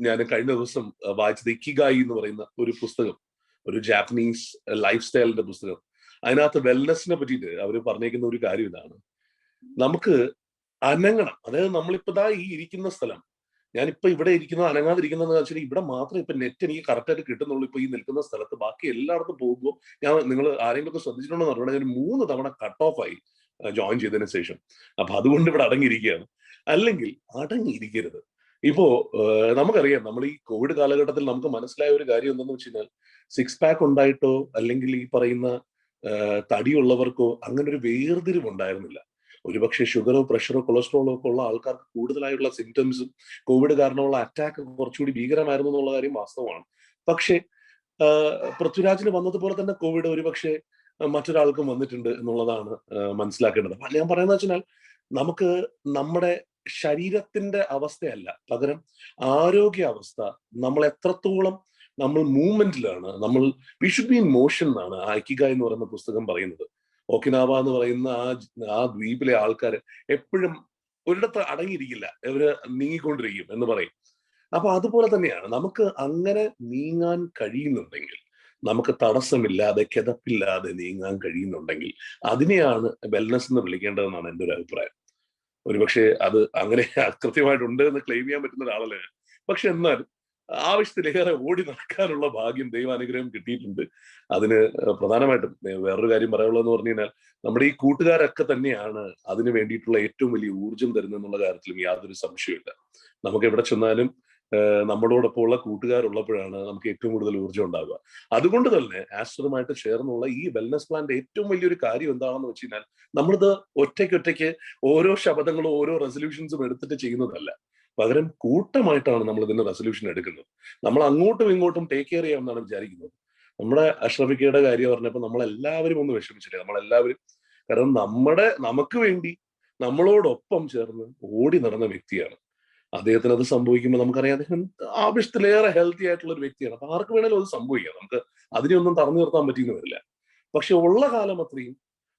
Speaker 9: ഞാൻ കഴിഞ്ഞ ദിവസം വായിച്ചത് ഇക്കിഗായി എന്ന് പറയുന്ന ഒരു പുസ്തകം, ഒരു ജാപ്പനീസ് ലൈഫ് സ്റ്റൈലിന്റെ പുസ്തകം. അതിനകത്ത് വെൽനെസ്സിനെ പറ്റിയിട്ട് അവർ പറഞ്ഞേക്കുന്ന ഒരു കാര്യം ഇതാണ്: നമുക്ക് അനങ്ങണം. അതായത് നമ്മളിപ്പോ ഈ ഇരിക്കുന്ന സ്ഥലം, ഞാനിപ്പോ ഇവിടെ ഇരിക്കുന്നത് അനങ്ങാതിരിക്കുന്നതെന്ന് വെച്ചാൽ ഇവിടെ മാത്രം ഇപ്പൊ നെറ്റ് എനിക്ക് കറക്റ്റായിട്ട് കിട്ടുന്നുള്ളൂ. ഇപ്പൊ ഈ നിൽക്കുന്ന സ്ഥലത്ത് ബാക്കി എല്ലായിടത്തും പോകുമ്പോൾ നിങ്ങൾ ആരെങ്കിലും ഒക്കെ ശ്രദ്ധിച്ചിട്ടുണ്ടോ എന്ന് പറഞ്ഞാൽ ഞാൻ 3 തവണ കട്ട് ഓഫ് ആയി ജോയിൻ ചെയ്തതിന് ശേഷം. അപ്പൊ അതുകൊണ്ട് ഇവിടെ അടങ്ങിയിരിക്കുകയാണ്. അല്ലെങ്കിൽ അടങ്ങിയിരിക്കരുത്. ഇപ്പോ നമുക്കറിയാം, നമ്മൾ ഈ കോവിഡ് കാലഘട്ടത്തിൽ നമുക്ക് മനസ്സിലായ ഒരു കാര്യം എന്തെന്ന് വെച്ച് കഴിഞ്ഞാൽ, 6 പാക്ക് ഉണ്ടായിട്ടോ അല്ലെങ്കിൽ ഈ പറയുന്ന തടിയുള്ളവർക്കോ അങ്ങനെ ഒരു വേർതിരിവ് ഉണ്ടായിരുന്നില്ല. ഒരുപക്ഷെ ഷുഗറോ പ്രഷറോ കൊളസ്ട്രോളോ ഒക്കെ ഉള്ള ആൾക്കാർക്ക് കൂടുതലായുള്ള സിംറ്റംസും കോവിഡ് കാരണമുള്ള അറ്റാക്ക് കുറച്ചുകൂടി ഭീകരമായിരുന്നു എന്നുള്ള കാര്യം വാസ്തവമാണ്. പക്ഷേ പൃഥ്വിരാജിന് വന്നതുപോലെ തന്നെ കോവിഡ് ഒരുപക്ഷെ മറ്റൊരാൾക്കും വന്നിട്ടുണ്ട് എന്നുള്ളതാണ് മനസ്സിലാക്കേണ്ടത്. ഞാൻ പറയുന്നത് വെച്ചാൽ നമുക്ക് നമ്മുടെ ശരീരത്തിന്റെ അവസ്ഥയല്ല, പകരം ആരോഗ്യാവസ്ഥ, നമ്മൾ എത്രത്തോളം നമ്മൾ മൂവ്മെന്റിലാണ്, we should be in motion എന്നാണ് ഇക്കിഗായ് എന്ന് പറയുന്ന പുസ്തകം പറയുന്നത്. ഒക്കിനാവ എന്ന് പറയുന്ന ആ ദ്വീപിലെ ആൾക്കാർ എപ്പോഴും ഒരിടത്ത് അടങ്ങിയിരിക്കില്ല, ഇവര് നീങ്ങിക്കൊണ്ടിരിക്കും എന്ന് പറയും. അപ്പൊ അതുപോലെ തന്നെയാണ് നമുക്ക് അങ്ങനെ നീങ്ങാൻ കഴിയുന്നുണ്ടെങ്കിൽ, നമുക്ക് തടസ്സമില്ലാതെ കിതപ്പില്ലാതെ നീങ്ങാൻ കഴിയുന്നുണ്ടെങ്കിൽ അതിനെയാണ് വെൽനെസ് എന്ന് വിളിക്കേണ്ടതെന്നാണ് എൻ്റെ ഒരു അഭിപ്രായം. ഒരുപക്ഷെ അത് അങ്ങനെ കൃത്യമായിട്ടുണ്ട് എന്ന് ക്ലെയിം ചെയ്യാൻ പറ്റുന്ന ഒരാളല്ല ഞാൻ. പക്ഷെ എന്നാലും ആവശ്യത്തിലേറെ ഓടി നടക്കാനുള്ള ഭാഗ്യം ദൈവാനുഗ്രഹം കിട്ടിയിട്ടുണ്ട്. അതിന് പ്രധാനമായിട്ടും വേറൊരു കാര്യം പറയാനുള്ളതെന്ന് പറഞ്ഞു കഴിഞ്ഞാൽ നമ്മുടെ ഈ കൂട്ടുകാരൊക്കെ തന്നെയാണ് അതിന് വേണ്ടിയിട്ടുള്ള ഏറ്റവും വലിയ ഊർജം തരുന്നെന്നുള്ള കാര്യത്തിലും യാതൊരു സംശയമില്ല. നമുക്ക് എവിടെ ചെന്നാലും നമ്മളോടൊപ്പം ഉള്ള കൂട്ടുകാരുള്ളപ്പോഴാണ് നമുക്ക് ഏറ്റവും കൂടുതൽ ഊർജ്ജം ഉണ്ടാവുക. അതുകൊണ്ട് തന്നെ ആസ്റ്ററുമായിട്ട് ചേർന്നുള്ള ഈ വെൽനസ് പ്ലാന്റെ ഏറ്റവും വലിയൊരു കാര്യം എന്താണെന്ന് വെച്ച് കഴിഞ്ഞാൽ നമ്മളിത് ഒറ്റയ്ക്ക് ഓരോ ശബ്ദങ്ങളും ഓരോ റെസൊല്യൂഷൻസും എടുത്തിട്ട് ചെയ്യുന്നതല്ല. പകരം കൂട്ടമായിട്ടാണ് നമ്മൾ ഇതിന്റെ റെസൊല്യൂഷൻ എടുക്കുന്നത്. നമ്മൾ അങ്ങോട്ടും ഇങ്ങോട്ടും ടേക്ക് കെയർ ചെയ്യാമെന്നാണ് വിചാരിക്കുന്നത്. നമ്മുടെ അഷ്റഫിക്കയുടെ കാര്യം പറഞ്ഞപ്പോൾ നമ്മളെല്ലാവരും ഒന്ന് വിഷമിച്ചില്ലേ, നമ്മളെല്ലാവരും. കാരണം നമുക്ക് വേണ്ടി നമ്മളോടൊപ്പം ചേർന്ന് ഓടി നടന്ന വ്യക്തിയാണ് അദ്ദേഹത്തിന്. അത് സംഭവിക്കുമ്പോൾ നമുക്കറിയാം അദ്ദേഹം ആവശ്യത്തിലേറെ ഹെൽത്തി ആയിട്ടുള്ള ഒരു വ്യക്തിയാണ്. അപ്പൊ ആർക്ക് വേണേലും അത് സംഭവിക്കാം, നമുക്ക് അതിനെയൊന്നും തടഞ്ഞു നിർത്താൻ പറ്റിയെന്ന് വരില്ല. പക്ഷെ ഉള്ള കാലം അത്രയും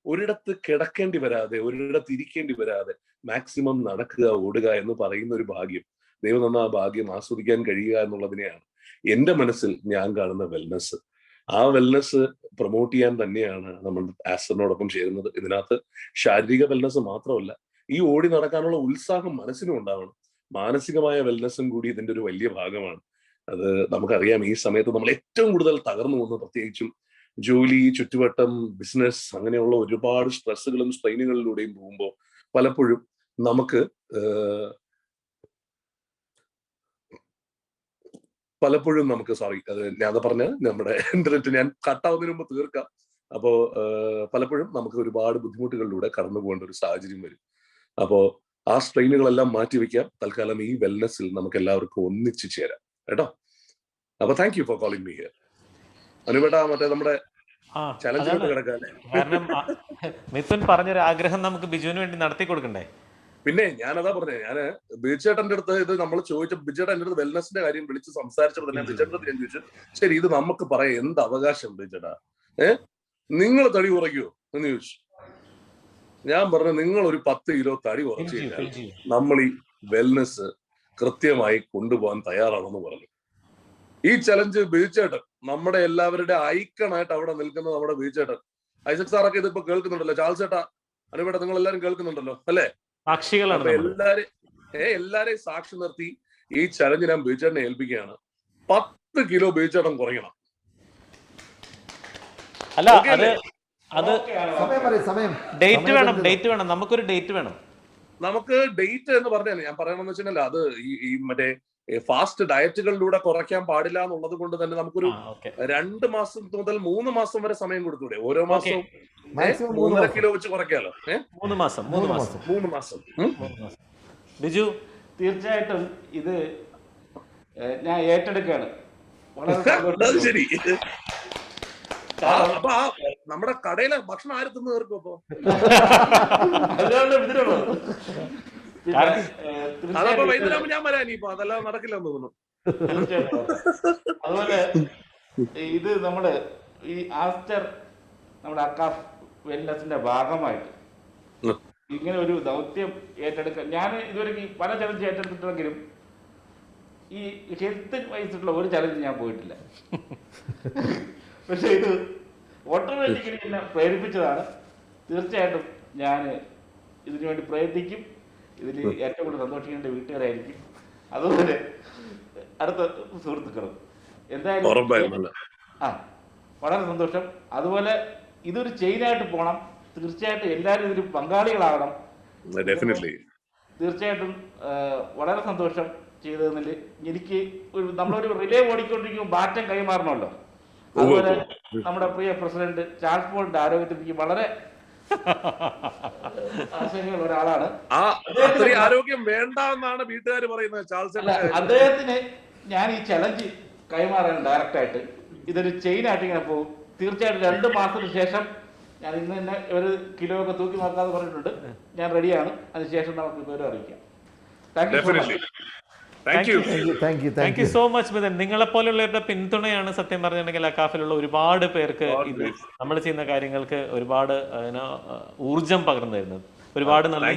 Speaker 9: ഒരിടത്ത് കിടക്കേണ്ടി വരാതെ, ഒരിടത്ത് ഇരിക്കേണ്ടി വരാതെ മാക്സിമം നടക്കുക, ഓടുക എന്ന് പറയുന്ന ഒരു ഭാഗ്യം, ദൈവം തന്ന ആ ഭാഗ്യം ആസ്വദിക്കാൻ കഴിയുക എന്നുള്ളതിനെയാണ് എന്റെ മനസ്സിൽ ഞാൻ കാണുന്ന വെൽനസ്. ആ വെൽനസ് പ്രൊമോട്ട് ചെയ്യാൻ തന്നെയാണ് നമ്മൾ ആസ്റ്ററിനോടൊപ്പം ചേരുന്നത്. ഇതിനകത്ത് ശാരീരിക വെൽനസ് മാത്രമല്ല, ഈ ഓടി നടക്കാനുള്ള ഉത്സാഹം മനസ്സിനും ഉണ്ടാവണം. മാനസികമായ വെൽനസ്സും കൂടി ഇതിന്റെ ഒരു വലിയ ഭാഗമാണ്. അത് നമുക്കറിയാം, ഈ സമയത്ത് നമ്മൾ ഏറ്റവും കൂടുതൽ തകർന്നു പോകുന്നത് പ്രത്യേകിച്ചും ജോലി, ചുറ്റുവട്ടം, ബിസിനസ്, അങ്ങനെയുള്ള ഒരുപാട് സ്ട്രെസ്സുകളും സ്ട്രെയിനുകളിലൂടെയും പോകുമ്പോൾ പലപ്പോഴും നമുക്ക് സോറി, അത് ഞാൻ പറഞ്ഞ നമ്മുടെ ഇന്റർനെറ്റ് ഞാൻ കട്ടാവുന്നതിന് മുമ്പ് തീർക്കാം. അപ്പോ പലപ്പോഴും നമുക്ക് ഒരുപാട് ബുദ്ധിമുട്ടുകളിലൂടെ കടന്നു പോകേണ്ട ഒരു സാഹചര്യം വരും. അപ്പോ ആ സ്ട്രെയിനുകളെല്ലാം മാറ്റിവെക്കാം. തൽക്കാലം ഈ വെൽനസിൽ നമുക്ക് എല്ലാവർക്കും ഒന്നിച്ചു ചേരാം കേട്ടോ. അപ്പൊ thank you for calling me here. അനുവേട്ടാ, മറ്റേ നമ്മുടെ ചലഞ്ചിലോട്ട് കിടക്കാം.
Speaker 2: കാരണം മിഥുൻ പറഞ്ഞൊരു ആഗ്രഹം നമുക്ക് ബിജുവിന് വേണ്ടി നടത്തി കൊടുക്കണ്ടേ?
Speaker 9: പിന്നെ ഞാനതാ പറഞ്ഞത്, ഞാൻ ബിജുചേട്ടന്റെ അടുത്ത് ഇത് നമ്മൾ ചോദിച്ച, ബിജുചേട്ടൻ എന്റെ അടുത്ത് വെൽനസിന്റെ കാര്യം വിളിച്ച് സംസാരിച്ചപ്പോൾ തന്നെ ബിജുചേട്ടൻ്റെ അടുത്ത് ഞാൻ ചോദിച്ചു, ശരി ഇത് നമുക്ക് പറയാം, എന്ത് അവകാശം ബിജുചേട്ടാ, നിങ്ങൾ തടി കുറയ്ക്കുമോ എന്ന് ചോദിച്ചു. ഞാൻ പറഞ്ഞു, നിങ്ങൾ ഒരു 10 കിലോ തടി കുറച്ച് കഴിഞ്ഞാൽ നമ്മൾ ഈ വെൽനസ് കൃത്യമായി കൊണ്ടുപോകാൻ തയ്യാറാണെന്ന് പറഞ്ഞു. ഈ ചലഞ്ച് ബിജുചേട്ടൻ, നമ്മുടെ എല്ലാവരുടെ ഐക്കണായിട്ട് അവിടെ നിൽക്കുന്ന നമ്മുടെ ബിജുചേട്ടൻ, ഐസക് സാറൊക്കെ ഇതിപ്പോ കേൾക്കുന്നുണ്ടല്ലോ, ചാൾസ് ചേട്ടാ, അനുവേട്ട നിങ്ങൾ എല്ലാരും കേൾക്കുന്നുണ്ടല്ലോ അല്ലേ?
Speaker 2: സാക്ഷികളാണ്.
Speaker 9: എല്ലാരെയും സാക്ഷി നിർത്തി ഈ ചലഞ്ച് ഞാൻ ബിജുചേട്ടനെ ഏൽപ്പിക്കുകയാണ്. 10 കിലോ ബിജുചേട്ടൻ കുറയ്ക്കണം.
Speaker 2: അല്ല, അത് ഡേറ്റ് വേണം, നമുക്കൊരു ഡേറ്റ് വേണം.
Speaker 9: നമുക്ക് ഡേറ്റ് എന്ന് പറഞ്ഞാൽ ഞാൻ പറയണമെന്ന് വെച്ചാൽ അത് ഈ മറ്റേ ഫാസ്റ്റ് ഡയറ്റുകളിലൂടെ കുറയ്ക്കാൻ പാടില്ല എന്നുള്ളത് കൊണ്ട് തന്നെ നമുക്കൊരു 2 മാസം മുതൽ 3 മാസം വരെ സമയം കൊടുത്തൂടെ? ഓരോ മാസവും 3.5 കിലോ വെച്ച് കുറയ്ക്കാലോ.
Speaker 2: 3 മാസം. ബിജു, തീർച്ചയായിട്ടും ഇത് ഞാൻ ഏറ്റെടുക്കുകയാണ്.
Speaker 9: അത് ശരി. അപ്പൊ നമ്മുടെ കടയിലെ ഭക്ഷണം ആര് തിന്ന് തീർക്കും? അപ്പൊ അതപ്പോ വൈകുന്നേരം ഞാൻ വരാൻ, ഇപ്പൊ അതെല്ലാം നടക്കില്ലെന്ന് തോന്നുന്നു.
Speaker 1: അതുപോലെ ഇത് നമ്മള് ഈ ആസ്റ്റർ നമ്മുടെ അക്കാഫ് വെൽനസിന്റെ ഭാഗമായിട്ട് ഇങ്ങനെ ഒരു ദൗത്യം ഏറ്റെടുക്കാൻ, ഞാൻ ഇതുവരെ പല ചലഞ്ച് ഏറ്റെടുത്തിട്ടുണ്ടെങ്കിലും ഈ ഹെൽത്ത് വൈസിട്ടുള്ള ഒരു ചലഞ്ച് ഞാൻ പോയിട്ടില്ല. പക്ഷെ ഇത് ഓട്ടോമാറ്റിക്കലി എന്നെ പ്രേരിപ്പിച്ചതാണ്. തീർച്ചയായിട്ടും ഞാൻ ഇതിനു വേണ്ടി പ്രയത്നിക്കും. ഇതിൽ ഏറ്റവും കൂടുതൽ സന്തോഷിക്കേണ്ട വീട്ടുകാരായിരിക്കും, അതുപോലെ അടുത്ത സുഹൃത്തുക്കളും. എന്തായാലും വളരെ സന്തോഷം. അതുപോലെ ഇതൊരു ചെയിനായിട്ട് പോകണം. തീർച്ചയായിട്ടും എല്ലാവരും ഇതിൽ പങ്കാളികളാകണം. തീർച്ചയായിട്ടും വളരെ സന്തോഷം ചെയ്തതിൽ. എനിക്ക് നമ്മളൊരു റിലേ ഓടിക്കൊണ്ടിരിക്കുമ്പോൾ ബാറ്റം കൈമാറണമല്ലോ. അതുപോലെ നമ്മുടെ പ്രിയ പ്രസിഡന്റ് ചാൾസ് പോളിന്റെ ആരോഗ്യത്തിൽ എനിക്ക് വളരെ ആശങ്കയുള്ള ഒരാളാണ്.
Speaker 9: ആരോഗ്യം വേണ്ട എന്നാണ് വീട്ടുകാർ പറയുന്നത്. ചാൾസ്
Speaker 1: അദ്ദേഹത്തിന് ഞാൻ ഈ ചലഞ്ച് കൈമാറാൻ ഡയറക്റ്റായിട്ട് ഇതൊരു ചെയിനായിട്ട് ഇങ്ങനെ പോകും. തീർച്ചയായിട്ടും 2 മാസത്തിന് ശേഷം ഞാൻ ഇന്ന് തന്നെ 1 കിലോ ഒക്കെ തൂക്കി നോക്കാതെ പറഞ്ഞിട്ടുണ്ട്. ഞാൻ റെഡിയാണ്. അതിനുശേഷം നമുക്ക് വിവരം അറിയിക്കാം.
Speaker 2: Thank you so much Mithun. നിങ്ങളെപ്പോലുള്ളവരുടെ പിന്തുണയാണ് സത്യം പറഞ്ഞിട്ടുണ്ടെങ്കിൽ അക്കാഫിലുള്ള ഒരുപാട് പേർക്ക് ഇത് നമ്മൾ ചെയ്യുന്ന കാര്യങ്ങൾക്ക് ഒരുപാട് ഊർജം പകർന്നു തരുന്നത്. ഒരുപാട് നന്ദി.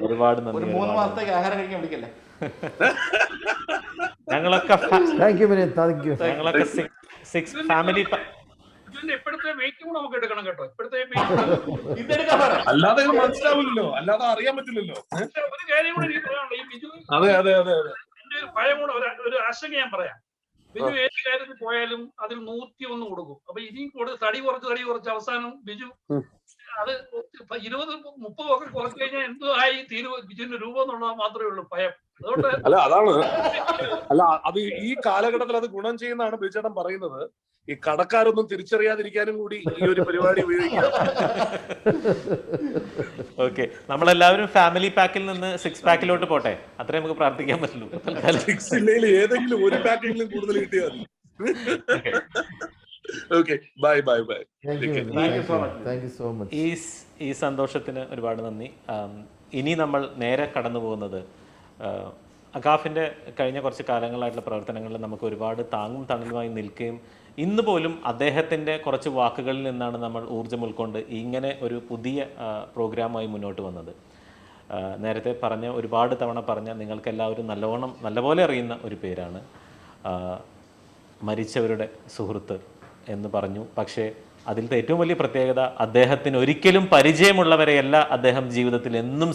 Speaker 2: ഒരുപാട് നന്ദി.
Speaker 1: 3 മാസത്തേക്ക് ആഹാരം കഴിക്കാൻ വിളിക്കല്ലേ?
Speaker 2: ഞങ്ങളൊക്കെ ഫാമിലി
Speaker 7: ഇപ്പോഴത്തെ വെയിറ്റ് കൂടെ നമുക്ക് എടുക്കണം കേട്ടോ. ഇപ്പോഴത്തെ weight
Speaker 2: ഇതെടുക്കാൻ പറ.
Speaker 9: അല്ലാതെ ഇത് മനസ്സിലാവില്ലല്ലോ, അല്ലാതെ അറിയാൻ പറ്റില്ലല്ലോ.
Speaker 7: പക്ഷേ ഒരു കാര്യം കൂടെ എനിക്ക് പറയാനുള്ളത്, ഈ ബിജു
Speaker 9: അതെ അതെ അതെ അതെ.
Speaker 7: എന്റെ ഒരു ഭയം കൂടെ ഒരു ആശങ്ക ഞാൻ പറയാം. ബിജു ഏത് കാര്യത്തിൽ പോയാലും അതിൽ 101 കൊടുക്കും. അപ്പൊ ഇനിയും തടി കുറച്ച് അവസാനം ബിജു അത് 20-30 ഒക്കെ കുറച്ച് കഴിഞ്ഞാൽ എന്തോ ആയി ബിജുവിന്റെ രൂപം എന്നുള്ളത് മാത്രമേ ഉള്ളൂ ഭയം. അതുകൊണ്ട്
Speaker 9: അല്ല അതാണ്, അല്ല അത് ഈ കാലഘട്ടത്തിൽ അത് ഗുണം ചെയ്യുന്നതാണ് ബിജുചേട്ടൻ പറയുന്നത്. ഈ കടക്കാരൊന്നും തിരിച്ചറിയാതിരിക്കാനും കൂടി ഈ ഒരു പരിപാടി ഉപയോഗിക്കാം.
Speaker 2: ഓക്കെ, നമ്മളെല്ലാവരും ഫാമിലി പാക്കിൽ നിന്ന് 6 പാക്കിലോട്ട് പോട്ടെ, അത്രേ നമുക്ക് പ്രാർത്ഥിക്കാൻ പറ്റുള്ളൂ.
Speaker 9: ഏതെങ്കിലും ഒരു പാക്കെങ്കിലും കൂടുതൽ കിട്ടിയാൽ മതി. Okay, bye bye bye.
Speaker 6: Thank you so much.
Speaker 2: ഈ സന്തോഷത്തിന് ഒരുപാട് നന്ദി. ഇനി നമ്മൾ നേരെ കടന്നു പോകുന്നത് അകാഫിൻ്റെ കഴിഞ്ഞ കുറച്ച് കാലങ്ങളായിട്ടുള്ള പ്രവർത്തനങ്ങളിൽ നമുക്ക് ഒരുപാട് താങ്ങും തണലുമായി നിൽക്കുകയും ഇന്ന് പോലും അദ്ദേഹത്തിൻ്റെ കുറച്ച് വാക്കുകളിൽ നിന്നാണ് നമ്മൾ ഊർജ്ജം ഉൾക്കൊണ്ട് ഇങ്ങനെ ഒരു പുതിയ പ്രോഗ്രാമായി മുന്നോട്ട് വന്നത്. നേരത്തെ ഒരുപാട് തവണ പറഞ്ഞ നിങ്ങൾക്കെല്ലാവരും നല്ലപോലെ അറിയുന്ന ഒരു പേരാണ് മരിച്ചവരുടെ സുഹൃത്ത് എന്ന് പറഞ്ഞു. പക്ഷേ അതിലത്തെ ഏറ്റവും വലിയ പ്രത്യേകത, അദ്ദേഹത്തിന് ഒരിക്കലും പരിചയമുള്ളവരെയല്ല അദ്ദേഹം ജീവിതത്തിൽ എന്നും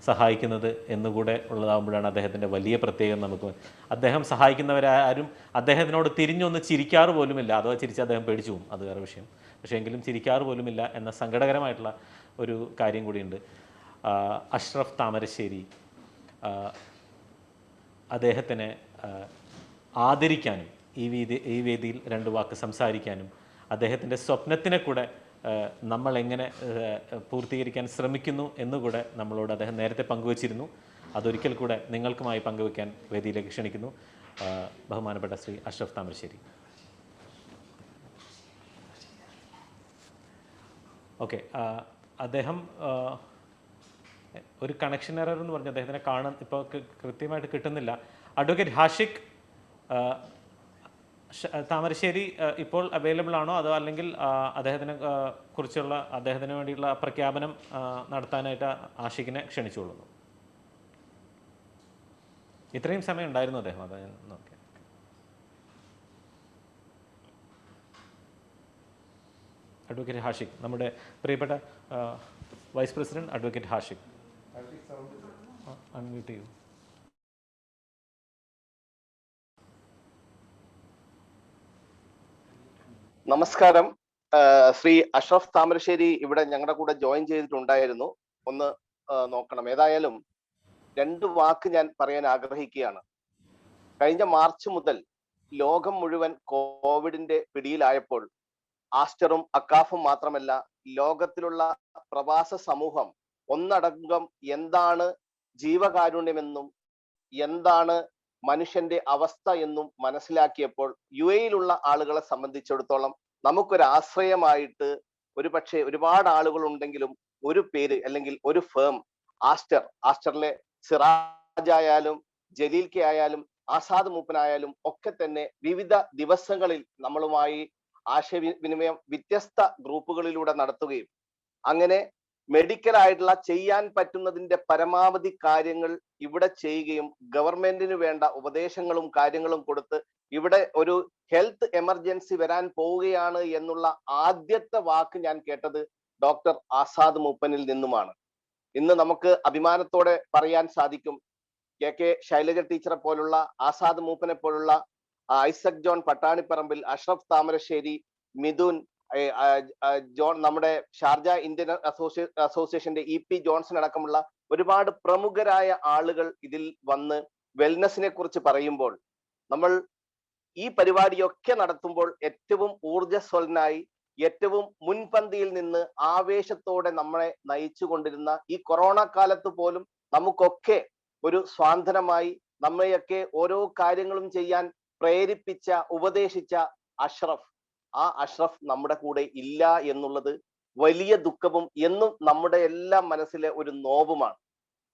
Speaker 2: സഹായിക്കുന്നത് എന്നുകൂടെ ഉള്ളതാകുമ്പോഴാണ് അദ്ദേഹത്തിൻ്റെ വലിയ പ്രത്യേകത. നമുക്ക് അദ്ദേഹം സഹായിക്കുന്നവരാരും അദ്ദേഹത്തിനോട് തിരിഞ്ഞൊന്ന് ചിരിക്കാറ് പോലുമില്ല. അഥവാ ചിരിച്ച് അദ്ദേഹം പേടിച്ചു പോകും, അത് വേറെ വിഷയം. പക്ഷേ എങ്കിലും ചിരിക്കാറ് പോലുമില്ല എന്ന സങ്കടകരമായിട്ടുള്ള ഒരു കാര്യം കൂടിയുണ്ട്. അഷ്റഫ് താമരശ്ശേരി അദ്ദേഹത്തിനെ ആദരിക്കാനും ഈ വേദിയിൽ 2 വാക്ക് സംസാരിക്കാനും അദ്ദേഹത്തിൻ്റെ സ്വപ്നത്തിനെ കൂടെ നമ്മൾ എങ്ങനെ പൂർത്തീകരിക്കാൻ ശ്രമിക്കുന്നു എന്നുകൂടെ നമ്മളോട് അദ്ദേഹം നേരത്തെ പങ്കുവച്ചിരുന്നു. അതൊരിക്കൽ കൂടെ നിങ്ങൾക്കുമായി പങ്കുവയ്ക്കാൻ വേദിയിലേക്ക് ക്ഷണിക്കുന്നു ബഹുമാനപ്പെട്ട ശ്രീ അഷ്റഫ് താമരശ്ശേരി. ഓക്കെ, അദ്ദേഹം ഒരു കണക്ഷൻ എറർ എന്ന് പറഞ്ഞു അദ്ദേഹത്തിനെ കാണാൻ ഇപ്പോൾ കൃത്യമായിട്ട് കിട്ടുന്നില്ല. അഡ്വക്കേറ്റ് ഹാഷിഖ് താമരശ്ശേരി ഇപ്പോൾ അവൈലബിൾ ആണോ, അതോ അല്ലെങ്കിൽ അദ്ദേഹത്തിന് വേണ്ടിയുള്ള പ്രഖ്യാപനം നടത്താനായിട്ട് ആഷിഖിനെ ക്ഷണിച്ചുകൊള്ളുന്നു. ഇത്രയും സമയം ഉണ്ടായിരുന്നു അദ്ദേഹം, അത് ഓക്കെ. അഡ്വക്കേറ്റ് ഹാഷിഖ്, നമ്മുടെ പ്രിയപ്പെട്ട vice president advocate Hashiq, unmute ചെയ്യൂ.
Speaker 10: നമസ്കാരം. ശ്രീ അഷ്റഫ് താമരശ്ശേരി ഇവിടെ ഞങ്ങളുടെ കൂടെ ജോയിൻ ചെയ്തിട്ടുണ്ടായിരുന്നു. ഒന്ന് നോക്കണം. ഏതായാലും 2 വാക്ക് ഞാൻ പറയാൻ ആഗ്രഹിക്കുകയാണ്. കഴിഞ്ഞ മാർച്ച് മുതൽ ലോകം മുഴുവൻ കോവിഡിന്റെ പിടിയിലായപ്പോൾ ആസ്റ്ററും അക്കാഫും മാത്രമല്ല, ലോകത്തിലുള്ള പ്രവാസ സമൂഹം ഒന്നടങ്കം എന്താണ് ജീവകാരുണ്യമെന്നും എന്താണ് മനുഷ്യന്റെ അവസ്ഥ എന്നും മനസ്സിലാക്കിയപ്പോൾ UAE-യിലുള്ള ആളുകളെ സംബന്ധിച്ചിടത്തോളം നമുക്കൊരു ആശ്രയമായിട്ട് ഒരുപക്ഷെ ഒരുപാട് ആളുകൾ ഉണ്ടെങ്കിലും ഒരു പേര് അല്ലെങ്കിൽ ഒരു ഫേം, ആസ്റ്ററിലെ സിറാജ് ആയാലും ജലീൽ കെ ആയാലും ആസാദ് മൂപ്പനായാലും ഒക്കെ തന്നെ വിവിധ ദിവസങ്ങളിൽ നമ്മളുമായി ആശയവിനിമയം വ്യത്യസ്ത ഗ്രൂപ്പുകളിലൂടെ നടത്തുകയും അങ്ങനെ മെഡിക്കൽ ആയിട്ടുള്ള ചെയ്യാൻ പറ്റുന്നതിന്റെ പരമാവധി കാര്യങ്ങൾ ഇവിടെ ചെയ്യുകയും ഗവൺമെന്റിന് വേണ്ട ഉപദേശങ്ങളും കാര്യങ്ങളും കൊടുത്ത് ഇവിടെ ഒരു ഹെൽത്ത് എമർജൻസി വരാൻ പോവുകയാണ് എന്നുള്ള ആദ്യത്തെ വാക്ക് ഞാൻ കേട്ടത് ഡോക്ടർ ആസാദ് മൂപ്പനിൽ നിന്നുമാണ്. ഇന്ന് നമുക്ക് അഭിമാനത്തോടെ പറയാൻ സാധിക്കും, KK ശൈലജ ടീച്ചറെ പോലുള്ള, ആസാദ് മൂപ്പനെ പോലുള്ള, ഐസക് ജോൺ പട്ടാണിപ്പറമ്പിൽ, അഷ്റഫ് താമരശ്ശേരി, മിഥുൻ, ജോൺ, നമ്മുടെ ഷാർജ ഇന്ത്യൻ അസോസിയേഷന്റെ EP ജോൺസൺ അടക്കമുള്ള ഒരുപാട് പ്രമുഖരായ ആളുകൾ ഇതിൽ വന്ന് വെൽനസിനെ കുറിച്ച് പറയുമ്പോൾ, നമ്മൾ ഈ പരിപാടിയൊക്കെ നടത്തുമ്പോൾ ഏറ്റവും ഊർജ്ജസ്വലനായി ഏറ്റവും മുൻപന്തിയിൽ നിന്ന് ആവേശത്തോടെ നമ്മളെ നയിച്ചു കൊണ്ടിരുന്ന ഈ കൊറോണ കാലത്ത് പോലും നമുക്കൊക്കെ ഒരു സ്വാന്തനമായി നമ്മളെയൊക്കെ ഓരോ കാര്യങ്ങളും ചെയ്യാൻ പ്രേരിപ്പിച്ച, ഉപദേശിച്ച ആ അഷ്റഫ് നമ്മുടെ കൂടെ ഇല്ല എന്നുള്ളത് വലിയ ദുഃഖവും എന്നും നമ്മുടെ എല്ലാം മനസ്സിലെ ഒരു നോവുമാണ്.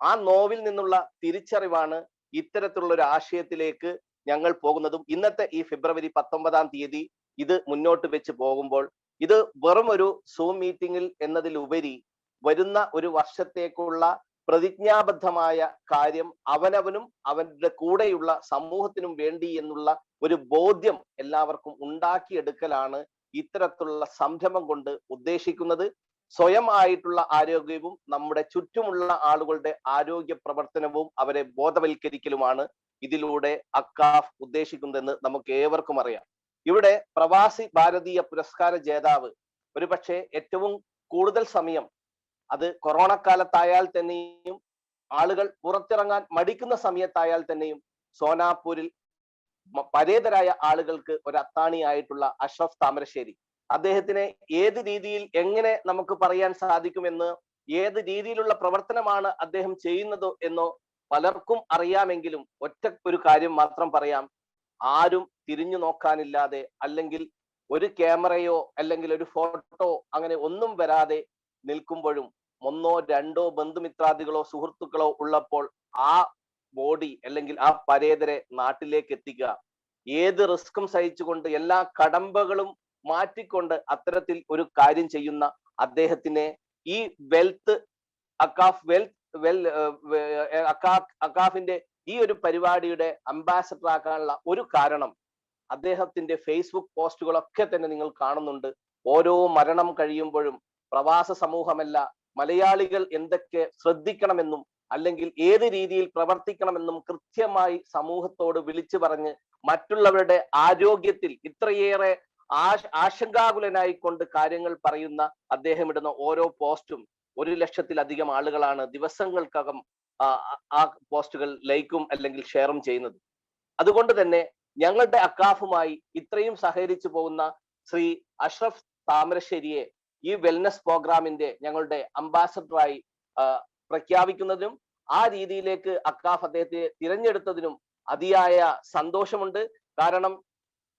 Speaker 10: ആ നോവിൽ നിന്നുള്ള തിരിച്ചറിവാണ് ഇത്തരത്തിലുള്ള ഒരു ആശയത്തിലേക്ക് ഞങ്ങൾ പോകുന്നതും. ഇന്നത്തെ ഈ ഫെബ്രുവരി 19-ാം തീയതി ഇത് മുന്നോട്ട് വെച്ച് പോകുമ്പോൾ ഇത് വെറും ഒരു സൂം മീറ്റിംഗിൽ എന്നതിലുപരി വരുന്ന ഒരു വർഷത്തേക്കുള്ള പ്രതിജ്ഞാബദ്ധമായ കാര്യം അവനവനും അവന്റെ കൂടെയുള്ള സമൂഹത്തിനും വേണ്ടി എന്നുള്ള ഒരു ബോധ്യം എല്ലാവർക്കും ഉണ്ടാക്കിയെടുക്കലാണ് ഇത്തരത്തിലുള്ള സംരംഭം കൊണ്ട് ഉദ്ദേശിക്കുന്നത്. സ്വയം ആയിട്ടുള്ള ആരോഗ്യവും നമ്മുടെ ചുറ്റുമുള്ള ആളുകളുടെ ആരോഗ്യ പ്രവർത്തനവും അവരെ ബോധവൽക്കരിക്കലുമാണ് ഇതിലൂടെ അക്കാഫ് ഉദ്ദേശിക്കുന്നതെന്ന് നമുക്ക് ഏവർക്കും അറിയാം. ഇവിടെ പ്രവാസി ഭാരതീയ പുരസ്കാര ജേതാവ് ഒരുപക്ഷെ ഏറ്റവും കൂടുതൽ സമയം, അത് കൊറോണ കാലത്തായാൽ തന്നെയും ആളുകൾ പുറത്തിറങ്ങാൻ മടിക്കുന്ന സമയത്തായാൽ തന്നെയും സോനാപൂരിൽ പരേതരായ ആളുകൾക്ക് ഒരു അത്താണിയായിട്ടുള്ള അഷ്റഫ് താമരശ്ശേരി, അദ്ദേഹത്തിനെ ഏത് രീതിയിൽ എങ്ങനെ നമുക്ക് പറയാൻ സാധിക്കുമെന്ന്, ഏത് രീതിയിലുള്ള പ്രവർത്തനമാണ് അദ്ദേഹം ചെയ്യുന്നത് എന്നോ പലർക്കും അറിയാമെങ്കിലും ഒറ്റ ഒരു കാര്യം മാത്രം പറയാം. ആരും തിരിഞ്ഞു നോക്കാനില്ലാതെ, അല്ലെങ്കിൽ ഒരു ക്യാമറയോ അല്ലെങ്കിൽ ഒരു ഫോട്ടോ അങ്ങനെ ഒന്നും വരാതെ നിൽക്കുമ്പോഴും ഒന്നോ രണ്ടോ ബന്ധുമിത്രാദികളോ സുഹൃത്തുക്കളോ ഉള്ളപ്പോൾ ആ ബോഡി അല്ലെങ്കിൽ ആ പരേതരെ നാട്ടിലേക്ക് എത്തിക്കുക, ഏത് റിസ്ക്കും സഹിച്ചുകൊണ്ട് എല്ലാ കടമ്പകളും മാറ്റിക്കൊണ്ട് അത്തരത്തിൽ ഒരു കാര്യം ചെയ്യുന്ന അദ്ദേഹത്തിനെ ഈ അക്കാഫിന്റെ ഈ ഒരു പരിപാടിയുടെ അംബാസഡർ ആക്കാനുള്ള ഒരു കാരണം അദ്ദേഹത്തിന്റെ ഫേസ്ബുക്ക് പോസ്റ്റുകളൊക്കെ തന്നെ നിങ്ങൾ കാണുന്നുണ്ട്. ഓരോ മരണം കഴിയുമ്പോഴും പ്രവാസ സമൂഹമല്ല, മലയാളികൾ എന്തൊക്കെ ശ്രദ്ധിക്കണമെന്നും അല്ലെങ്കിൽ ഏത് രീതിയിൽ പ്രവർത്തിക്കണമെന്നും കൃത്യമായി സമൂഹത്തോട് വിളിച്ചു പറഞ്ഞ് മറ്റുള്ളവരുടെ ആരോഗ്യത്തിൽ ഇത്രയേറെ ആശങ്കാകുലനായിക്കൊണ്ട് കാര്യങ്ങൾ പറയുന്ന അദ്ദേഹം ഇടുന്ന ഓരോ പോസ്റ്റും 1,00,000-ലധികം ആളുകളാണ് ദിവസങ്ങൾക്കകം ആ പോസ്റ്റുകൾ ലൈക്കും അല്ലെങ്കിൽ ഷെയറും ചെയ്യുന്നത്. അതുകൊണ്ട് തന്നെ ഞങ്ങളുടെ അക്കാഫുമായി ഇത്രയും സഹകരിച്ചു പോകുന്ന ശ്രീ അഷ്റഫ് താമരശ്ശേരിയെ ഈ വെൽനസ് പ്രോഗ്രാമിന്റെ ഞങ്ങളുടെ അംബാസഡറായി പ്രഖ്യാപിക്കുന്നതിനും ആ രീതിയിലേക്ക് അക്കാഫ് അദ്ദേഹത്തെ തിരഞ്ഞെടുത്തതിനും അതിയായ സന്തോഷമുണ്ട്. കാരണം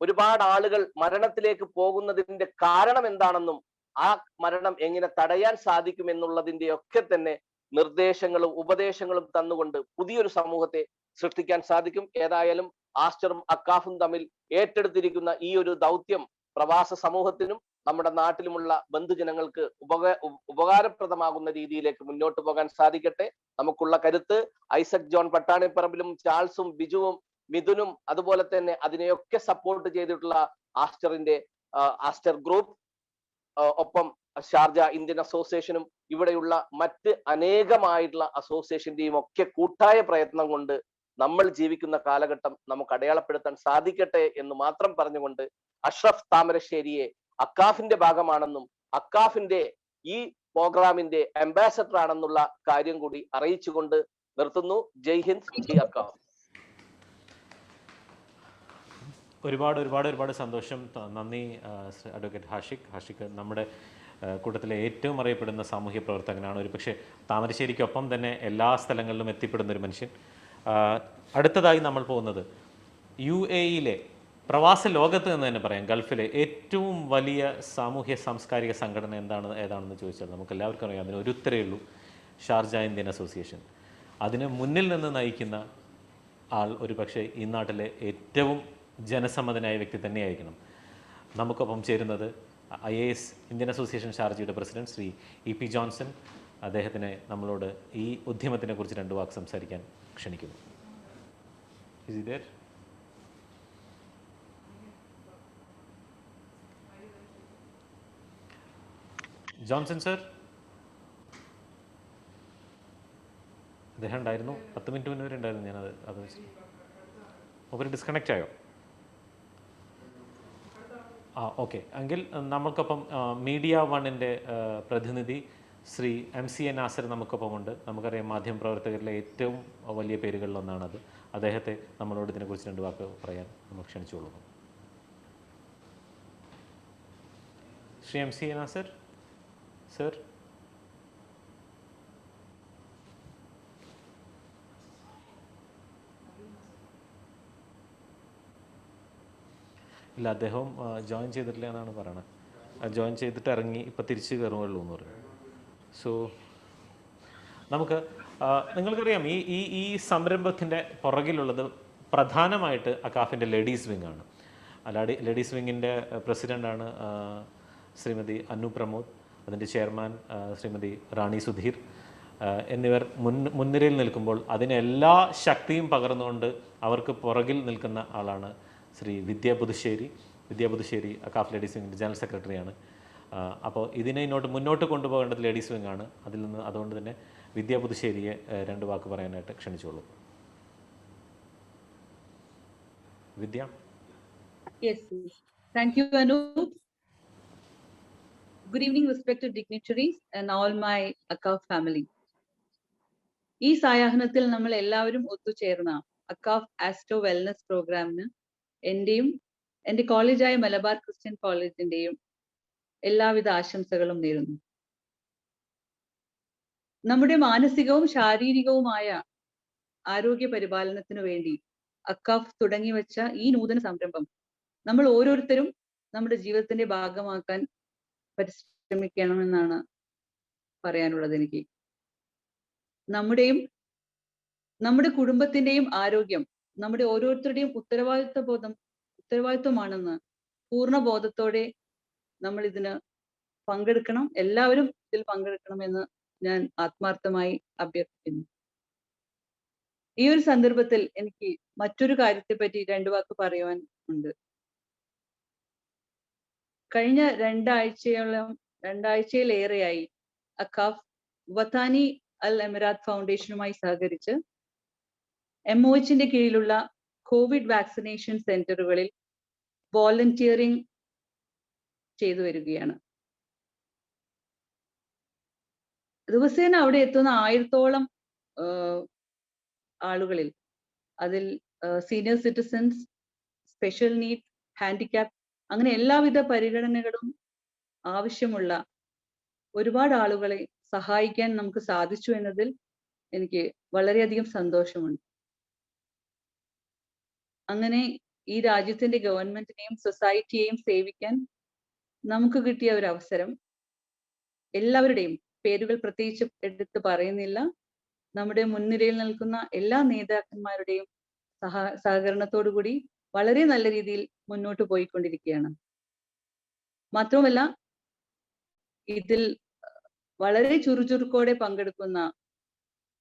Speaker 10: ഒരുപാട് ആളുകൾ മരണത്തിലേക്ക് പോകുന്നതിന്റെ കാരണം എന്താണെന്നും ആ മരണം എങ്ങനെ തടയാൻ സാധിക്കും എന്നുള്ളതിന്റെ ഒക്കെ തന്നെ നിർദ്ദേശങ്ങളും ഉപദേശങ്ങളും തന്നുകൊണ്ട് പുതിയൊരു സമൂഹത്തെ സൃഷ്ടിക്കാൻ സാധിക്കും. ഏതായാലും ആസ്റ്ററും അക്കാഫും തമ്മിൽ ഏറ്റെടുത്തിരിക്കുന്ന ഈ ഒരു ദൗത്യം പ്രവാസ സമൂഹത്തിനും നമ്മുടെ നാട്ടിലുമുള്ള ബന്ധുജനങ്ങൾക്ക് ഉപകാരപ്രദമാകുന്ന രീതിയിലേക്ക് മുന്നോട്ട് പോകാൻ സാധിക്കട്ടെ. നമുക്കുള്ള കരുത്ത് ഐസക് ജോൺ പട്ടാണിപ്പറമ്പിലും ചാൾസും ബിജുവും മിഥുനും അതുപോലെ തന്നെ അതിനെയൊക്കെ സപ്പോർട്ട് ചെയ്തിട്ടുള്ള ആസ്റ്റർ ഗ്രൂപ്പ്, ഒപ്പം ഷാർജ ഇന്ത്യൻ അസോസിയേഷനും ഇവിടെയുള്ള മറ്റ് അനേകമായിട്ടുള്ള അസോസിയേഷന്റെയും ഒക്കെ കൂട്ടായ പ്രയത്നം കൊണ്ട് നമ്മൾ ജീവിക്കുന്ന കാലഘട്ടം നമുക്ക് അടയാളപ്പെടുത്താൻ സാധിക്കട്ടെ എന്ന് മാത്രം പറഞ്ഞുകൊണ്ട് അഷ്റഫ് താമരശ്ശേരിയെ അക്കാഫിന്റെ ഭാഗമാണെന്നും അക്കാഫിന്റെ ഈ പ്രോഗ്രാമിന്റെ അംബാസഡർ ആണെന്നുള്ള കാര്യം കൂടി അറിയിച്ചുകൊണ്ട് നിർത്തുന്നു. ജയ് ഹിന്ദ്, ജയ് അക്കാഫ്.
Speaker 2: ഒരുപാട് സന്തോഷം. നന്ദി അഡ്വക്കേറ്റ് ഹാഷിഖ് നമ്മുടെ കൂട്ടത്തിലെ ഏറ്റവും അറിയപ്പെടുന്ന സാമൂഹ്യ പ്രവർത്തകനാണ്. ഒരു പക്ഷേ താമരശ്ശേരിക്കൊപ്പം തന്നെ എല്ലാ സ്ഥലങ്ങളിലും എത്തിപ്പെടുന്ന ഒരു മനുഷ്യൻ. അടുത്തതായി നമ്മൾ പോകുന്നത് UAE-യിലെ പ്രവാസ ലോകത്ത് എന്ന് തന്നെ പറയാം, ഗൾഫിലെ ഏറ്റവും വലിയ സാമൂഹ്യ സാംസ്കാരിക സംഘടന ഏതാണെന്ന് ചോദിച്ചാൽ നമുക്ക് എല്ലാവർക്കും അറിയാം, അതിന് ഒരു ഉത്തരേ ഉള്ളൂ, ഷാർജ ഇന്ത്യൻ അസോസിയേഷൻ. അതിന് മുന്നിൽ നിന്ന് നയിക്കുന്ന ആൾ ഒരു പക്ഷേ ഈ നാട്ടിലെ ഏറ്റവും ജനസമ്മതനായ വ്യക്തി തന്നെയായിരിക്കണം. നമുക്കൊപ്പം ചേരുന്നത് IAS ഇന്ത്യൻ അസോസിയേഷൻ ഷാർജയുടെ പ്രസിഡന്റ് ശ്രീ EP ജോൺസൺ. അദ്ദേഹത്തിനെ നമ്മളോട് ഈ ഉദ്യമത്തിനെ കുറിച്ച് 2 വാക്ക് സംസാരിക്കാൻ ക്ഷണിക്കുന്നു. Is he there? Johnson sir, അദ്ദേഹം ഉണ്ടായിരുന്നു 10 മിനിറ്റ് മുന്നേ വരെ ഉണ്ടായിരുന്നു. ഞാനത് അവർ ഡിസ്കണക്റ്റ് ആയോ? ഓക്കെ. എങ്കിൽ നമ്മൾക്കൊപ്പം മീഡിയ വണ്ണിൻ്റെ പ്രതിനിധി ശ്രീ MCA നാസർ നമുക്കൊപ്പമുണ്ട്. നമുക്കറിയാം, മാധ്യമപ്രവർത്തകരിലെ ഏറ്റവും വലിയ പേരുകളിലൊന്നാണത്. അദ്ദേഹത്തെ നമ്മളോട് ഇതിനെക്കുറിച്ച് 2 വാക്ക് പറയാൻ നമ്മൾ ക്ഷണിച്ചുകൊള്ളുന്നു. Shri MCA Nasser sir. ഇല്ല, അദ്ദേഹം ജോയിൻ ചെയ്തിട്ടില്ല എന്നാണ് പറയണത്. ജോയിൻ ചെയ്തിട്ട് ഇറങ്ങി ഇപ്പോൾ തിരിച്ച് കയറുകയുള്ളൂ എന്ന് പറയും. സോ നമുക്ക് നിങ്ങൾക്കറിയാം, ഈ സംരംഭത്തിൻ്റെ പുറകിലുള്ളത് പ്രധാനമായിട്ട് അക്കാഫിൻ്റെ ലേഡീസ് വിങ് ആണ്. ലേഡീസ് വിങ്ങിൻ്റെ പ്രസിഡൻ്റാണ് ശ്രീമതി അന്നു പ്രമോദ്, അതിൻ്റെ ചെയർമാൻ ശ്രീമതി റാണി സുധീർ, എന്നിവർ മുൻനിരയിൽ നിൽക്കുമ്പോൾ അതിനെല്ലാ ശക്തിയും പകർന്നുകൊണ്ട് അവർക്ക് പുറകിൽ നിൽക്കുന്ന ആളാണ് ശ്രീ വിദ്യ പുതുശ്ശേരി അക്കാഫ് ലേഡീസ് വിങ്ങിൻ്റെ ജനറൽ സെക്രട്ടറിയാണ്. അപ്പോൾ ഇതിനെ മുന്നോട്ട് കൊണ്ടുപോകേണ്ടത് ലേഡീസ് വിങ് ആണ്. അതുകൊണ്ട് തന്നെ വിദ്യ പുതുശ്ശേരിയെ 2 വാക്ക് പറയാനായിട്ട് ക്ഷണിച്ചോളൂ. വിദ്യ.
Speaker 11: Yes, thank you, Anup. Good evening, respected dignitaries and all my ACAF family. ഈ സായാഹ്നത്തിൽ നമ്മൾ എല്ലാവരും ഒത്തുചേർന്ന അക്കാഫ് ആസ്ട്രോ വെൽനസ് പ്രോഗ്രാമിന് എൻ്റെ കോളേജായ മലബാർ ക്രിസ്ത്യൻ കോളേജിന്റെയും എല്ലാവിധ ആശംസകളും നേരുന്നു. നമ്മുടെ മാനസികവും ശാരീരികവുമായ ആരോഗ്യ പരിപാലനത്തിനു വേണ്ടി അക്കാഫ് തുടങ്ങിവെച്ച ഈ നൂതന സംരംഭം നമ്മൾ ഓരോരുത്തരും നമ്മുടെ ജീവിതത്തിന്റെ ഭാഗമാക്കാൻ പരിശ്രമിക്കണമെന്നാണ് പറയാനുള്ളത് എനിക്ക്. നമ്മുടെ കുടുംബത്തിന്റെയും ആരോഗ്യം നമ്മുടെ ഓരോരുത്തരുടെയും ഉത്തരവാദിത്വമാണെന്ന് പൂർണ്ണ ബോധത്തോടെ നമ്മൾ ഇതിന് പങ്കെടുക്കണം. എല്ലാവരും ഇതിൽ പങ്കെടുക്കണമെന്ന് ഞാൻ ആത്മാർത്ഥമായി അഭ്യർത്ഥിക്കുന്നു. ഈ ഒരു സന്ദർഭത്തിൽ എനിക്ക് മറ്റൊരു കാര്യത്തെ പറ്റി 2 വാക്ക് പറയുവാൻ ഉണ്ട്. കഴിഞ്ഞ രണ്ടാഴ്ചയിലേറെയായി അക്കാഫ് വത്താനി അൽ എമിറാത്ത് ഫൗണ്ടേഷനുമായി സഹകരിച്ച് MOHന്റെ കീഴിലുള്ള കോവിഡ് വാക്സിനേഷൻ സെന്ററുകളിൽ വോളണ്ടിയറിംഗ് ചെയ്തു വരികയാണ്. ദിവസേന അവിടെ എത്തുന്ന 1000-ഓളം ആളുകളിൽ അതിൽ senior citizens, special need, handicap അങ്ങനെ എല്ലാവിധ പരിഗണനകളും ആവശ്യമുള്ള ഒരുപാട് ആളുകളെ സഹായിക്കാൻ നമുക്ക് സാധിച്ചു എന്നതിൽ എനിക്ക് വളരെയധികം സന്തോഷമുണ്ട്. അങ്ങനെ ഈ രാജ്യത്തിന്റെ ഗവൺമെന്റിനെയും സൊസൈറ്റിയെയും സേവിക്കാൻ നമുക്ക് കിട്ടിയ ഒരു അവസരം എല്ലാവരുടെയും പേരുകൾ പ്രത്യേകിച്ച് എടുത്ത് പറയുന്നില്ല, നമ്മുടെ മുൻനിരയിൽ നിൽക്കുന്ന എല്ലാ നേതാക്കന്മാരുടെയും സഹകരണത്തോടുകൂടി വളരെ നല്ല രീതിയിൽ മുന്നോട്ട് പോയിക്കൊണ്ടിരിക്കുകയാണ്. മാത്രമല്ല ഇതിൽ വളരെ ചുറുചുറുക്കോടെ പങ്കെടുക്കുന്ന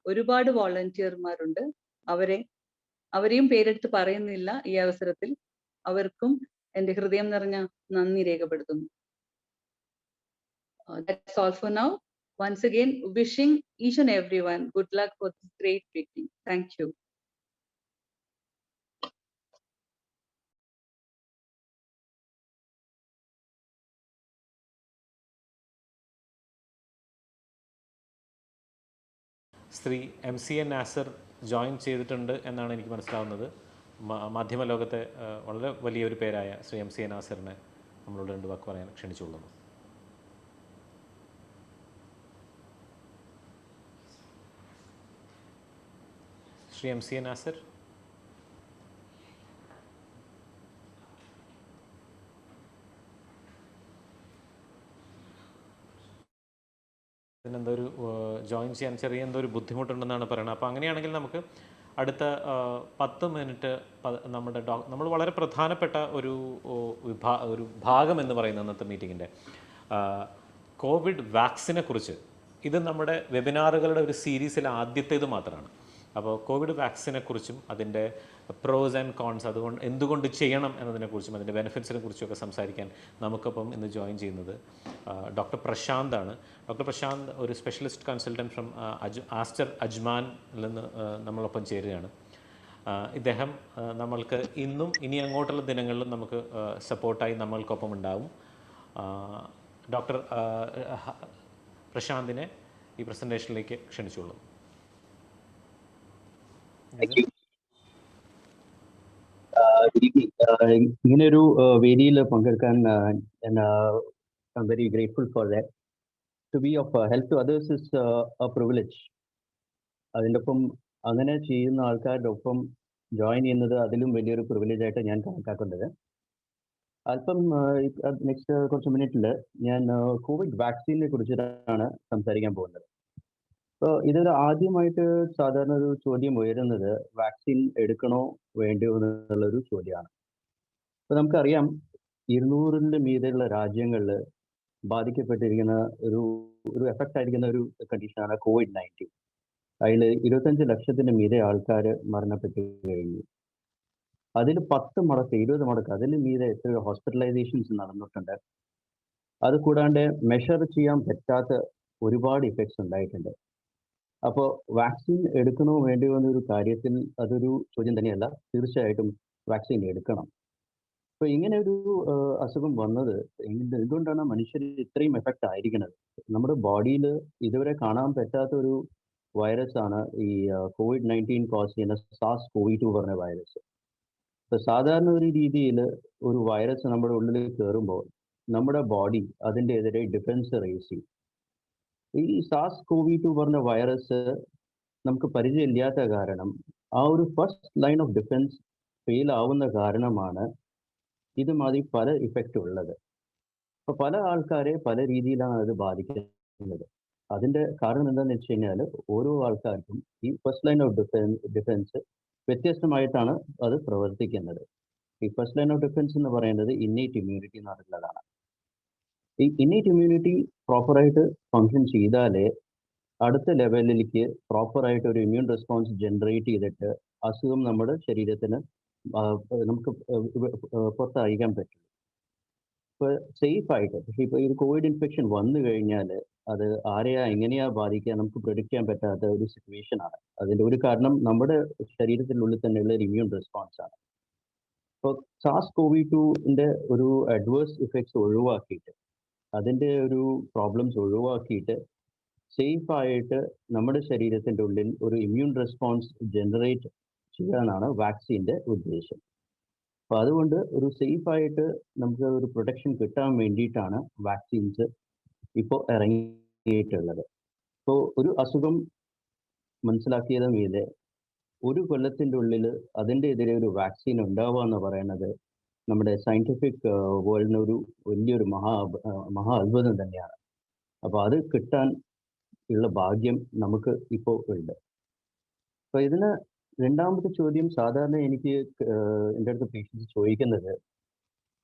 Speaker 11: ഒരുപാട് വോളണ്ടിയർമാരുണ്ട്. അവരെയും പേരെടുത്ത് പറയുന്നില്ല ഈ അവസരത്തിൽ. അവർക്കും എൻ്റെ ഹൃദയം നിറഞ്ഞ നന്ദി രേഖപ്പെടുത്തുന്നു. That's all for now. Once again, wishing each and everyone good luck for this great meeting. Thank you.
Speaker 2: Shri MCA Nasar join ചെയ്തിട്ടുണ്ട് എന്നാണ് എനിക്ക് മനസ്സിലാവുന്നത്. മാധ്യമ ലോകത്തെ വളരെ വലിയൊരു പേരായ ശ്രീ MCA നാസറിനെ നമ്മളോട് 2 വാക്ക് പറയാൻ ക്ഷണിച്ചുകൊള്ളുന്നു. ശ്രീ MCA നാസർ. ഇതിനെന്തോ ഒരു ജോയിൻ ചെയ്യാൻ എന്തോ ഒരു ബുദ്ധിമുട്ടുണ്ടെന്നാണ് പറയുന്നത്. അപ്പോൾ അങ്ങനെയാണെങ്കിൽ നമുക്ക് അടുത്ത 10 മിനിറ്റ് നമ്മൾ വളരെ പ്രധാനപ്പെട്ട ഒരു ഭാഗം എന്ന് പറയുന്ന അന്നത്തെ മീറ്റിങ്ങിൻ്റെ കോവിഡ് വാക്സിനെ കുറിച്ച്, ഇത് നമ്മുടെ വെബിനാറുകളുടെ ഒരു സീരീസിലെ ആദ്യത്തേത് മാത്രമാണ്. അപ്പോൾ കോവിഡ് വാക്സിനെ കുറിച്ചും അതിൻ്റെ പ്രോസ് ആൻഡ് കോൺസ്, അതുകൊണ്ട് എന്തുകൊണ്ട് ചെയ്യണം എന്നതിനെക്കുറിച്ചും അതിൻ്റെ ബെനിഫിറ്റ്സിനെ കുറിച്ചുമൊക്കെ സംസാരിക്കാൻ നമുക്കൊപ്പം ഇന്ന് ജോയിൻ ചെയ്യുന്നത് ഡോക്ടർ പ്രശാന്താണ്. ഡോക്ടർ പ്രശാന്ത് ഒരു സ്പെഷ്യലിസ്റ്റ് കൺസൾട്ടൻറ്റ് ഫ്രം ആസ്റ്റർ അജ്മാനിൽ നിന്ന് നമ്മളൊപ്പം ചേരുകയാണ്. ഇദ്ദേഹം നമ്മൾക്ക് ഇനി അങ്ങോട്ടുള്ള ദിനങ്ങളിലും നമുക്ക് സപ്പോർട്ടായി നമ്മൾക്കൊപ്പം ഉണ്ടാവും. ഡോക്ടർ പ്രശാന്തിനെ ഈ പ്രസൻറ്റേഷനിലേക്ക് ക്ഷണിച്ചോളൂ.
Speaker 12: ഇങ്ങനെ ഒരു വേദിയിൽ പങ്കെടുക്കാൻ I'm very grateful for that. To be of help to others is a privilege. അതിൻ്റെ ഒപ്പം അങ്ങനെ ചെയ്യുന്ന ആൾക്കാരുടെ ഒപ്പം ജോയിൻ ചെയ്യുന്നത് അതിലും വലിയൊരു പ്രിവിലേജ് ആയിട്ട് ഞാൻ കണക്കാക്കുന്നത്. അല്പം നെക്സ്റ്റ് കുറച്ച് മിനിറ്റിൽ ഞാൻ കോവിഡ് വാക്സിനെ കുറിച്ചിട്ടാണ് സംസാരിക്കാൻ പോകുന്നത്. അപ്പോൾ ഇതൊരു ആദ്യമായിട്ട് സാധാരണ ഒരു ചോദ്യം ഉയരുന്നത് വാക്സിൻ എടുക്കണോ വേണ്ടയോ എന്നുള്ളൊരു ചോദ്യമാണ്. അപ്പോൾ നമുക്കറിയാം 200-ന്റെ മീതെയുള്ള രാജ്യങ്ങളിൽ ബാധിക്കപ്പെട്ടിരിക്കുന്ന ഒരു ഒരു എഫക്റ്റ് ആയിരിക്കുന്ന ഒരു കണ്ടീഷനാണ് COVID-19. അതിൽ 25 ലക്ഷത്തിന് മീതെ ആൾക്കാർ മരണപ്പെട്ടു കഴിഞ്ഞു. അതിൽ 10 മടക്ക് 20 മടക്ക് അതിൽ മീതെ എത്രയോ ഹോസ്പിറ്റലൈസേഷൻസ് നടന്നിട്ടുണ്ട്. അത് കൂടാണ്ട് മെഷർ ചെയ്യാൻ പറ്റാത്ത ഒരുപാട് ഇഫക്ട്സ് ഉണ്ടായിട്ടുണ്ട്. അപ്പോൾ വാക്സിൻ എടുക്കണോ വേണ്ടിയോ എന്നൊരു കാര്യത്തിൽ അതൊരു ചോദ്യം തന്നെയല്ല, തീർച്ചയായിട്ടും വാക്സിൻ എടുക്കണം. അപ്പോൾ ഇങ്ങനെ ഒരു അസുഖം വന്നത് എന്തുകൊണ്ടാണ് മനുഷ്യർ ഇത്രയും എഫക്റ്റ് ആയിരിക്കുന്നത്? നമ്മുടെ ബോഡിയിൽ ഇതുവരെ കാണാൻ പറ്റാത്ത ഒരു വൈറസ് ആണ് ഈ COVID-19 കോസ് ചെയ്യുന്ന SARS-CoV-2 പറഞ്ഞ വൈറസ്. ഇപ്പോൾ സാധാരണ ഒരു രീതിയിൽ ഒരു വൈറസ് നമ്മുടെ ഉള്ളിൽ കയറുമ്പോൾ നമ്മുടെ ബോഡി അതിൻ്റെ എതിരെ ഡിഫൻസ് റേസ് ചെയ്യും. ഈ SARS-CoV-2 പറഞ്ഞ വൈറസ് നമുക്ക് പരിചയമില്ലാത്ത കാരണം ആ ഒരു first line of defence fail ആവുന്ന കാരണമാണ് ഇതുമാതിരി പല ഇഫക്റ്റ് ഉള്ളത്. അപ്പോൾ പല ആൾക്കാരെ പല രീതിയിലാണ് അത് ബാധിക്കുന്നത്. അതിൻ്റെ കാരണം എന്താണെന്ന് വെച്ച് കഴിഞ്ഞാൽ ഓരോ ആൾക്കാർക്കും ഈ ഫസ്റ്റ് ലൈൻ ഓഫ് ഡിഫൻസ് വ്യത്യസ്തമായിട്ടാണ് അത് പ്രവർത്തിക്കുന്നത്. ഈ ഫസ്റ്റ് ലൈൻ ഓഫ് ഡിഫൻസ് എന്ന് പറയുന്നത് ഇന്നേറ്റ് ഇമ്മ്യൂണിറ്റി എന്ന് പറഞ്ഞിട്ടുള്ളതാണ്. ഈ ഇന്നേറ്റ് ഇമ്മ്യൂണിറ്റി പ്രോപ്പറായിട്ട് ഫങ്ഷൻ ചെയ്താലേ അടുത്ത ലെവലിലേക്ക് പ്രോപ്പറായിട്ട് ഒരു ഇമ്മ്യൂൺ റെസ്പോൺസ് ജനറേറ്റ് ചെയ്തിട്ട് അസുഖം നമ്മുടെ ശരീരത്തിന് നമുക്ക് പുറത്തയക്കാൻ പറ്റും. ഇപ്പോൾ സേഫ് ആയിട്ട്, പക്ഷേ ഇപ്പോൾ ഈ കോവിഡ് ഇൻഫെക്ഷൻ വന്നു കഴിഞ്ഞാൽ അത് ആരെയാ എങ്ങനെയാ ബാധിക്കുക നമുക്ക് പ്രെഡിക്റ്റ് ചെയ്യാൻ പറ്റാത്ത ഒരു സിറ്റുവേഷൻ ആണ്. അതിൻ്റെ ഒരു കാരണം നമ്മുടെ ശരീരത്തിനുള്ളിൽ തന്നെയുള്ള ഒരു ഇമ്മ്യൂൺ റെസ്പോൺസ് ആണ്. ഇപ്പോൾ SARS-CoV-2ൻ്റെ ഒരു അഡ്വേഴ്സ് ഇഫക്ട്സ് ഒഴിവാക്കിയിട്ട്, അതിൻ്റെ ഒരു പ്രോബ്ലംസ് ഒഴിവാക്കിയിട്ട് സേഫ് ആയിട്ട് നമ്മുടെ ശരീരത്തിൻ്റെ ഉള്ളിൽ ഒരു ഇമ്മ്യൂൺ റെസ്പോൺസ് ജനറേറ്റ് ചെയ്യാനാണ് വാക്സിൻ്റെ ഉദ്ദേശം. അപ്പോൾ അതുകൊണ്ട് ഒരു സേഫ് ആയിട്ട് നമുക്ക് ഒരു പ്രൊട്ടക്ഷൻ കിട്ടാൻ വേണ്ടിയിട്ടാണ് വാക്സിൻസ് ഇപ്പോൾ ഇറങ്ങിയിട്ടുള്ളത്. അപ്പോൾ ഒരു അസുഖം മനസ്സിലാക്കിയത് മീതെ ഒരു കൊല്ലത്തിൻ്റെ ഉള്ളിൽ അതിൻ്റെ എതിരെ ഒരു വാക്സിൻ ഉണ്ടാവുക എന്ന് പറയുന്നത് നമ്മുടെ സയൻറ്റിഫിക് വേൾഡിന് ഒരു വലിയൊരു മഹാ അത്ഭുതം തന്നെയാണ്. അപ്പോൾ അത് കിട്ടാൻ ഉള്ള ഭാഗ്യം നമുക്ക് ഇപ്പോൾ ഉണ്ട്. അപ്പോൾ ഇതിന് രണ്ടാമത്തെ ചോദ്യം സാധാരണ എനിക്ക് എൻ്റെ അടുത്ത് പേഷ്യൻസ് ചോദിക്കുന്നത്,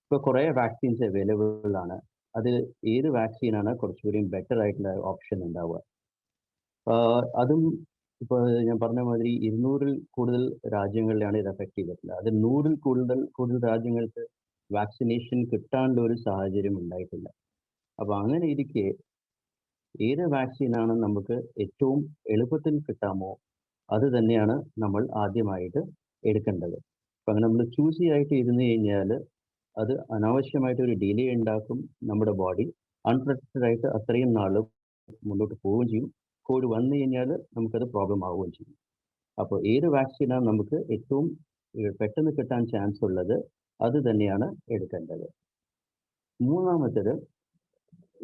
Speaker 12: ഇപ്പോൾ കുറേ വാക്സിൻസ് അവൈലബിൾ ആണ്, അത് ഏത് വാക്സിനാണ് കുറച്ചുകൂടി ബെറ്റർ ആയിട്ടുള്ള ഓപ്ഷൻ ഉണ്ടാവുക? അതും ഇപ്പോൾ ഞാൻ പറഞ്ഞ മാതിരി 200-ൽ കൂടുതൽ രാജ്യങ്ങളിലാണ് ഇത് എഫക്ട് ചെയ്തിട്ടുള്ളത്. അതിൽ 100-ൽ കൂടുതൽ രാജ്യങ്ങൾക്ക് വാക്സിനേഷൻ കിട്ടാനുള്ള ഒരു സാഹചര്യം ഉണ്ടായിട്ടില്ല. അപ്പോൾ അങ്ങനെ ഇരിക്കെ ഏത് വാക്സിനാണ് നമുക്ക് ഏറ്റവും എളുപ്പത്തിൽ കിട്ടാമോ അത് തന്നെയാണ് നമ്മൾ ആദ്യമായിട്ട് എടുക്കേണ്ടത്. അപ്പം അങ്ങനെ നമ്മൾ ചൂസി ആയിട്ട് ഇരുന്ന് കഴിഞ്ഞാൽ അത് അനാവശ്യമായിട്ട് ഒരു ഡിലേ ഉണ്ടാക്കും. നമ്മുടെ ബോഡി അൺപ്രൊട്ടക്റ്റഡ് ആയിട്ട് അത്രയും നാൾ മുന്നോട്ട് പോവുകയും ചെയ്യും. കോവിഡ് വന്നു കഴിഞ്ഞാൽ നമുക്കത് പ്രോബ്ലം ആവുകയും ചെയ്യും. അപ്പോൾ ഏത് വാക്സിനാണ് നമുക്ക് ഏറ്റവും പെട്ടെന്ന് കിട്ടാൻ ചാൻസ് ഉള്ളത് അത് തന്നെയാണ് എടുക്കേണ്ടത്. മൂന്നാമത്തേത്,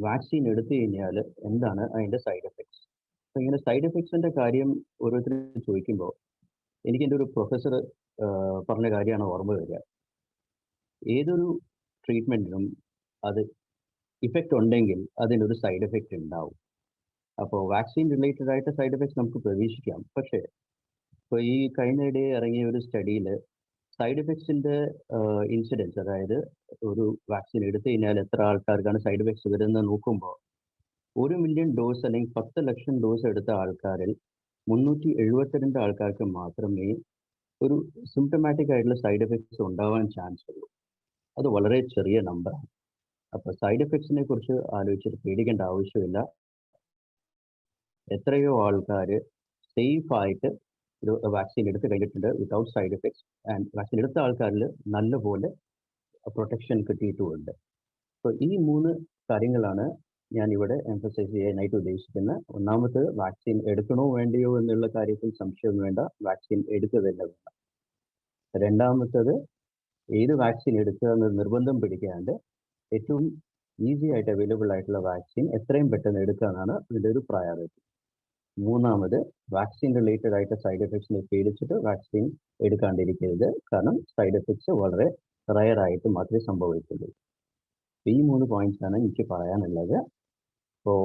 Speaker 12: വാക്സിൻ എടുത്തു കഴിഞ്ഞാൽ എന്താണ് അതിൻ്റെ സൈഡ് എഫക്ട്സ്? അപ്പോൾ ഇങ്ങനെ സൈഡ് എഫക്ട്സിൻ്റെ കാര്യം ഓരോരുത്തരും ചോദിക്കുമ്പോൾ എനിക്ക് എൻ്റെ ഒരു പ്രൊഫസർ പറഞ്ഞ കാര്യമാണ് ഓർമ്മ വരിക. ഏതൊരു ട്രീറ്റ്മെൻറ്റിനും അത് ഇഫക്റ്റ് ഉണ്ടെങ്കിൽ അതിനൊരു സൈഡ് എഫക്റ്റ് ഉണ്ടാവും. അപ്പോൾ വാക്സിൻ റിലേറ്റഡ് ആയിട്ട് സൈഡ് എഫക്ട്സ് നമുക്ക് പ്രതീക്ഷിക്കാം. പക്ഷേ ഇപ്പോൾ ഈ കഴിഞ്ഞിടെ ഇറങ്ങിയ ഒരു സ്റ്റഡിയിൽ സൈഡ് എഫക്ട്സിൻ്റെ ഇൻസിഡൻസ്, അതായത് ഒരു വാക്സിൻ എടുത്തു കഴിഞ്ഞാൽ എത്ര ആൾക്കാർക്കാണ് സൈഡ് എഫക്ട്സ് വരുന്നത് നോക്കുമ്പോൾ 1 മില്യൺ ഡോസ് അല്ലെങ്കിൽ 10 ലക്ഷം ഡോസ് എടുത്ത ആൾക്കാരിൽ 372 ആൾക്കാർക്ക് മാത്രമേ ഒരു സിംറ്റമാറ്റിക് ആയിട്ടുള്ള സൈഡ് എഫക്ട്സ് ഉണ്ടാവാൻ ചാൻസ് ഉള്ളൂ. അത് വളരെ ചെറിയ നമ്പറാണ്. അപ്പോൾ സൈഡ് എഫക്ട്സിനെ കുറിച്ച് ആലോചിച്ചിട്ട് പേടിക്കേണ്ട ആവശ്യമില്ല. എത്രയോ ആൾക്കാർ സേഫായിട്ട് ഒരു വാക്സിൻ എടുത്ത് കഴിഞ്ഞിട്ടുണ്ട് without side effects. And vaccine എടുത്ത ആൾക്കാരിൽ നല്ലപോലെ പ്രൊട്ടക്ഷൻ കിട്ടിയിട്ടുമുണ്ട്. അപ്പോൾ ഈ 3 കാര്യങ്ങളാണ് ഞാൻ ഇവിടെ എംഫസൈസ് ചെയ്യാനായിട്ട് ഉദ്ദേശിക്കുന്നത്. ഒന്നാമത്തേത്, വാക്സിൻ എടുക്കണോ വേണ്ടയോ എന്നുള്ള കാര്യത്തിൽ സംശയം വേണ്ട, വാക്സിൻ എടുക്കുക തന്നെ വേണം. രണ്ടാമത്തേത്, ഏത് വാക്സിൻ എടുക്കുക എന്ന നിർബന്ധം പിടിക്കാണ്ട് ഏറ്റവും ഈസി ആയിട്ട് അവൈലബിൾ ആയിട്ടുള്ള വാക്സിൻ എത്രയും പെട്ടെന്ന് എടുക്കാനാണ് ഇതിൻ്റെ ഒരു പ്രയോറിറ്റി. മൂന്നാമത്, വാക്സിൻ റിലേറ്റഡ് ആയിട്ട് സൈഡ് എഫക്ട്സിനെ പേടിച്ചിട്ട് വാക്സിൻ എടുക്കാണ്ടിരിക്കരുത്. കാരണം സൈഡ് എഫക്ട്സ് വളരെ റയർ ആയിട്ട് മാത്രമേ സംഭവിക്കുള്ളൂ. ഈ 3 പോയിന്റ്സാണ് എനിക്ക് പറയാനുള്ളത്. അപ്പോൾ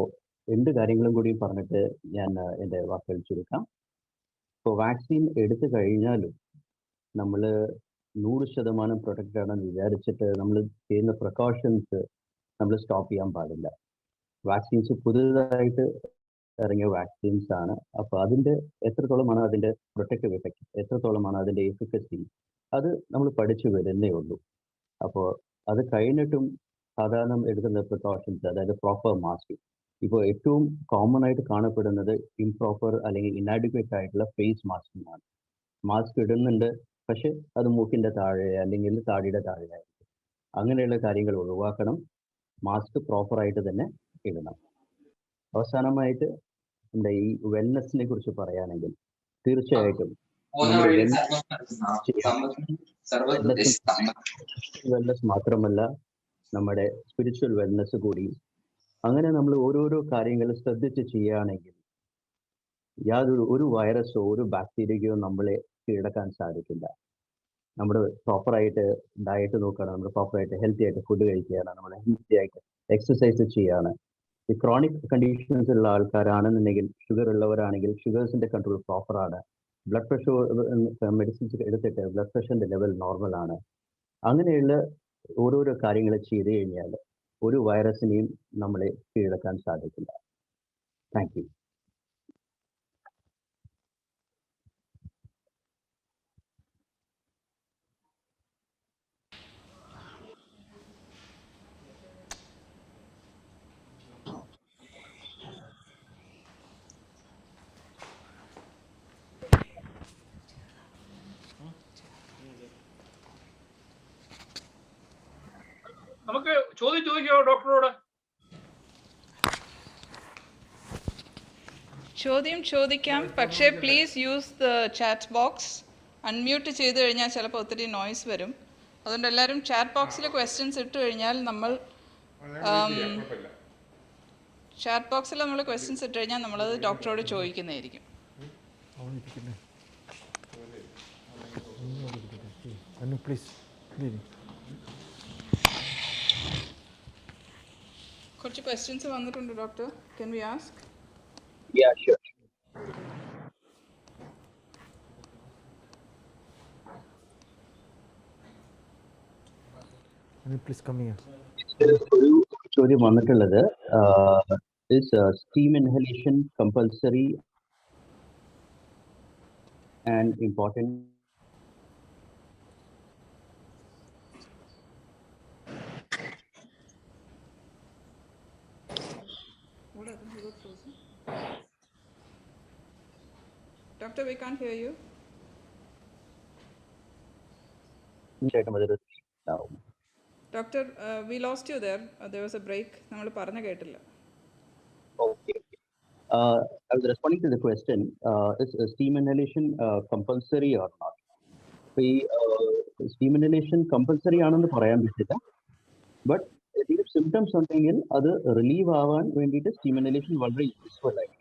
Speaker 12: 2 കാര്യങ്ങളും കൂടി പറഞ്ഞിട്ട് ഞാൻ എൻ്റെ വാക്കുകൾ ചുരുക്കാം. ഇപ്പോൾ വാക്സിൻ എടുത്തു കഴിഞ്ഞാലും നമ്മൾ 100% പ്രൊട്ടക്റ്റഡ് ആണെന്ന് വിചാരിച്ചിട്ട് നമ്മൾ ചെയ്യുന്ന പ്രിക്കോഷൻസ് നമ്മൾ സ്റ്റോപ്പ് ചെയ്യാൻ പാടില്ല. വാക്സിൻസ് പുതുതായിട്ട് ഇറങ്ങിയ വാക്സിൻസ് ആണ്. അപ്പോൾ അതിൻ്റെ എത്രത്തോളമാണ് അതിൻ്റെ പ്രൊട്ടക്റ്റീവ് എഫക്റ്റ്, എത്രത്തോളമാണ് അതിൻ്റെ എഫിക്കസി, അത് നമ്മൾ പഠിച്ചു വരുന്നേ ഉള്ളൂ. അപ്പോൾ അത് കഴിഞ്ഞിട്ടും സാധാരണ എടുക്കുന്ന പ്രിക്കോഷൻസ്, അതായത് പ്രോപ്പർ മാസ്ക്. ഇപ്പോൾ ഏറ്റവും കോമൺ ആയിട്ട് കാണപ്പെടുന്നത് ഇംപ്രോപ്പർ അല്ലെങ്കിൽ ഇനാഡിക്വേറ്റ് ആയിട്ടുള്ള ഫേസ് മാസ്കിംഗ് ആണ്. മാസ്ക് ഇടുന്നുണ്ട്, പക്ഷെ അത് മൂക്കിൻ്റെ താഴെ അല്ലെങ്കിൽ താടിയുടെ താഴെ ആയിരിക്കും. അങ്ങനെയുള്ള കാര്യങ്ങൾ ഒഴിവാക്കണം. മാസ്ക് പ്രോപ്പറായിട്ട് തന്നെ ഇടണം. അവസാനമായിട്ട് നമ്മുടെ ഈ വെൽനെസ്സിനെ കുറിച്ച് പറയുകയാണെങ്കിൽ തീർച്ചയായിട്ടും വെൽനെസ് മാത്രമല്ല നമ്മുടെ സ്പിരിച്വൽ വെൽനെസ് കൂടി. അങ്ങനെ നമ്മൾ ഓരോരോ കാര്യങ്ങൾ ശ്രദ്ധിച്ച് ചെയ്യുകയാണെങ്കിൽ ഒരു വൈറസോ ഒരു ബാക്ടീരിയയോ നമ്മളെ കീഴടക്കാൻ സാധിക്കില്ല. നമ്മൾ പ്രോപ്പറായിട്ട് ഡയറ്റ് നോക്കുകയാണ്, നമ്മൾ പ്രോപ്പറായിട്ട് ഹെൽത്തി ആയിട്ട് ഫുഡ് കഴിക്കുകയാണ്, നമ്മൾ ഹെൽത്തി ആയിട്ട് എക്സസൈസ് ചെയ്യുകയാണ്. ഈ ക്രോണിക് കണ്ടീഷൻസ് ഉള്ള ആൾക്കാരാണെന്നുണ്ടെങ്കിൽ, ഷുഗർ ഉള്ളവരാണെങ്കിൽ ഷുഗേഴ്സിന്റെ കൺട്രോൾ പ്രോപ്പറാണ്. ബ്ലഡ് പ്രഷർ മെഡിസിൻസ് എടുത്തിട്ട് ബ്ലഡ് പ്രഷറിന്റെ ലെവൽ നോർമലാണ്. അങ്ങനെയുള്ള ഓരോരോ കാര്യങ്ങൾ ചെയ്ത് കഴിഞ്ഞാൽ ഒരു വൈറസിനെയും നമ്മളെ കീഴടക്കാൻ സാധിക്കില്ല. Thank you.
Speaker 7: നമുക്ക് ചോദിക്കാമോ ഡോക്ടറോട്?
Speaker 4: ചോദ്യം ചോദിക്കാം, പക്ഷേ please use the chat box. Unmute ചെയ്ത് കഴിഞ്ഞാൽ ചിലപ്പോൾ ഒത്തിരി നോയ്സ് വരും. അതുകൊണ്ട് എല്ലാവരും ചാറ്റ് ബോക്സിൽ ക്വസ്റ്റ്യൻസ് ഇട്ട് കഴിഞ്ഞാൽ നമ്മൾ ചാറ്റ് ബോക്സിൽ നമ്മൾ ക്വസ്റ്റ്യൻസ് ഇട്ട് കഴിഞ്ഞാൽ നമ്മളത് ഡോക്ടറോട് ചോദിക്കുന്നതായിരിക്കും. കുറച്ച് ക്വസ്റ്റ്യൻസ് വന്നിട്ടുണ്ട് doctor. Can we ask?
Speaker 12: Yeah, sure.
Speaker 6: Please come here.
Speaker 12: ഒരു ചോദ്യം വന്നിട്ടുള്ളത്, is steam inhalation compulsory and important?
Speaker 4: Doctor, we can't hear you. Doctor, we lost you there. There was a break. നമ്മൾ പറഞ്ഞ കേട്ടില്ല.
Speaker 12: Okay. I was responding to the question, is steam inhalation compulsory or not? ഈ steam inhalation compulsory ആണെന്ന് പറയാൻ പറ്റില്ല. But എന്തെങ്കിലും സിംറ്റംസ് ഉണ്ടെങ്കിൽ അത് റിലീവ് ആവാൻ വേണ്ടിയിട്ട് steam inhalation വളരെ യൂസ്ഫുൾ ആയിരിക്കും.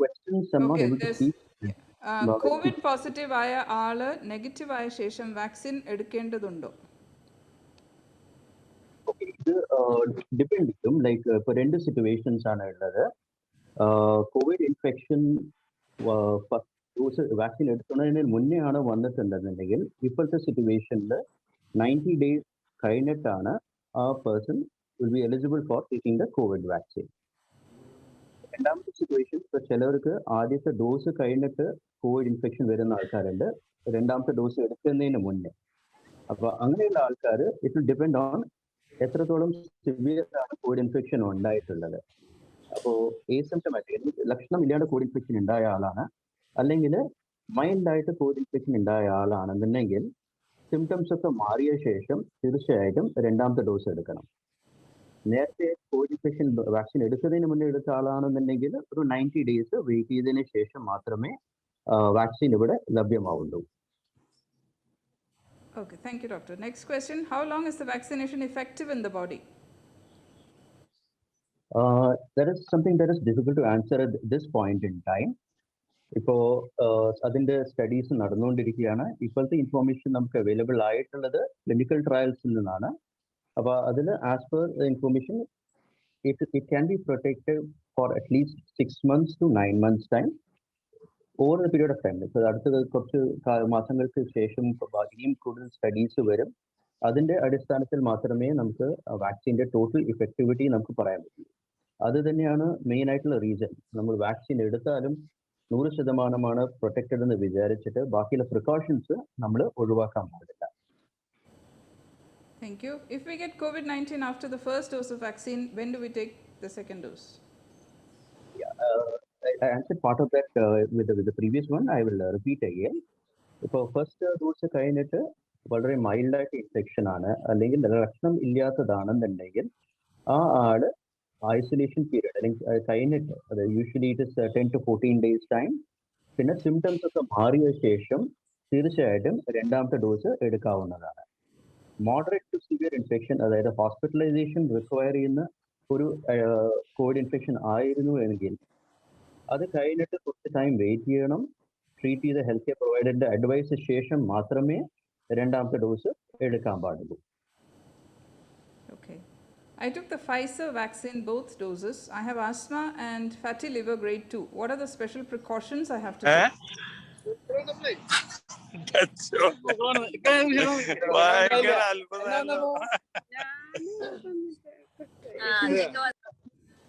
Speaker 12: Questions I'm not able to see.
Speaker 4: Covid positive ആയ ആള് നെഗറ്റീവ് ആയ ശേഷം വാക്സിൻ എടുക്കേണ്ടതുണ്ടോ?
Speaker 12: ഇത് ഡിപ്പെൻഡ് ചെയ്യും. ലൈക്ക് ഇപ്പോൾ രണ്ട് സിറ്റുവേഷൻസ് ആണ് ഉള്ളത്. കോവിഡ് ഇൻഫെക്ഷൻ ഡോസ് വാക്സിൻ എടുക്കുന്നതിന് മുന്നേ ആണ് വന്നിട്ടുണ്ടെന്നുണ്ടെങ്കിൽ ഇപ്പോഴത്തെ സിറ്റുവേഷനിൽ 90 days കഴിഞ്ഞിട്ടാണ് ആ person will be eligible for taking the Covid vaccine. രണ്ടാമത്തെ സിറ്റുവേഷൻ, ഇപ്പോൾ ചിലവർക്ക് ആദ്യത്തെ ഡോസ് കഴിഞ്ഞിട്ട് കോവിഡ് ഇൻഫെക്ഷൻ വരുന്ന ആൾക്കാരുണ്ട്, രണ്ടാമത്തെ ഡോസ് എടുക്കുന്നതിന് മുന്നേ. അപ്പോൾ അങ്ങനെയുള്ള ആൾക്കാർ ഇറ്റ് വിൽ ഡിപ്പെൻഡ് ഓൺ എത്രത്തോളം സിവിയർ ആണ് കോവിഡ് ഇൻഫെക്ഷൻ ഉണ്ടായിട്ടുള്ളത്. അപ്പോൾ ഏസിംപ്റ്റമാറ്റിക് ലക്ഷണം ഇല്ലാണ്ട് കോവിഡ് ഇൻഫെക്ഷൻ ഉണ്ടായ ആളാണ്, അല്ലെങ്കിൽ മൈൽഡായിട്ട് കോവിഡ് ഇൻഫെക്ഷൻ ഉണ്ടായ ആളാണെന്നുണ്ടെങ്കിൽ സിംറ്റംസ് ഒക്കെ മാറിയ ശേഷം തീർച്ചയായിട്ടും രണ്ടാമത്തെ ഡോസ് എടുക്കണം. നേരത്തെ കോവിഡ് ഇൻഫെക്ഷൻ വാക്സിൻ എടുക്കുന്നതിന് മുന്നേ എടുത്ത ആളാണെന്നുണ്ടെങ്കിൽ ഒരു 90 days വെയിറ്റ് ചെയ്തതിന് ശേഷം മാത്രമേ വാക്സിൻ ഇവിടെ ലഭ്യമാവുള്ളൂ.
Speaker 4: Okay, thank you, doctor. Next question, how long is the vaccination effective in the body?
Speaker 12: That is something that is difficult to answer at this point in time. ഇപ്പോൾ അതിൻ്റെ സ്റ്റഡീസ് നടന്നുകൊണ്ടിരിക്കുകയാണ്. ഇപ്പോഴത്തെ ഇൻഫോർമേഷൻ നമുക്ക് അവൈലബിൾ ആയിട്ടുള്ളത് ക്ലിനിക്കൽ ട്രയൽസിൽ നിന്നാണ്. അപ്പോൾ അതിൽ as per information it can be protected for at least 6 months to 9 months time over the period of time. ഇപ്പോൾ അടുത്ത കുറച്ച് മാസങ്ങൾക്ക് ശേഷം ഇനിയും കൂടുതൽ സ്റ്റഡീസ് വരും. അതിന്റെ അടിസ്ഥാനത്തിൽ മാത്രമേ നമുക്ക് വാക്സിന്റെ ടോട്ടൽ ഇഫക്ടിവിറ്റി നമുക്ക് പറയാൻ പറ്റൂ. അത് തന്നെയാണ് മെയിൻ ആയിട്ടുള്ള റീസൺ. നമ്മൾ വാക്സിൻ എടുത്താലും 100% പ്രൊട്ടക്റ്റഡ് എന്ന് വിചാരിച്ചിട്ട് ബാക്കിയുള്ള പ്രിക്കോഷൻസ് നമ്മൾ ഒഴിവാക്കാൻ പാടില്ല.
Speaker 4: Thank you. If we get COVID-19 after the first dose of vaccine, when do we take the second dose?
Speaker 12: I answered part of that with the previous one. I will repeat again. ഇപ്പോൾ ഫസ്റ്റ് ഡോസ് കഴിഞ്ഞിട്ട് വളരെ മൈൽഡായിട്ട് ഇൻഫെക്ഷൻ ആണ് അല്ലെങ്കിൽ ലക്ഷണം ഇല്ലാത്തതാണെന്നുണ്ടെങ്കിൽ ആ ആള് ഐസൊലേഷൻ പീരീഡ് അല്ലെങ്കിൽ കഴിഞ്ഞിട്ട്, അത് usually it is 10 to 14 days time, പിന്നെ സിംറ്റംസ് ഒക്കെ മാറിയ ശേഷം തീർച്ചയായിട്ടും രണ്ടാമത്തെ ഡോസ് എടുക്കാവുന്നതാണ്. മോഡറേറ്റ് ടു സിവിയർ ഇൻഫെക്ഷൻ, അതായത് ഹോസ്പിറ്റലൈസേഷൻ റിക്വയർ ചെയ്യുന്ന ഒരു കോവിഡ് ഇൻഫെക്ഷൻ ആയിരുന്നു എങ്കിൽ അത് കഴിഞ്ഞിട്ട് കുറച്ച് ടൈം വെയിറ്റ് ചെയ്യണം. ട്രീറ്റ് ചെയ്ത ഹെൽത്ത് കെയർ പ്രൊവൈഡറിന്റെ അഡ്വൈസ് ശേഷം മാത്രമേ രണ്ടാമത്തെ ഡോസ് എടുക്കാൻ പാടുള്ളൂ.
Speaker 4: Okay. I took the Pfizer vaccine, both doses. I have asthma and fatty liver grade 2. What are the special precautions I have to take?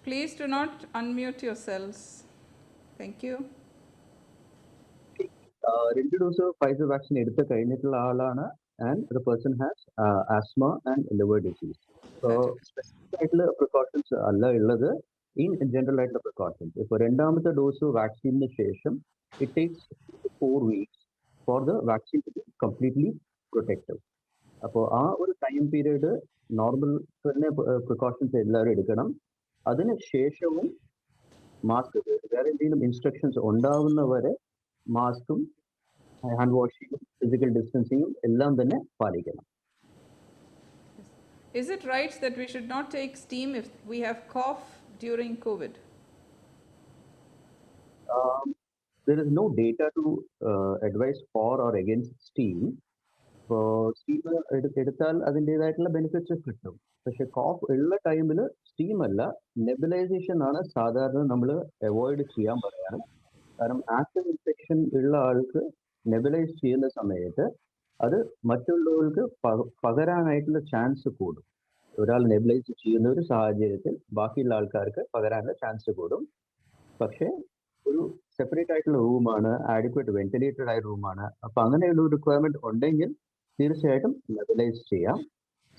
Speaker 4: Please do not unmute yourselves. Thank you.
Speaker 12: 2 dose Pfizer vaccine എടുത്ത് കഴിഞ്ഞിട്ടുള്ള ആളാണ് and the person has asthma and liver disease. So specific ആയിട്ടുള്ള പ്രിക്കോഷൻസ് അല്ല ഉള്ളത്, ഇൻ ജനറൽ ആയിട്ടുള്ള പ്രിക്കോഷൻസ്. ഇപ്പോൾ രണ്ടാമത്തെ ഡോസ് വാക്സിന് ശേഷം it takes 4 weeks for the vaccine to be completely protective. അപ്പോൾ ആ ഒരു ടൈം പീരീഡ് നോർമൽ തന്നെ പ്രിക്കോഷൻസ് എല്ലാവരും എടുക്കണം. അതിന് ശേഷവും മാസ്ക്, വേറെ എന്തെങ്കിലും ഇൻസ്ട്രക്ഷൻസ് ഉണ്ടാവുന്നവരെ മാസ്കും ഹാൻഡ് വാഷിങ്ങും ഫിസിക്കൽ ഡിസ്റ്റൻസിങ്ങും എല്ലാം തന്നെ പാലിക്കണം.
Speaker 4: Is it right that we should not take steam if we have cough during COVID?
Speaker 12: There is no data to advise for or against steam. Steam എടുത്താൽ അതിൻ്റെതായിട്ടുള്ള ബെനിഫിറ്റ്സ് കിട്ടും. പക്ഷെ കോഫ് ഉള്ള ടൈമിൽ സ്റ്റീം അല്ല, നെബുലൈസേഷൻ ആണ് സാധാരണ നമ്മൾ അവോയ്ഡ് ചെയ്യാൻ പറയാറ്. കാരണം ആക്റ്റീവ് ഇൻഫെക്ഷൻ ഉള്ള ആൾക്ക് നെബുലൈസ് ചെയ്യുന്ന സമയത്ത് അത് മറ്റുള്ളവർക്ക് പകരാനായിട്ടുള്ള ചാൻസ് കൂടും. ഒരാൾ നെബുലൈസ് ചെയ്യുന്ന ഒരു സാഹചര്യത്തിൽ ബാക്കിയുള്ള ആൾക്കാർക്ക് പകരാനുള്ള ചാൻസ് കൂടും. പക്ഷേ ഒരു സെപ്പറേറ്റ് ആയിട്ടുള്ള റൂമാണ്, ആഡിക്വേറ്റ് വെന്റിലേറ്റഡ് ആയ റൂമാണ്. അപ്പൊ അങ്ങനെയുള്ള ഒരു റിക്വയർമെന്റ് ഉണ്ടെങ്കിൽ തീർച്ചയായിട്ടും നെബുലൈസ് ചെയ്യാം.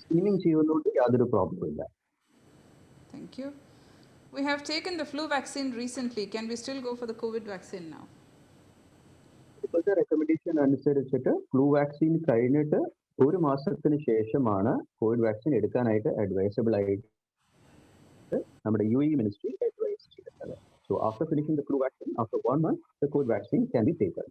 Speaker 12: സ്റ്റീമിങ് ചെയ്യുന്നതുകൊണ്ട് യാതൊരു പ്രോബ്ലം ഇല്ല.
Speaker 4: Thank you. We have taken the flu vaccine recently. Can we still go for the COVID vaccine now?
Speaker 12: ഇപ്പോഴത്തെ റെക്കമെൻഡേഷൻ അനുസരിച്ചിട്ട് ഫ്ലൂ വാക്സിൻ കഴിഞ്ഞിട്ട് 1 മാസത്തിന് ശേഷമാണ് കോവിഡ് വാക്സിൻ എടുക്കാനായിട്ട് അഡ്വൈസബിൾ ആയിട്ട് നമ്മുടെ UAE മിനിസ്ട്രി അഡ്വൈസ് ചെയ്തിട്ടുള്ളത്. So after finishing the flu vaccine, after 1 month, the COVID vaccine can be taken.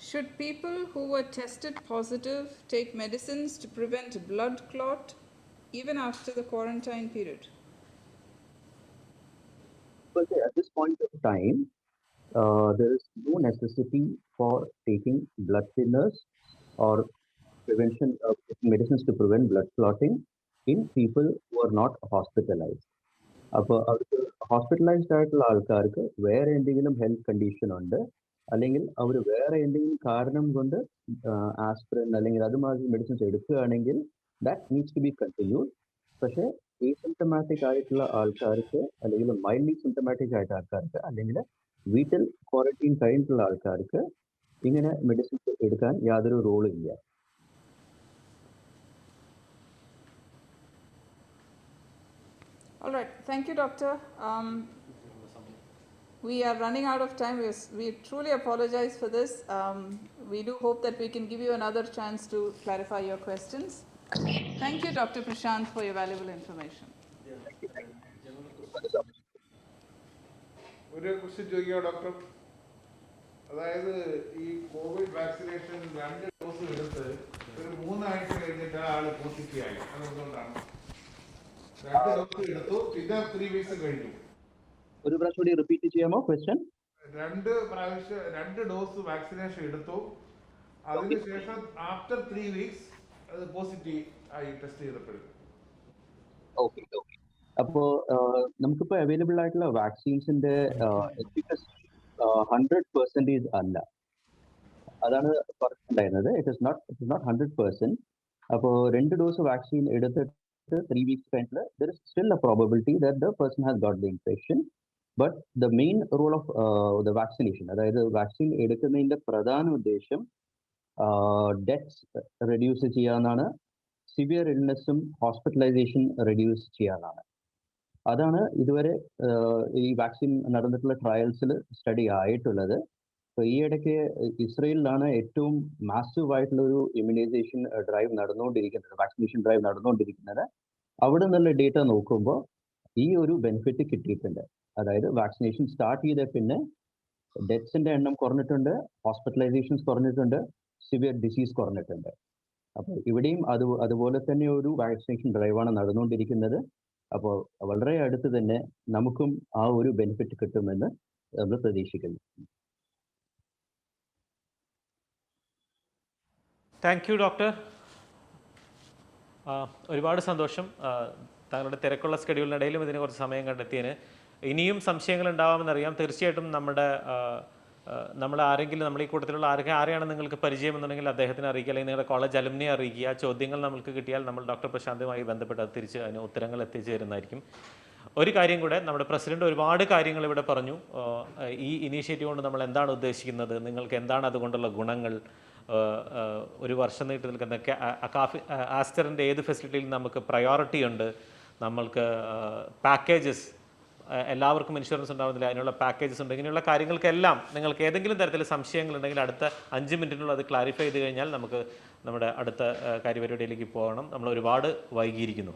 Speaker 4: Should people who were tested positive take medicines to prevent blood clot even after the quarantine period?
Speaker 12: But at this point of time, there is no necessity for taking blood thinners or prevention of medicines to prevent blood clotting in people who are not hospitalized. അപ്പോൾ അവർക്ക് ഹോസ്പിറ്റലൈസ്ഡ് ആയിട്ടുള്ള ആൾക്കാർക്ക് വേറെ എന്തെങ്കിലും ഹെൽത്ത് കണ്ടീഷൻ ഉണ്ട്, അല്ലെങ്കിൽ അവർ വേറെ എന്തെങ്കിലും കാരണം കൊണ്ട് ആസ്പിരിൻ അല്ലെങ്കിൽ അതുമാതിരി മെഡിസിൻസ് എടുക്കുകയാണെങ്കിൽ that needs to be continued. പക്ഷേ ഏസിംപ്റ്റമാറ്റിക് ആയിട്ടുള്ള ആൾക്കാർക്ക് അല്ലെങ്കിൽ മൈൽഡ്ലി സിംറ്റമാറ്റിക് ആയിട്ട് ആൾക്കാർക്ക് അല്ലെങ്കിൽ വീട്ടിൽ ക്വാറന്റൈൻ കഴിഞ്ഞിട്ടുള്ള ആൾക്കാർക്ക് ഇങ്ങനെ മെഡിസിൻസ് എടുക്കാൻ യാതൊരു റോളും ഇല്ല.
Speaker 4: All right. Thank you, Doctor. We are running out of time. We truly apologize for this. We do hope that we can give you another chance to clarify your questions. Thank you, Dr. Prashant, for your valuable information.
Speaker 8: ഒരു ക്വസ്റ്റ്യൻ ചോദിക്കാം ഡോക്ടർ. അതായത് ഈ കോവിഡ് വാക്സിനേഷൻ 2 ഡോസ് എടുത്ത് ഒരു 3 ആഴ്ച കഴിഞ്ഞിട്ട് ആൾ പോസിറ്റീവായി, അതെന്തുകൊണ്ടാണ്? 2 ഡോസ് എടുത്തു, പിന്നെ 3 weeks കഴിഞ്ഞു.
Speaker 12: ഒരു പ്രാവശ്യം കൂടി റിപ്പീറ്റ് ചെയ്യാമോ ക്വസ്റ്റ്യൻ?
Speaker 8: 2 ഡോസ് വാക്സിനേഷൻ എടുത്തു, അതിനുശേഷം ആഫ്റ്റർ 3 weeks അത് പോസിറ്റീവ് ആയി ടെസ്റ്റ് ചെയ്തപ്പോഴും.
Speaker 12: Okay okay. അപ്പോൾ നമുക്കിപ്പോൾ അവൈലബിൾ ആയിട്ടുള്ള വാക്സിൻസിന്റെ എഫിക്കസി 100% അല്ല. അതാണ് പറഞ്ഞിട്ടുണ്ടായിരുന്നത്. It is not 100%. അപ്പോൾ 2 ഡോസ് വാക്സിൻ എടുത്തിട്ട് 3 weeks കഴിഞ്ഞിട്ട് there is still a probability that the person has got the infection. But the main role of the vaccination, അതായത് വാക്സിൻ എടുക്കുന്നതിന്റെ പ്രധാന ഉദ്ദേശം ഡെത്ത്സ് റെഡ്യൂസ് ചെയ്യാനാണ്, സിവിയർ ഇൽനെസ്സും ഹോസ്പിറ്റലൈസേഷൻ റെഡ്യൂസ് ചെയ്യാനാണ്. അതാണ് ഇതുവരെ ഈ വാക്സിൻ നടന്നിട്ടുള്ള ട്രയൽസിൽ സ്റ്റഡി ആയിട്ടുള്ളത്. അപ്പോൾ ഈ ഇടയ്ക്ക് ഇസ്രയേലിലാണ് ഏറ്റവും മാസീവ് ആയിട്ടുള്ള ഒരു ഇമ്മ്യൂണൈസേഷൻ ഡ്രൈവ് നടന്നുകൊണ്ടിരിക്കുന്നത്, വാക്സിനേഷൻ ഡ്രൈവ് നടന്നുകൊണ്ടിരിക്കുന്നത്. അവിടെ നിന്നുള്ള ഡേറ്റ നോക്കുമ്പോൾ ഈ ഒരു ബെനിഫിറ്റ് കിട്ടിയിട്ടുണ്ട്. അതായത് വാക്സിനേഷൻ സ്റ്റാർട്ട് ചെയ്ത പിന്നെ ഡെത്ത്സിന്റെ എണ്ണം കുറഞ്ഞിട്ടുണ്ട്, ഹോസ്പിറ്റലൈസേഷൻസ് കുറഞ്ഞിട്ടുണ്ട്, സിവിയർ ഡിസീസ് കുറഞ്ഞിട്ടുണ്ട്. അപ്പോൾ ഇവിടെയും അതുപോലെ തന്നെ ഒരു വാക്സിനേഷൻ ഡ്രൈവാണ് നടന്നുകൊണ്ടിരിക്കുന്നത്. അപ്പോൾ വളരെ അടുത്ത് തന്നെ നമുക്കും ആ ഒരു ബെനിഫിറ്റ് കിട്ടുമെന്ന് നമ്മൾ പ്രതീക്ഷിക്കുന്നു.
Speaker 2: Thank you doctor. ഒരുപാട് സന്തോഷം താങ്കളുടെ തിരക്കുള്ള സ്കെഡ്യൂളിനിടയിലും ഇതിന് കുറച്ച് സമയം കണ്ടെത്തിയതിന്. ഇനിയും സംശയങ്ങൾ ഉണ്ടാവാമെന്നറിയാം. തീർച്ചയായിട്ടും നമ്മൾ ആരെങ്കിലും, നമ്മൾ ഈ കൂട്ടത്തിലുള്ള ആരെയാണ് നിങ്ങൾക്ക് പരിചയമെന്നുണ്ടെങ്കിൽ അദ്ദേഹത്തിനെ അറിയിക്കുക, അല്ലെങ്കിൽ നിങ്ങളുടെ കോളേജ് അലുമിനെ അറിയിക്കുക. ചോദ്യങ്ങൾ നമ്മൾക്ക് കിട്ടിയാൽ നമ്മൾ ഡോക്ടർ പ്രശാന്തുമായി ബന്ധപ്പെട്ട് അത് തിരിച്ച് അതിന് ഉത്തരങ്ങൾ എത്തിച്ചേരുന്നതായിരിക്കും. ഒരു കാര്യം കൂടെ, നമ്മുടെ പ്രസിഡന്റ് ഒരുപാട് കാര്യങ്ങൾ ഇവിടെ പറഞ്ഞു. ഈ ഇനീഷ്യേറ്റീവ് കൊണ്ട് നമ്മൾ എന്താണ് ഉദ്ദേശിക്കുന്നത്, നിങ്ങൾക്ക് എന്താണ് അതുകൊണ്ടുള്ള ഗുണങ്ങൾ, ഒരു വർഷം നീട്ടി നിൽക്കുന്ന ആസ്റ്ററിൻ്റെ ഏത് ഫെസിലിറ്റിയിൽ നമുക്ക് പ്രയോറിറ്റി ഉണ്ട്, നമ്മൾക്ക് പാക്കേജസ്, എല്ലാവർക്കും ഇൻഷുറൻസ് ഉണ്ടാവുന്നില്ല, അതിനുള്ള പാക്കേജസ് ഉണ്ട്. ഇങ്ങനെയുള്ള കാര്യങ്ങൾക്കെല്ലാം നിങ്ങൾക്ക് ഏതെങ്കിലും തരത്തിൽ സംശയങ്ങളുണ്ടെങ്കിൽ അടുത്ത 5 മിനിറ്റിനുള്ള അത് ക്ലാരിഫൈ ചെയ്ത് കഴിഞ്ഞാൽ നമുക്ക് നമ്മുടെ അടുത്ത കാര്യപരിപാടിയിലേക്ക് പോകണം. നമ്മൾ ഒരുപാട് വൈകിയിരിക്കുന്നു.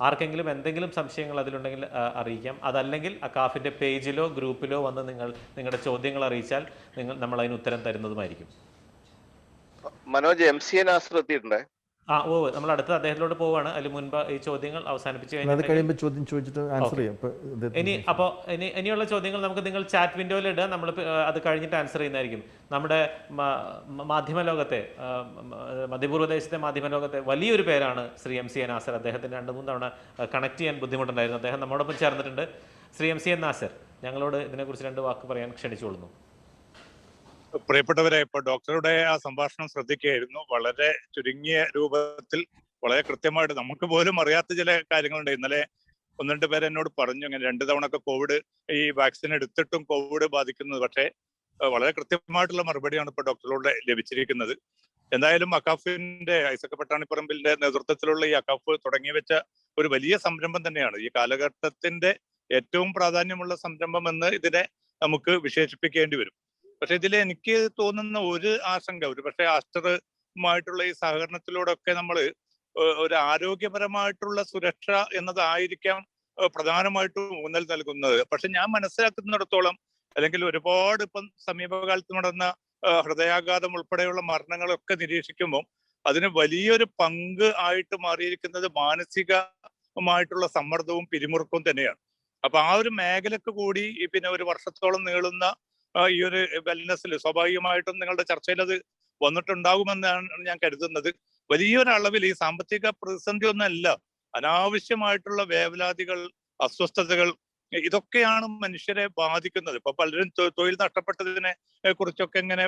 Speaker 2: ആർക്കെങ്കിലും എന്തെങ്കിലും സംശയങ്ങൾ അതിലുണ്ടെങ്കിൽ അറിയിക്കാം. അതല്ലെങ്കിൽ അക്കാഫിൻ്റെ പേജിലോ ഗ്രൂപ്പിലോ വന്ന് നിങ്ങളുടെ ചോദ്യങ്ങൾ അറിയിച്ചാൽ നമ്മൾ അതിന് ഉത്തരം തരുന്നതുമായിരിക്കും.
Speaker 10: മനോജ്, MCA നാസർ എത്തിയിട്ടുണ്ടേ.
Speaker 2: നമ്മൾ അടുത്ത അദ്ദേഹത്തിലോട്ട് പോവുകയാണ്. അതിന് മുൻപ് ഈ ചോദ്യങ്ങൾ അവസാനിപ്പിച്ച്
Speaker 6: കഴിയുമ്പോൾ ചോദ്യം ചോദിച്ചിട്ട് ആൻസർ ചെയ്യാം.
Speaker 2: ഇനിയുള്ള ചോദ്യങ്ങൾ നിങ്ങൾ ചാറ്റ് വിൻഡോയിൽ ഇടുക, നമ്മൾ അത് കഴിഞ്ഞിട്ട് ആൻസർ ചെയ്യുന്നതായിരിക്കും. നമ്മുടെ മാധ്യമലോകത്തെ, മധ്യപൂർവ്വദേശത്തെ മാധ്യമലോകത്തെ വലിയൊരു പേരാണ് ശ്രീ MCA നാസർ. അദ്ദേഹത്തിന് 2-3 തവണ കണക്ട് ചെയ്യാൻ ബുദ്ധിമുട്ടുണ്ടായിരുന്നു. അദ്ദേഹം നമ്മോടൊപ്പം ചേർന്നിട്ടുണ്ട്. ശ്രീ MCA നാസർ, ഞങ്ങളോട് ഇതിനെക്കുറിച്ച് 2 വാക്ക് പറയാൻ ക്ഷണിച്ചുകൊള്ളുന്നു.
Speaker 13: പ്രിയപ്പെട്ടവരെ, ഇപ്പോൾ ഡോക്ടറുടെ ആ സംഭാഷണം ശ്രദ്ധിക്കുകയായിരുന്നു. വളരെ ചുരുങ്ങിയ രൂപത്തിൽ വളരെ കൃത്യമായിട്ട് നമുക്ക് പോലും അറിയാത്ത ചില കാര്യങ്ങളുണ്ട്. ഇന്നലെ 1-2 പേര് എന്നോട് പറഞ്ഞു, ഇങ്ങനെ 2 തവണ ഒക്കെ കോവിഡ് ഈ വാക്സിൻ എടുത്തിട്ടും കോവിഡ് ബാധിക്കുന്നത്. പക്ഷേ വളരെ കൃത്യമായിട്ടുള്ള മറുപടിയാണ് ഇപ്പോൾ ഡോക്ടറോട് ലഭിച്ചിരിക്കുന്നത്. എന്തായാലും അക്കാഫിന്റെ, ഐസക് പട്ടാണിപ്പറമ്പിലിന്റെ നേതൃത്വത്തിലുള്ള ഈ അക്കാഫ് തുടങ്ങി വെച്ച ഒരു വലിയ സംരംഭം തന്നെയാണ്. ഈ കാലഘട്ടത്തിന്റെ ഏറ്റവും പ്രാധാന്യമുള്ള സംരംഭം എന്ന് ഇതിനെ നമുക്ക് വിശേഷിപ്പിക്കേണ്ടി വരും. പക്ഷെ ഇതിൽ എനിക്ക് തോന്നുന്ന ഒരു ആശങ്ക, ഒരു പക്ഷേ ആസ്റ്ററുമായിട്ടുള്ള ഈ സഹകരണത്തിലൂടെ ഒക്കെ നമ്മൾ ഒരു ആരോഗ്യപരമായിട്ടുള്ള സുരക്ഷ എന്നതായിരിക്കാം പ്രധാനമായിട്ടും ഊന്നൽ നൽകുന്നത്. പക്ഷെ ഞാൻ മനസ്സിലാക്കുന്നിടത്തോളം, അല്ലെങ്കിൽ ഒരുപാട് ഇപ്പം സമീപകാലത്ത് നടന്ന ഹൃദയാഘാതം ഉൾപ്പെടെയുള്ള മരണങ്ങളൊക്കെ നിരീക്ഷിക്കുമ്പോൾ അതിന് വലിയൊരു പങ്ക് ആയിട്ട് മാറിയിരിക്കുന്നത് മാനസികമായിട്ടുള്ള സമ്മർദ്ദവും പിരിമുറുക്കവും തന്നെയാണ്. അപ്പൊ ആ ഒരു മേഖലക്ക് കൂടി പിന്നെ ഒരു വർഷത്തോളം നീളുന്ന ഈ ഒരു വെൽനെസ്സിൽ സ്വാഭാവികമായിട്ടും നിങ്ങളുടെ ചർച്ചയിൽ അത് വന്നിട്ടുണ്ടാകുമെന്നാണ് ഞാൻ കരുതുന്നത്. വലിയൊരളവിൽ ഈ സാമ്പത്തിക പ്രതിസന്ധി ഒന്നല്ല, അനാവശ്യമായിട്ടുള്ള വേവലാതികൾ, അസ്വസ്ഥതകൾ, ഇതൊക്കെയാണ് മനുഷ്യരെ ബാധിക്കുന്നത്. ഇപ്പൊ പലരും തൊഴിൽ നഷ്ടപ്പെട്ടതിനെ കുറിച്ചൊക്കെ ഇങ്ങനെ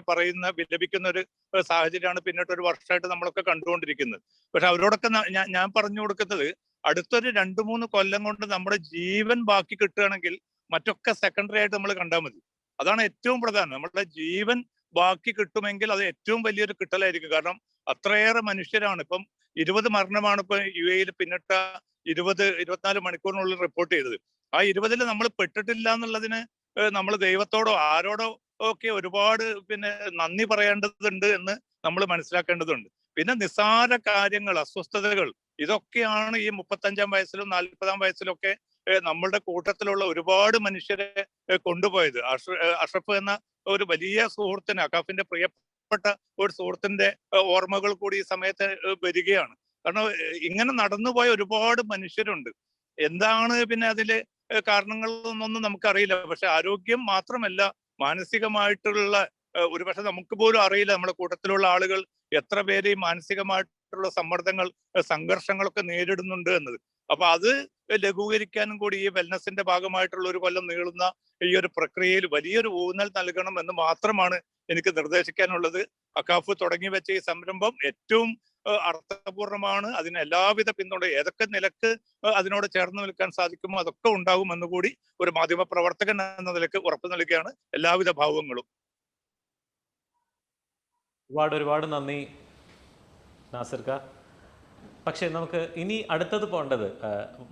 Speaker 13: വിലപിക്കുന്ന ഒരു സാഹചര്യമാണ് പിന്നിട്ടൊരു വർഷമായിട്ട് നമ്മളൊക്കെ കണ്ടുകൊണ്ടിരിക്കുന്നത്. പക്ഷെ അവരോടൊക്കെ ഞാൻ പറഞ്ഞു കൊടുക്കുന്നത്, അടുത്തൊരു 2-3 കൊല്ലം കൊണ്ട് നമ്മുടെ ജീവൻ ബാക്കി കിട്ടുകയാണെങ്കിൽ മറ്റൊക്കെ സെക്കൻഡറി ആയിട്ട് നമ്മൾ കണ്ടാൽ മതി. അതാണ് ഏറ്റവും പ്രധാനം. നമ്മളുടെ ജീവൻ ബാക്കി കിട്ടുമെങ്കിൽ അത് ഏറ്റവും വലിയൊരു കിട്ടലായിരിക്കും. കാരണം അത്രയേറെ മനുഷ്യരാണ്. ഇപ്പം 20 മരണമാണ് ഇപ്പൊ UAE പിന്നിട്ട 24 മണിക്കൂറിനുള്ളിൽ റിപ്പോർട്ട് ചെയ്തത്. ആ 20-ൽ നമ്മൾ പെട്ടിട്ടില്ല എന്നുള്ളതിന് നമ്മൾ ദൈവത്തോടോ ആരോടോ ഒക്കെ ഒരുപാട് നന്ദി പറയേണ്ടതുണ്ട് എന്ന് നമ്മൾ മനസ്സിലാക്കേണ്ടതുണ്ട്. പിന്നെ നിസ്സാര കാര്യങ്ങൾ, അസ്വസ്ഥതകൾ, ഇതൊക്കെയാണ് ഈ 35-ാം വയസ്സിലും 40-ാം വയസ്സിലും ഒക്കെ നമ്മളുടെ കൂട്ടത്തിലുള്ള ഒരുപാട് മനുഷ്യരെ കൊണ്ടുപോയത്. അഷ്റഫ് എന്ന ഒരു വലിയ സുഹൃത്തിന്, അക്കാഫിന്റെ പ്രിയപ്പെട്ട ഒരു സുഹൃത്തിന്റെ ഓർമ്മകൾ കൂടി ഈ സമയത്ത് വരികയാണ്. കാരണം ഇങ്ങനെ നടന്നുപോയ ഒരുപാട് മനുഷ്യരുണ്ട്. എന്താണ് അതില് കാരണങ്ങളൊന്നും നമുക്കറിയില്ല. പക്ഷെ ആരോഗ്യം മാത്രമല്ല, മാനസികമായിട്ടുള്ള ഒരുപക്ഷെ നമുക്ക് പോലും അറിയില്ല നമ്മുടെ കൂട്ടത്തിലുള്ള ആളുകൾ എത്ര പേര് ഈ മാനസികമായിട്ടുള്ള സമ്മർദ്ദങ്ങൾ, സംഘർഷങ്ങളൊക്കെ നേരിടുന്നുണ്ട് എന്നത്. അപ്പൊ അത് ലഘൂകരിക്കാനും കൂടി ഈ വെൽനസിന്റെ ഭാഗമായിട്ടുള്ള 1 കൊല്ലം നീളുന്ന ഈ ഒരു പ്രക്രിയയിൽ വലിയൊരു ഊന്നൽ നൽകണം എന്ന് മാത്രമാണ് എനിക്ക് നിർദ്ദേശിക്കാനുള്ളത്, അക്കാഫ് തുടങ്ങി വെച്ച ഈ സംരംഭം ഏറ്റവും അർത്ഥപൂർണമാണ്. അതിന് എല്ലാവിധ പിന്തുണ ഏതൊക്കെ നിലക്ക് അതിനോട് ചേർന്ന് നിൽക്കാൻ സാധിക്കുമോ അതൊക്കെ ഉണ്ടാകുമെന്ന് കൂടി ഒരു മാധ്യമ പ്രവർത്തകൻ എന്ന നിലക്ക് ഉറപ്പു നൽകുകയാണ്. എല്ലാവിധ ഭാവങ്ങളും.
Speaker 2: ഒരുപാട് നന്ദി നാസിർക്ക. പക്ഷേ നമുക്ക് ഇനി അടുത്തത് പോകേണ്ടത്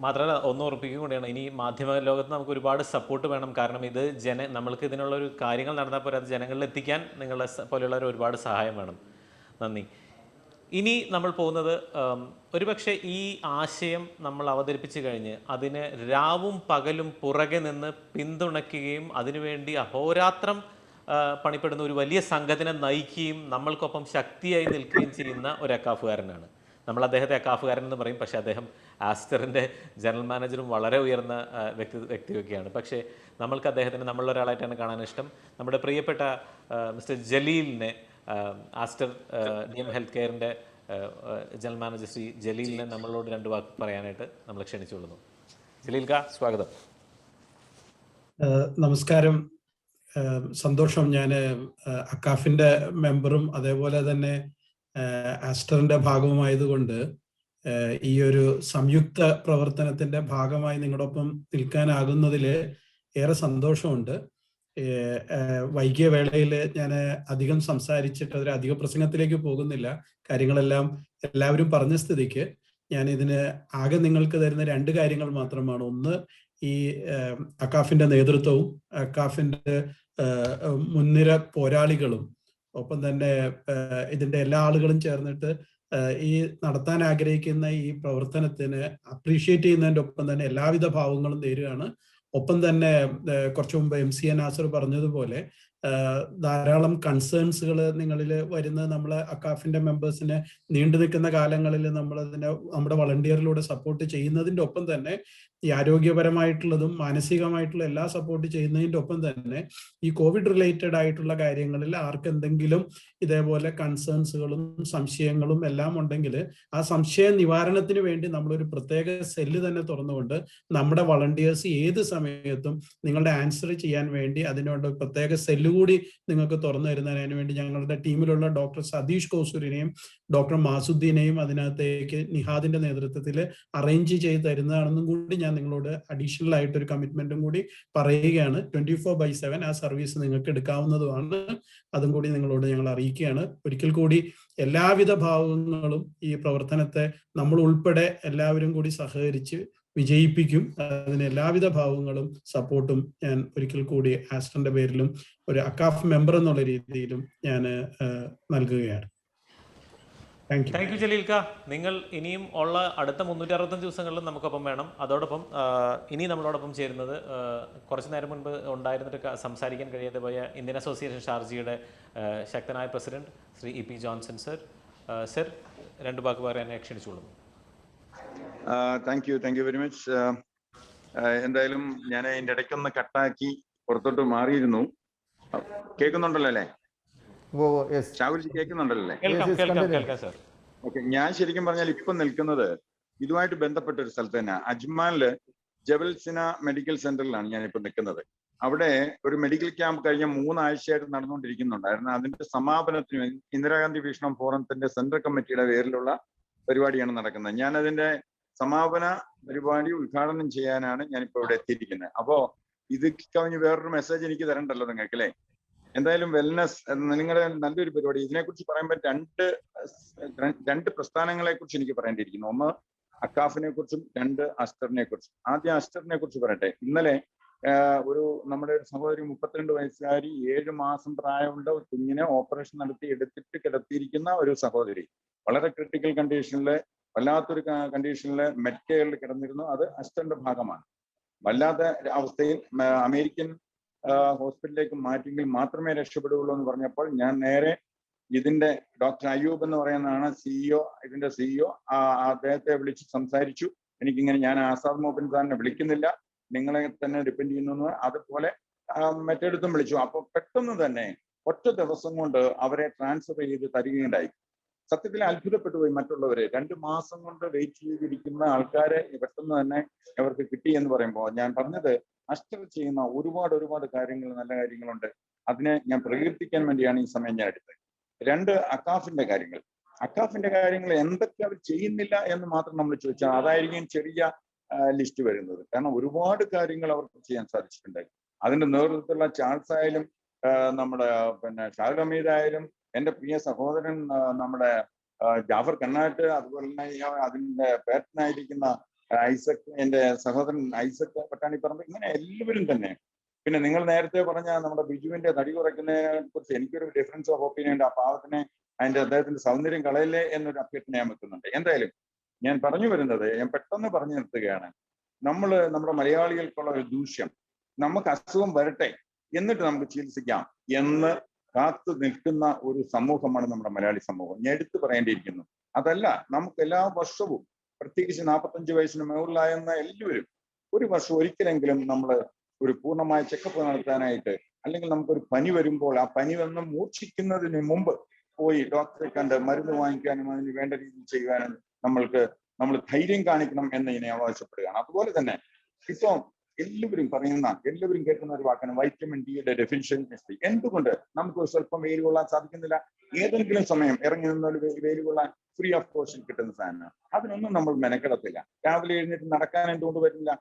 Speaker 2: മാത്രമല്ല ഒന്ന് ഉറപ്പിക്കും കൂടിയാണ്, ഇനി മാധ്യമ ലോകത്ത് നമുക്ക് ഒരുപാട് സപ്പോർട്ട് വേണം. കാരണം ഇത് നമ്മൾക്ക് ഇതിനുള്ളൊരു കാര്യങ്ങൾ നടന്നാൽ പോരാ, അത് ജനങ്ങളിൽ എത്തിക്കാൻ നിങ്ങളെ പോലെയുള്ളവർ ഒരുപാട് സഹായം വേണം. നന്ദി. ഇനി നമ്മൾ പോകുന്നത് ഒരുപക്ഷെ ഈ ആശയം നമ്മൾ അവതരിപ്പിച്ച് കഴിഞ്ഞ് അതിന് രാവും പകലും പുറകെ നിന്ന് പിന്തുണയ്ക്കുകയും അതിനുവേണ്ടി അഹോരാത്രം പണിപ്പെടുന്ന ഒരു വലിയ സംഘത്തിനെ നയിക്കുകയും നമ്മൾക്കൊപ്പം ശക്തിയായി നിൽക്കുകയും ചെയ്യുന്ന ഒരു അക്കാഫുകാരനാണ്. നമ്മൾ അദ്ദേഹത്തെ അക്കാഫുകാരൻ എന്ന് പറയും, പക്ഷേ അദ്ദേഹം ആസ്റ്ററിൻ്റെ ജനറൽ മാനേജറും വളരെ ഉയർന്ന വ്യക്തിയൊക്കെയാണ്. പക്ഷേ നമ്മൾക്ക് അദ്ദേഹത്തിന് നമ്മളൊരാളായിട്ടാണ് കാണാൻ ഇഷ്ടം. നമ്മുടെ പ്രിയപ്പെട്ട മിസ്റ്റർ ജലീലിനെ, ആസ്റ്റർ DM ഹെൽത്ത് കെയറിൻ്റെ ജനറൽ മാനേജർ ശ്രീ ജലീലിനെ നമ്മളോട് 2 വാക്ക് പറയാനായിട്ട് നമ്മൾ ക്ഷണിച്ചുകൊള്ളുന്നു. ജലീൽ കാ, സ്വാഗതം.
Speaker 14: നമസ്കാരം. സന്തോഷം. ഞാൻ അക്കാഫിൻ്റെ മെമ്പറും അതേപോലെ തന്നെ ആസ്റ്ററിൻ്റെ ഭാഗവുമായതുകൊണ്ട് ഈ ഒരു സംയുക്ത പ്രവർത്തനത്തിൻ്റെ ഭാഗമായി നിങ്ങളോടൊപ്പം നിൽക്കാനാകുന്നതിൽ ഏറെ സന്തോഷമുണ്ട്. വൈകിയ വേളയിൽ ഞാൻ അധികം സംസാരിച്ചിട്ട് ഒരു അധിക പ്രസംഗത്തിലേക്ക് പോകുന്നില്ല. കാര്യങ്ങളെല്ലാം എല്ലാവരും പറഞ്ഞ സ്ഥിതിക്ക് ഞാൻ ഇതിന് ആകെ നിങ്ങൾക്ക് തരുന്ന 2 കാര്യങ്ങൾ മാത്രമാണ്. ഒന്ന്, ഈ അക്കാഫിൻ്റെ നേതൃത്വവും അക്കാഫിൻ്റെ മുൻനിര പോരാളികളും ഒപ്പം തന്നെ ഇതിൻ്റെ എല്ലാ ആളുകളും ചേർന്നിട്ട് ഈ നടത്താൻ ആഗ്രഹിക്കുന്ന ഈ പ്രവർത്തനത്തിന് അപ്രീഷിയേറ്റ് ചെയ്യുന്നതിൻ്റെ ഒപ്പം തന്നെ എല്ലാവിധ ഭാവങ്ങളും നേരുകയാണ്. ഒപ്പം തന്നെ കുറച്ചു മുമ്പ് MC നാസർ പറഞ്ഞതുപോലെ ധാരാളം കൺസേൺസുകൾ നിങ്ങളിൽ വരുന്നത് നമ്മൾ അക്കാഫിൻ്റെ മെമ്പേഴ്സിനെ നീണ്ടു നിൽക്കുന്ന കാലങ്ങളിൽ നമ്മളതിനെ നമ്മുടെ വളണ്ടിയറിലൂടെ സപ്പോർട്ട് ചെയ്യുന്നതിൻ്റെ ഒപ്പം തന്നെ ഈ ആരോഗ്യപരമായിട്ടുള്ളതും മാനസികമായിട്ടുള്ള എല്ലാ സപ്പോർട്ട് ചെയ്യുന്നതിൻ്റെ ഒപ്പം തന്നെ ഈ കോവിഡ് റിലേറ്റഡ് ആയിട്ടുള്ള കാര്യങ്ങളിൽ ആർക്കെന്തെങ്കിലും ഇതേപോലെ കൺസേൺസുകളും സംശയങ്ങളും എല്ലാം ഉണ്ടെങ്കിൽ ആ സംശയ നിവാരണത്തിന് വേണ്ടി നമ്മളൊരു പ്രത്യേക സെല്ല് തന്നെ തുറന്നുകൊണ്ട് നമ്മുടെ വളണ്ടിയേഴ്സ് ഏത് സമയത്തും നിങ്ങളുടെ ആൻസർ ചെയ്യാൻ വേണ്ടി അതിനോട് പ്രത്യേക സെല്ല് കൂടി നിങ്ങൾക്ക് തുറന്നു തരുന്നതിന് വേണ്ടി ഞങ്ങളുടെ ടീമിലുള്ള ഡോക്ടർ സതീഷ് കോസൂരിനെയും ഡോക്ടർ മാസുദ്ദീനെയും അതിനകത്തേക്ക് നിഹാദിന്റെ നേതൃത്വത്തിൽ അറേഞ്ച് ചെയ്ത് തരുന്നതാണെന്നും കൂടി ഞാൻ നിങ്ങളോട് അഡീഷണൽ ആയിട്ടൊരു കമ്മിറ്റ്മെന്റും കൂടി പറയുകയാണ്. 24/7 ആ സർവീസ് നിങ്ങൾക്ക് എടുക്കാവുന്നതുമാണ്. അതും കൂടി നിങ്ങളോട് ഞങ്ങൾ അറിയിക്കുകയാണ്. ഒരിക്കൽ കൂടി എല്ലാവിധ ഭാവങ്ങളും ഈ പ്രവർത്തനത്തെ നമ്മൾ ഉൾപ്പെടെ എല്ലാവരും കൂടി സഹകരിച്ച് വിജയിപ്പിക്കും. അതിന് എല്ലാവിധ ഭാവങ്ങളും സപ്പോർട്ടും ഞാൻ ഒരിക്കൽ കൂടി ആസ്റ്ററിന്റെ പേരിലും ഒരു അക്കാഫ് മെമ്പർ എന്നുള്ള രീതിയിലും ഞാൻ നൽകുകയാണ്.
Speaker 2: താങ്ക് യു ജലീൽ കാ. നിങ്ങൾ ഇനിയും ഉള്ള അടുത്ത 365 ദിവസങ്ങളിലും നമുക്കൊപ്പം വേണം. അതോടൊപ്പം ഇനി നമ്മളോടൊപ്പം ചേരുന്നത് കുറച്ച് നേരം മുൻപ് ഉണ്ടായിരുന്നിട്ട് സംസാരിക്കാൻ കഴിയാതെ പോയ ഇന്ത്യൻ അസോസിയേഷൻ ഷാർജയുടെ ശക്തനായ president Shri EP Johnson sir. Sir, 2 വാക്ക് പറയാൻ ക്ഷണിച്ചുകൊള്ളുന്നു.
Speaker 15: Thank you very much. എന്തായാലും ഞാൻ അതിൻ്റെ ഇടയ്ക്കൊന്ന് കട്ടാക്കി പുറത്തോട്ട് മാറിയിരുന്നു. കേൾക്കുന്നുണ്ടല്ലോ അല്ലേ? ഷാഹുൽ കേൾക്കുന്നുണ്ടല്ലോ അല്ലേ? ഓക്കെ. ഞാൻ ശരിക്കും പറഞ്ഞാൽ ഇപ്പം നിൽക്കുന്നത് ഇതുമായിട്ട് ബന്ധപ്പെട്ട ഒരു സ്ഥലത്ത് തന്നെ, അജ്മാനില് ജബൽസിന മെഡിക്കൽ സെന്ററിലാണ് ഞാനിപ്പോൾ നിൽക്കുന്നത്. അവിടെ ഒരു മെഡിക്കൽ ക്യാമ്പ് കഴിഞ്ഞ 3 ആഴ്ചയായിട്ട് നടന്നുകൊണ്ടിരിക്കുന്നുണ്ടായിരുന്നു. അതിന്റെ സമാപനത്തിന് ഇന്ദിരാഗാന്ധി വീക്ഷണം ഫോറത്തിന്റെ സെൻട്രൽ കമ്മിറ്റിയുടെ പേരിലുള്ള പരിപാടിയാണ് നടക്കുന്നത്. ഞാൻ അതിന്റെ സമാപന പരിപാടി ഉദ്ഘാടനം ചെയ്യാനാണ് ഞാനിപ്പോൾ ഇവിടെ എത്തിയിരിക്കുന്നത്. അപ്പോ ഇത് കവിഞ്ഞ് വേറൊരു മെസ്സേജ് എനിക്ക് തരണ്ടല്ലോ നിങ്ങൾക്ക് അല്ലേ? എന്തായാലും വെൽനസ് നിങ്ങളുടെ നല്ലൊരു പരിപാടി. ഇതിനെക്കുറിച്ച് പറയുമ്പോൾ രണ്ട് പ്രസ്ഥാനങ്ങളെ കുറിച്ച് എനിക്ക് പറയേണ്ടിയിരിക്കുന്നു. ഒന്ന് അക്കാഫിനെ കുറിച്ചും, 2 അസ്റ്ററിനെ കുറിച്ചും. ആദ്യം അസ്റ്ററിനെ കുറിച്ച് പറയട്ടെ. ഇന്നലെ നമ്മുടെ ഒരു സഹോദരി 32 വയസ്സുകാരി 7 മാസം പ്രായമുള്ള ഒരു കുഞ്ഞിനെ ഓപ്പറേഷൻ നടത്തി എടുത്തിട്ട് കിടത്തിയിരിക്കുന്ന ഒരു സഹോദരി വളരെ ക്രിട്ടിക്കൽ കണ്ടീഷനിൽ, വല്ലാത്തൊരു കണ്ടീഷനിൽ മെഡ് കെയറിൽ കിടന്നിരുന്നു. അത് അസ്റ്ററിന്റെ ഭാഗമാണ്. വല്ലാത്ത അവസ്ഥയിൽ അമേരിക്കൻ ഹോസ്പിറ്റലിലേക്ക് മാറ്റിയെങ്കിൽ മാത്രമേ രക്ഷപ്പെടുകയുള്ളൂ എന്ന് പറഞ്ഞപ്പോൾ ഞാൻ നേരെ ഇതിന്റെ ഡോക്ടർ അയ്യൂബ് എന്ന് പറയുന്നതാണ് ഇതിന്റെ CEO. അദ്ദേഹത്തെ വിളിച്ച് സംസാരിച്ചു. എനിക്കിങ്ങനെ, ഞാൻ ആസാദ് മൂപ്പൻ സാറിനെ വിളിക്കുന്നില്ല, നിങ്ങളെ തന്നെ ഡിപ്പെൻഡ് ചെയ്യുന്നു. അതുപോലെ മറ്റെടുത്തും വിളിച്ചു. അപ്പൊ പെട്ടെന്ന് തന്നെ ഒറ്റ ദിവസം കൊണ്ട് അവരെ ട്രാൻസ്ഫർ ചെയ്ത് തരികയുണ്ടായി. സത്യത്തിൽ അത്ഭുതപ്പെട്ടു പോയി മറ്റുള്ളവര്. 2 മാസം കൊണ്ട് വെയിറ്റ് ചെയ്തിരിക്കുന്ന ആൾക്കാരെ പെട്ടെന്ന് തന്നെ അവർക്ക് കിട്ടി എന്ന് പറയുമ്പോൾ ഞാൻ പറഞ്ഞത്, അസ്റ്റർ ചെയ്യുന്ന ഒരുപാട് കാര്യങ്ങൾ, നല്ല കാര്യങ്ങളുണ്ട്. അതിനെ ഞാൻ പ്രകീർത്തിക്കാൻ വേണ്ടിയാണ് ഈ സമയം ഞാൻ എടുത്തത്. രണ്ട്, അക്കാഫിന്റെ കാര്യങ്ങൾ. അക്കാഫിന്റെ കാര്യങ്ങൾ എന്തൊക്കെ അവർ ചെയ്യുന്നില്ല എന്ന് മാത്രം നമ്മൾ ചോദിച്ചാൽ അതായിരിക്കും ചെറിയ ലിസ്റ്റ് വരുന്നത്. കാരണം ഒരുപാട് കാര്യങ്ങൾ അവർക്ക് ചെയ്യാൻ സാധിച്ചിട്ടുണ്ട്. അതിന്റെ നേതൃത്വത്തിലുള്ള ചാൾസ് ആയാലും നമ്മുടെ ഷാഹുൽ ഹമീദ് ആയാലും എൻ്റെ പ്രിയ സഹോദരൻ നമ്മുടെ ജാഫർ കണ്ണാട്ട്, അതുപോലെ തന്നെ അതിന്റെ പേട്ടനായിരിക്കുന്ന ഐസക്, എൻ്റെ സഹോദരൻ ഐസക് പട്ടാണിപ്പറമ്പ്, ഇങ്ങനെ എല്ലാവരും തന്നെ. പിന്നെ നിങ്ങൾ നേരത്തെ പറഞ്ഞ നമ്മുടെ ബിജുവിന്റെ തടി കുറയ്ക്കുന്നതിനെ കുറിച്ച് എനിക്കൊരു ഡിഫറൻസ് ഓഫ് ഒപ്പീനിയൻ ഉണ്ട്. ആ പാവത്തിനെ അദ്ദേഹത്തിന്റെ സൗന്ദര്യം കളയില്ലേ എന്നൊരു അഭ്യർത്ഥന ഞാൻ വെക്കുന്നുണ്ട്. എന്തായാലും ഞാൻ പറഞ്ഞു വരുന്നത്, ഞാൻ പെട്ടെന്ന് പറഞ്ഞു നിർത്തുകയാണ്. നമ്മുടെ മലയാളികൾക്കുള്ള ഒരു ദൂഷ്യം, നമുക്ക് അസുഖം വരട്ടെ എന്നിട്ട് നമുക്ക് ചികിത്സിക്കാം എന്ന് കാത്തു നിൽക്കുന്ന ഒരു സമൂഹമാണ് നമ്മുടെ മലയാളി സമൂഹം. ഞാൻ എടുത്തു പറയേണ്ടിയിരിക്കുന്നു. അതല്ല, നമുക്ക് എല്ലാ വർഷവും, പ്രത്യേകിച്ച് 45 വയസ്സിന് മുകളിലായെന്ന എല്ലാവരും ഒരു വർഷം ഒരിക്കലെങ്കിലും നമ്മൾ ഒരു പൂർണ്ണമായ ചെക്കപ്പ് നടത്താനായിട്ട്, അല്ലെങ്കിൽ നമുക്കൊരു പനി വരുമ്പോൾ ആ പനി വന്ന് മൂർച്ഛിക്കുന്നതിന് മുമ്പ് പോയി ഡോക്ടറെ കണ്ട് മരുന്ന് വാങ്ങിക്കാനും അതിന് വേണ്ട രീതിയിൽ ചെയ്യുവാനും നമ്മൾ ധൈര്യം കാണിക്കണം എന്ന് ഞാൻ ആവശ്യപ്പെടുകയാണ്. അതുപോലെ തന്നെ ഇപ്പം എല്ലാവരും കേൾക്കുന്ന ഒരു വാക്കാണ് വൈറ്റമിൻ ഡിയുടെ ഡെഫിഷ്യൻസി. എന്തുകൊണ്ട് നമുക്ക് സ്വല്പം വെയിൽ കൊള്ളാൻ സാധിക്കുന്നില്ല? ഏതെങ്കിലും സമയം ഇറങ്ങി നിന്നൊരു വെയിൽ കൊള്ളാൻ ഫ്രീ ഓഫ് കോസ്റ്റിൽ കിട്ടുന്ന സാധനമാണ്. അതിനൊന്നും നമ്മൾ മെനക്കെടത്തില്ല. രാവിലെ എഴുന്നേറ്റ് നടക്കാൻ എന്തുകൊണ്ട് പറ്റില്ല?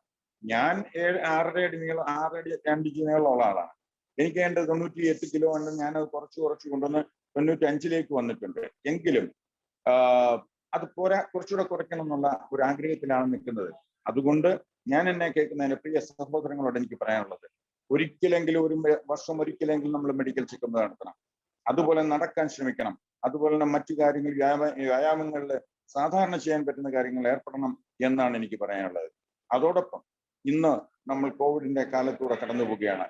Speaker 15: ഞാൻ 6.5 അടി നീളം, 6 അടി 2 ഇഞ്ച് നീളമുള്ള ആളാണ്. എനിക്ക് വേണ്ട 98 കിലോ ഉണ്ട്. ഞാനത് കുറച്ച് കൊണ്ടുവന്ന് 95ലേക്ക് വന്നിട്ടുണ്ട്. എങ്കിലും അത് പോരാ, കുറച്ചുകൂടെ കുറയ്ക്കണം എന്നുള്ള ഒരു ആഗ്രഹത്തിലാണ് നിൽക്കുന്നത്. അതുകൊണ്ട് ഞാൻ എന്നെ കേൾക്കുന്ന എൻ്റെ പ്രിയ സഹോദരങ്ങളോട് എനിക്ക് പറയാനുള്ളത്, ഒരിക്കലെങ്കിലും ഒരു വർഷം ഒരിക്കലെങ്കിലും നമ്മൾ മെഡിക്കൽ ചെക്കപ്പ് നടത്തണം. അതുപോലെ നടക്കാൻ ശ്രമിക്കണം. അതുപോലെ തന്നെ മറ്റു കാര്യങ്ങൾ, വ്യായാമങ്ങളിൽ സാധാരണ ചെയ്യാൻ പറ്റുന്ന കാര്യങ്ങൾ ഏർപ്പെടണം എന്നാണ് എനിക്ക് പറയാനുള്ളത്. അതോടൊപ്പം ഇന്ന് നമ്മൾ കോവിഡിന്റെ കാലത്തൂടെ കടന്നു പോവുകയാണ്.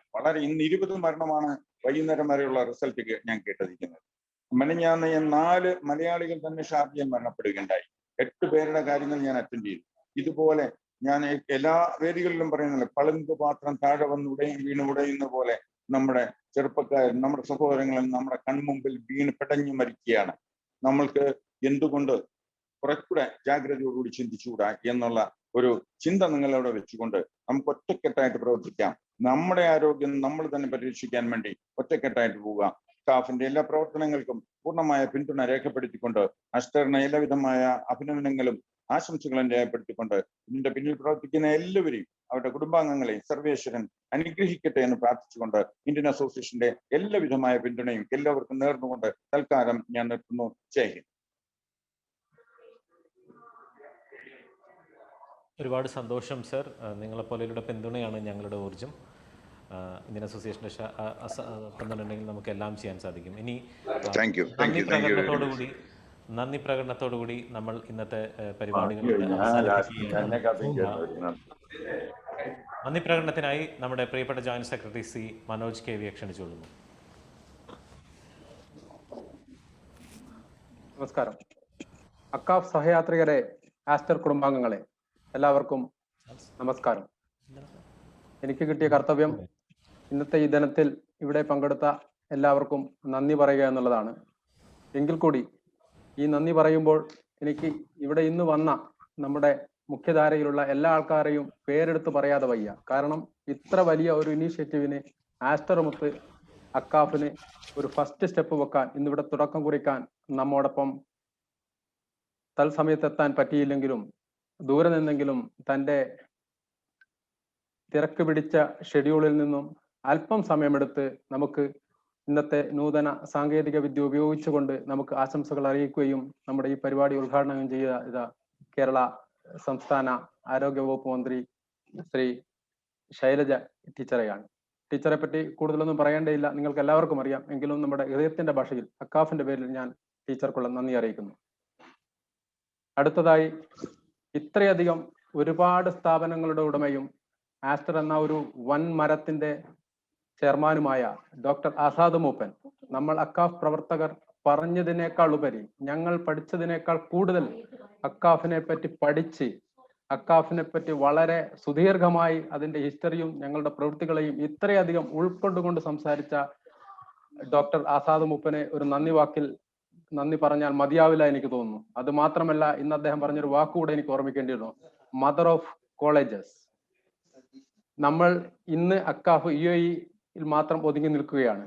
Speaker 15: ഇന്ന് 20 മരണമാണ് വൈകുന്നേരം വരെയുള്ള റിസൾട്ട് ഞാൻ കേട്ടിരിക്കുന്നത്. മെനഞ്ഞാന്ന് 4 മലയാളികൾ തന്നെ ഷാർജയിൽ മരണപ്പെടുകയുണ്ടായി. 8 പേരുടെ കാര്യങ്ങൾ ഞാൻ അറ്റൻഡ് ചെയ്തു. ഇതുപോലെ ഞാൻ എല്ലാ വേദികളിലും പറയുന്നില്ല, പളുങ്ക് പാത്രം താഴെ വന്ന് വീണ് ഉടയുന്ന പോലെ നമ്മുടെ ചെറുപ്പക്കാർ, നമ്മുടെ സഹോദരങ്ങൾ നമ്മുടെ കൺമുമ്പിൽ വീണ് പിടഞ്ഞു മരിക്കുകയാണ്. നമ്മൾക്ക് എന്തുകൊണ്ട് കുറച്ചുകൂടെ ജാഗ്രതയോടുകൂടി ചിന്തിച്ചുകൂടാ എന്നുള്ള ഒരു ചിന്ത നിങ്ങളവിടെ വെച്ചുകൊണ്ട് നമുക്ക് ഒറ്റക്കെട്ടായിട്ട് പ്രവർത്തിക്കാം. നമ്മുടെ ആരോഗ്യം നമ്മൾ തന്നെ പരിരക്ഷിക്കാൻ വേണ്ടി ഒറ്റക്കെട്ടായിട്ട് പോവുക. സ്റ്റാഫിന്റെ എല്ലാ പ്രവർത്തനങ്ങൾക്കും പൂർണ്ണമായ പിന്തുണ രേഖപ്പെടുത്തിക്കൊണ്ട് അസ്റ്ററിന് എല്ലാവിധമായ അഭിനന്ദനങ്ങളും ആശംസകളും രേഖപ്പെടുത്തിക്കൊണ്ട് ഇതിന്റെ പിന്നിൽ പ്രവർത്തിക്കുന്ന എല്ലാവരെയും അവരുടെ കുടുംബാംഗങ്ങളെയും സർവേശ്വരൻ അനുഗ്രഹിക്കട്ടെ എന്ന് പ്രാർത്ഥിച്ചുകൊണ്ട് ഇന്ത്യൻ അസോസിയേഷന്റെ എല്ലാവിധമായ പിന്തുണയും എല്ലാവർക്കും നേർന്നുകൊണ്ട് തൽക്കാലം ഞാൻ നിർത്തുന്നു. ജയ് ഹിന്ദ്.
Speaker 2: ഒരുപാട് സന്തോഷം സർ. നിങ്ങളെപ്പോലെയുള്ള പിന്തുണയാണ് ഞങ്ങളുടെ ഊർജ്ജം. ഇന്ത്യൻ അസോസിയേഷൻ്റെ പിന്തുണയുണ്ടെങ്കിൽ നമുക്ക് എല്ലാം ചെയ്യാൻ സാധിക്കും. ഇനി നന്ദി പ്രകടനത്തോടുകൂടി നമ്മൾ ഇന്നത്തെ പരിപാടികളുടെ നന്ദി പ്രകടനത്തിനായി നമ്മുടെ പ്രിയപ്പെട്ട joint secretary C Manoj K വിയെ ക്ഷണിച്ചുകൊള്ളുന്നു.
Speaker 16: നമസ്കാരം. അക്കാഫ് സഹയാത്രികരെ, ആസ്റ്റർ കുടുംബാംഗങ്ങളെ, എല്ലാവർക്കും നമസ്കാരം. എനിക്ക് കിട്ടിയ കർത്തവ്യം ഇന്നത്തെ ഈ ദിനത്തിൽ ഇവിടെ പങ്കെടുത്ത എല്ലാവർക്കും നന്ദി പറയുക എന്നുള്ളതാണ്. എങ്കിൽ കൂടി ഈ നന്ദി പറയുമ്പോൾ എനിക്ക് ഇവിടെ ഇന്ന് വന്ന നമ്മുടെ മുഖ്യധാരയിലുള്ള എല്ലാ ആൾക്കാരെയും പേരെടുത്ത് പറയാതെ വയ്യ. കാരണം ഇത്ര വലിയ ഒരു ഇനീഷ്യേറ്റീവിന് ആസ്റ്ററുമൊത്ത് അക്കാഫിന് ഒരു ഫസ്റ്റ് സ്റ്റെപ്പ് വെക്കാൻ, ഇന്നിവിടെ തുടക്കം കുറിക്കാൻ നമ്മോടൊപ്പം തൽസമയത്തെത്താൻ പറ്റിയില്ലെങ്കിലും ദൂരെ നിന്നെങ്കിലും തൻ്റെ തിരക്ക് പിടിച്ച ഷെഡ്യൂളിൽ നിന്നും അല്പം സമയമെടുത്ത് നമുക്ക് ഇന്നത്തെ നൂതന സാങ്കേതിക വിദ്യ ഉപയോഗിച്ചുകൊണ്ട് നമുക്ക് ആശംസകൾ അറിയിക്കുകയും നമ്മുടെ ഈ പരിപാടി ഉദ്ഘാടനം ചെയ്ത കേരള സംസ്ഥാന ആരോഗ്യ വകുപ്പ് മന്ത്രി ശ്രീ ശൈലജ ടീച്ചറെയാണ്. ടീച്ചറെ പറ്റി കൂടുതലൊന്നും പറയേണ്ടതില്ല, നിങ്ങൾക്ക് എല്ലാവർക്കും അറിയാം. എങ്കിലും നമ്മുടെ ഹൃദയത്തിന്റെ ഭാഷയിൽ അക്കാഫിന്റെ പേരിൽ ഞാൻ ടീച്ചർക്കുള്ള നന്ദി അറിയിക്കുന്നു. അടുത്തതായി, ഇത്രയധികം ഒരുപാട് സ്ഥാപനങ്ങളുടെ ഉടമയും ആസ്റ്റർ എന്ന ഒരു വൻ മരത്തിന്റെ ചെയർമാനുമായ ഡോക്ടർ ആസാദ് മൂപ്പൻ, നമ്മൾ അക്കാഫ് പ്രവർത്തകർ പറഞ്ഞതിനേക്കാൾ ഉപരി ഞങ്ങൾ പഠിച്ചതിനേക്കാൾ കൂടുതൽ അക്കാഫിനെ പറ്റി പഠിച്ച് അക്കാഫിനെ പറ്റി വളരെ സുദീർഘമായി അതിന്റെ ഹിസ്റ്ററിയും ഞങ്ങളുടെ പ്രവൃത്തികളെയും ഇത്രയധികം ഉൾക്കൊണ്ടുകൊണ്ട് സംസാരിച്ച ഡോക്ടർ ആസാദ് മൂപ്പനെ ഒരു നന്ദി പറഞ്ഞാൽ മതിയാവില്ല എനിക്ക് തോന്നുന്നു. അത് മാത്രമല്ല, ഇന്ന് അദ്ദേഹം പറഞ്ഞൊരു വാക്കുകൂടെ എനിക്ക് ഓർമ്മിക്കേണ്ടിയിരുന്നു, മദർ ഓഫ് കോളേജസ്. നമ്മൾ ഇന്ന് അക്കാഫ് UAE മാത്രം ഒതുങ്ങി നിൽക്കുകയാണ്.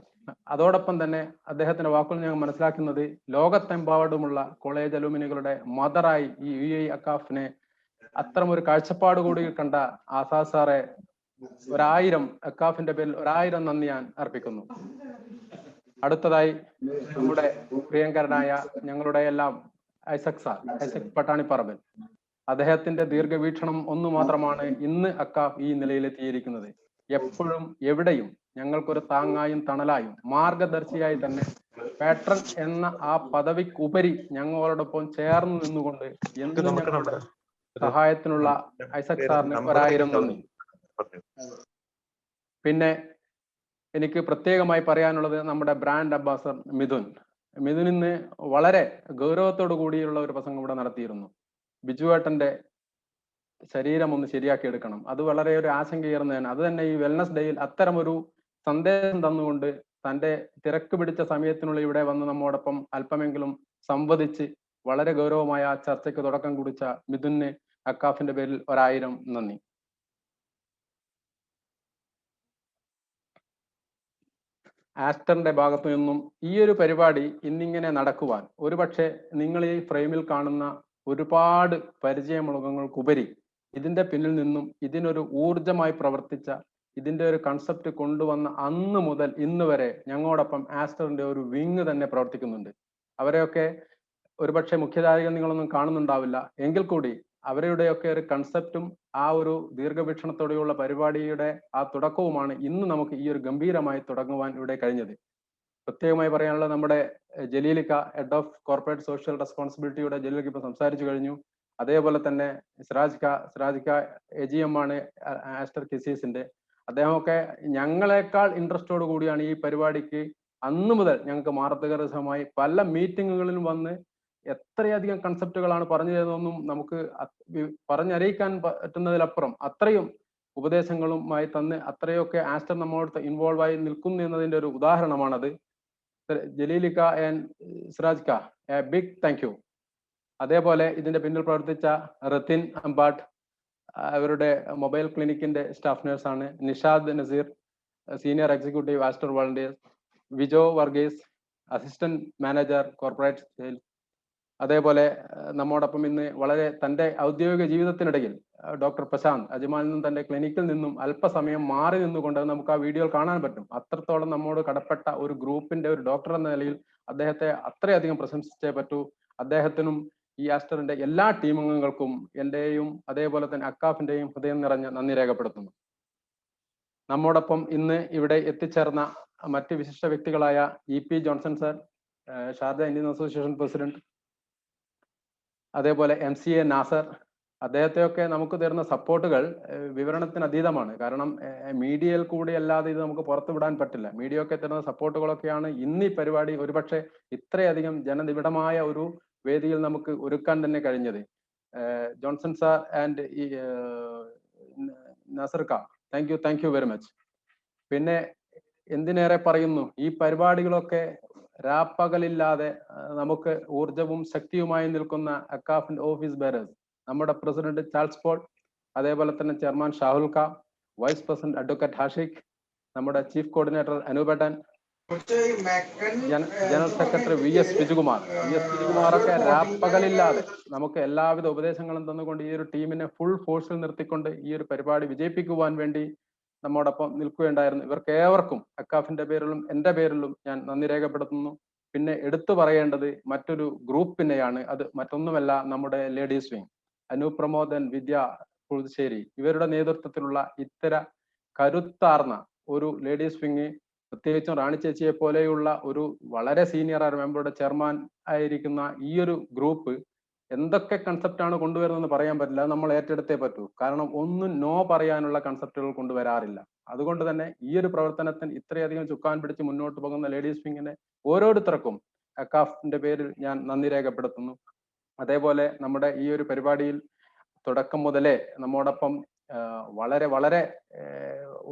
Speaker 16: അതോടൊപ്പം തന്നെ അദ്ദേഹത്തിന്റെ വാക്കുകൾ ഞങ്ങൾ മനസ്സിലാക്കുന്നത് ലോകത്തെമ്പാടുമുള്ള കോളേജ് അലൂമിനികളുടെ മദറായി ഈ UAE അക്കാഫിനെ അത്തരമൊരു കാഴ്ചപ്പാട് കൂടി കണ്ട ആസാദ് സാറെ 1000 അക്കാഫിന്റെ പേരിൽ 1000 നന്ദി ഞാൻ അർപ്പിക്കുന്നു. അടുത്തതായി നമ്മുടെ പ്രിയങ്കരനായ ഞങ്ങളുടെ എല്ലാം ഐസക് പട്ടാണിപ്പറമ്പൻ. അദ്ദേഹത്തിന്റെ ദീർഘവീക്ഷണം ഒന്നു മാത്രമാണ് ഇന്ന് അക്കാഫ് ഈ നിലയിലെത്തിയിരിക്കുന്നത്. എപ്പോഴും എവിടെയും ഞങ്ങൾക്കൊരു താങ്ങായും തണലായും മാർഗദർശിയായി തന്നെ പാട്രൺ എന്ന ആ പദവിക്കുപരി ഞങ്ങളോടൊപ്പം ചേർന്ന് നിന്നുകൊണ്ട് എന്നും ഞങ്ങളുടെ സഹായത്തിനുള്ള ഐസക് സാറിന് 1000 നന്ദി. പിന്നെ എനിക്ക് പ്രത്യേകമായി പറയാനുള്ളത് നമ്മുടെ ബ്രാൻഡ് അംബാസഡർ മിഥുൻ ഇന്ന് വളരെ ഗൗരവത്തോടു കൂടിയുള്ള ഒരു പ്രസംഗം ഇവിടെ നടത്തിയിരുന്നു. ബിജുവേട്ടന്റെ ശരീരം ഒന്ന് ശരിയാക്കി എടുക്കണം, അത് വളരെ ഒരു ആശങ്കയേറുന്നതാണ്. അത് തന്നെ ഈ വെൽനസ് ഡേയിൽ അത്തരമൊരു സന്ദേശം തന്നുകൊണ്ട് തന്റെ തിരക്ക് പിടിച്ച സമയത്തിനുള്ളിൽ ഇവിടെ വന്ന് നമ്മോടൊപ്പം അല്പമെങ്കിലും സംവദിച്ച് വളരെ ഗൗരവമായ ആ ചർച്ചയ്ക്ക് തുടക്കം കുറിച്ച മിഥുന് അക്കാഫിന്റെ പേരിൽ 1000 നന്ദി. ആസ്റ്ററിന്റെ ഭാഗത്തു നിന്നും ഈ ഒരു പരിപാടി ഇന്നിങ്ങനെ നടക്കുവാൻ ഒരുപക്ഷെ നിങ്ങൾ ഈ ഫ്രെയിമിൽ കാണുന്ന ഒരുപാട് പരിചയമുഖങ്ങൾക്കുപരി ഇതിന്റെ പിന്നിൽ നിന്നും ഇതിനൊരു ഊർജമായി പ്രവർത്തിച്ച, ഇതിന്റെ ഒരു കൺസെപ്റ്റ് കൊണ്ടുവന്ന അന്ന് മുതൽ ഇന്ന് വരെ ഞങ്ങളോടൊപ്പം ആസ്റ്ററിന്റെ ഒരു വിങ് തന്നെ പ്രവർത്തിക്കുന്നുണ്ട്. അവരെയൊക്കെ ഒരുപക്ഷെ മുഖ്യധാരികൾ നിങ്ങളൊന്നും കാണുന്നുണ്ടാവില്ല, എങ്കിൽ കൂടി അവരുടെയൊക്കെ ഒരു കൺസെപ്റ്റും ആ ഒരു ദീർഘവീക്ഷണത്തോടെയുള്ള പരിപാടിയുടെ ആ തുടക്കവുമാണ് ഇന്ന് നമുക്ക് ഈ ഒരു ഗംഭീരമായി തുടങ്ങുവാൻ ഇവിടെ കഴിഞ്ഞത്. പ്രത്യേകമായി പറയാനുള്ളത് നമ്മുടെ ജലീലിക്ക, ഹെഡ് ഓഫ് കോർപ്പറേറ്റ് സോഷ്യൽ റെസ്പോൺസിബിലിറ്റിയുടെ ജലീലിക്ക ഇപ്പൊ സംസാരിച്ചു കഴിഞ്ഞു. അതേപോലെ തന്നെ സിറാജിക്ക AGM ആണ് ആസ്റ്റർ കിസീസിന്റെ. അദ്ദേഹമൊക്കെ ഞങ്ങളെക്കാൾ ഇൻട്രസ്റ്റോട് കൂടിയാണ് ഈ പരിപാടിക്ക് അന്ന് മുതൽ ഞങ്ങൾക്ക് മാർഗദർശകമായി പല മീറ്റിങ്ങുകളിലും വന്ന് എത്രയധികം കൺസെപ്റ്റുകളാണ് പറഞ്ഞു തരുന്നതെന്നും നമുക്ക് പറഞ്ഞറിയിക്കാൻ പറ്റുന്നതിലപ്പുറം അത്രയും ഉപദേശങ്ങളുമായി തന്ന് അത്രയൊക്കെ ആസ്റ്റർ നമ്മളോട് ഇൻവോൾവ് ആയി നിൽക്കുന്നു എന്നതിന്റെ ഒരു ഉദാഹരണമാണത്. ജലീലിക്ക ആൻഡ് സിറാജ്ക, എ ബിഗ് താങ്ക് യു. അതേപോലെ ഇതിന്റെ പിന്നിൽ പ്രവർത്തിച്ച റത്തിൻ അംബാട്ട്, അവരുടെ മൊബൈൽ ക്ലിനിക്കിന്റെ സ്റ്റാഫ് നഴ്സാണ്. Nishad Nazeer, senior executive Aster volunteers. Vijo Varghese, assistant manager corporate sales. അതേപോലെ നമ്മോടൊപ്പം ഇന്ന് വളരെ തന്റെ ഔദ്യോഗിക ജീവിതത്തിനിടയിൽ ഡോക്ടർ പ്രശാന്ത് അജ്മാനിൽ നിന്നും തന്റെ ക്ലിനിക്കിൽ നിന്നും അല്പസമയം മാറി നിന്നുകൊണ്ട് നമുക്ക് ആ വീഡിയോയിൽ കാണാൻ പറ്റും. അത്രത്തോളം നമ്മോട് കടപ്പെട്ട ഒരു ഗ്രൂപ്പിന്റെ ഒരു ഡോക്ടർ എന്ന നിലയിൽ അദ്ദേഹത്തെ അത്രയധികം പ്രശംസിച്ചേ പറ്റൂ. അദ്ദേഹത്തിനും ഈ ആസ്റ്ററിന്റെ എല്ലാ ടീം അംഗങ്ങൾക്കും എന്റെയും അതേപോലെ തന്നെ അക്കാഫിന്റെയും ഹൃദയം നിറഞ്ഞ നന്ദി രേഖപ്പെടുത്തുന്നു. നമ്മോടൊപ്പം ഇന്ന് ഇവിടെ എത്തിച്ചേർന്ന മറ്റ് വിശിഷ്ട വ്യക്തികളായ EP Johnson sir, Sharjah Indian association president, അതേപോലെ MCA നാസർ, അദ്ദേഹത്തെയൊക്കെ നമുക്ക് തരുന്ന സപ്പോർട്ടുകൾ വിവരണത്തിന് അതീതമാണ്. കാരണം മീഡിയയിൽ കൂടി അല്ലാതെ ഇത് നമുക്ക് പുറത്തു വിടാൻ പറ്റില്ല. മീഡിയ ഒക്കെ തരുന്ന സപ്പോർട്ടുകളൊക്കെയാണ് ഇന്ന് ഈ പരിപാടി ഒരുപക്ഷെ ഇത്രയധികം ജനനിബിഡമായ ഒരു വേദിയിൽ നമുക്ക് ഒരുക്കാൻ തന്നെ കഴിഞ്ഞത്. ജോൺസൺ സാർ ആൻഡ് നാസർക്ക, താങ്ക് യു വെരി മച്ച്. പിന്നെ എന്തിനേറെ പറയുന്നു, ഈ പരിപാടികളൊക്കെ രാപ്പകലില്ലാതെ നമുക്ക് ഊർജവും ശക്തിയുമായി നിൽക്കുന്ന അക്കാഫിന്റെ ഓഫീസ് ബെയറേഴ്സ്, നമ്മുടെ പ്രസിഡന്റ് ചാൾസ് പോൾ, അതേപോലെ തന്നെ chairman Shahul Kha, vice president advocate Hashiq, നമ്മുടെ ചീഫ് കോർഡിനേറ്റർ അനൂപേട്ടൻ, ജനറൽ സെക്രട്ടറി VS വിജയകുമാറൊക്കെ രാപ്പകലില്ലാതെ നമുക്ക് എല്ലാവിധ ഉപദേശങ്ങളും തന്നുകൊണ്ട് ഈ ഒരു ടീമിനെ ഫുൾ ഫോഴ്സിൽ നിർത്തിക്കൊണ്ട് ഈ ഒരു പരിപാടി വിജയിപ്പിക്കുവാൻ വേണ്ടി നമ്മോടൊപ്പം നിൽക്കുകയുണ്ടായിരുന്നു. ഇവർക്ക് ഏവർക്കും അക്കാഫിന്റെ പേരിലും എൻ്റെ പേരിലും ഞാൻ നന്ദി രേഖപ്പെടുത്തുന്നു. പിന്നെ എടുത്തു പറയേണ്ടത് മറ്റൊരു ഗ്രൂപ്പിനെയാണ്. അത് മറ്റൊന്നുമല്ല, നമ്മുടെ ലേഡീസ് വിങ്, അനൂപ് പ്രമോദൻ, വിദ്യ പുതുശ്ശേരി, ഇവരുടെ നേതൃത്വത്തിലുള്ള ഇത്തര കരുത്താർന്ന ഒരു ലേഡീസ് വിങ്, പ്രത്യേകിച്ചും റാണി ചേച്ചിയെ പോലെയുള്ള ഒരു വളരെ സീനിയർ മെമ്പറുടെ ചെയർമാൻ ആയിരിക്കുന്ന ഈ ഒരു ഗ്രൂപ്പ് എന്തൊക്കെ കൺസെപ്റ്റാണ് കൊണ്ടുവരുന്നതെന്ന് പറയാൻ പറ്റില്ല. നമ്മൾ ഏറ്റെടുത്തേ പറ്റൂ. കാരണം ഒന്നും നോ പറയാനുള്ള കൺസെപ്റ്റുകൾ കൊണ്ടുവരാറില്ല. അതുകൊണ്ട് തന്നെ ഈ ഒരു പ്രവർത്തനത്തിന് ഇത്രയധികം ചുക്കാൻ പിടിച്ച് മുന്നോട്ട് പോകുന്ന ലേഡീസ് വിങ്ങിനെ ഓരോരുത്തർക്കും അക്കാഫിന്റെ പേരിൽ ഞാൻ നന്ദി രേഖപ്പെടുത്തുന്നു. അതേപോലെ നമ്മുടെ ഈ ഒരു പരിപാടിയിൽ തുടക്കം മുതലേ നമ്മോടൊപ്പം വളരെ വളരെ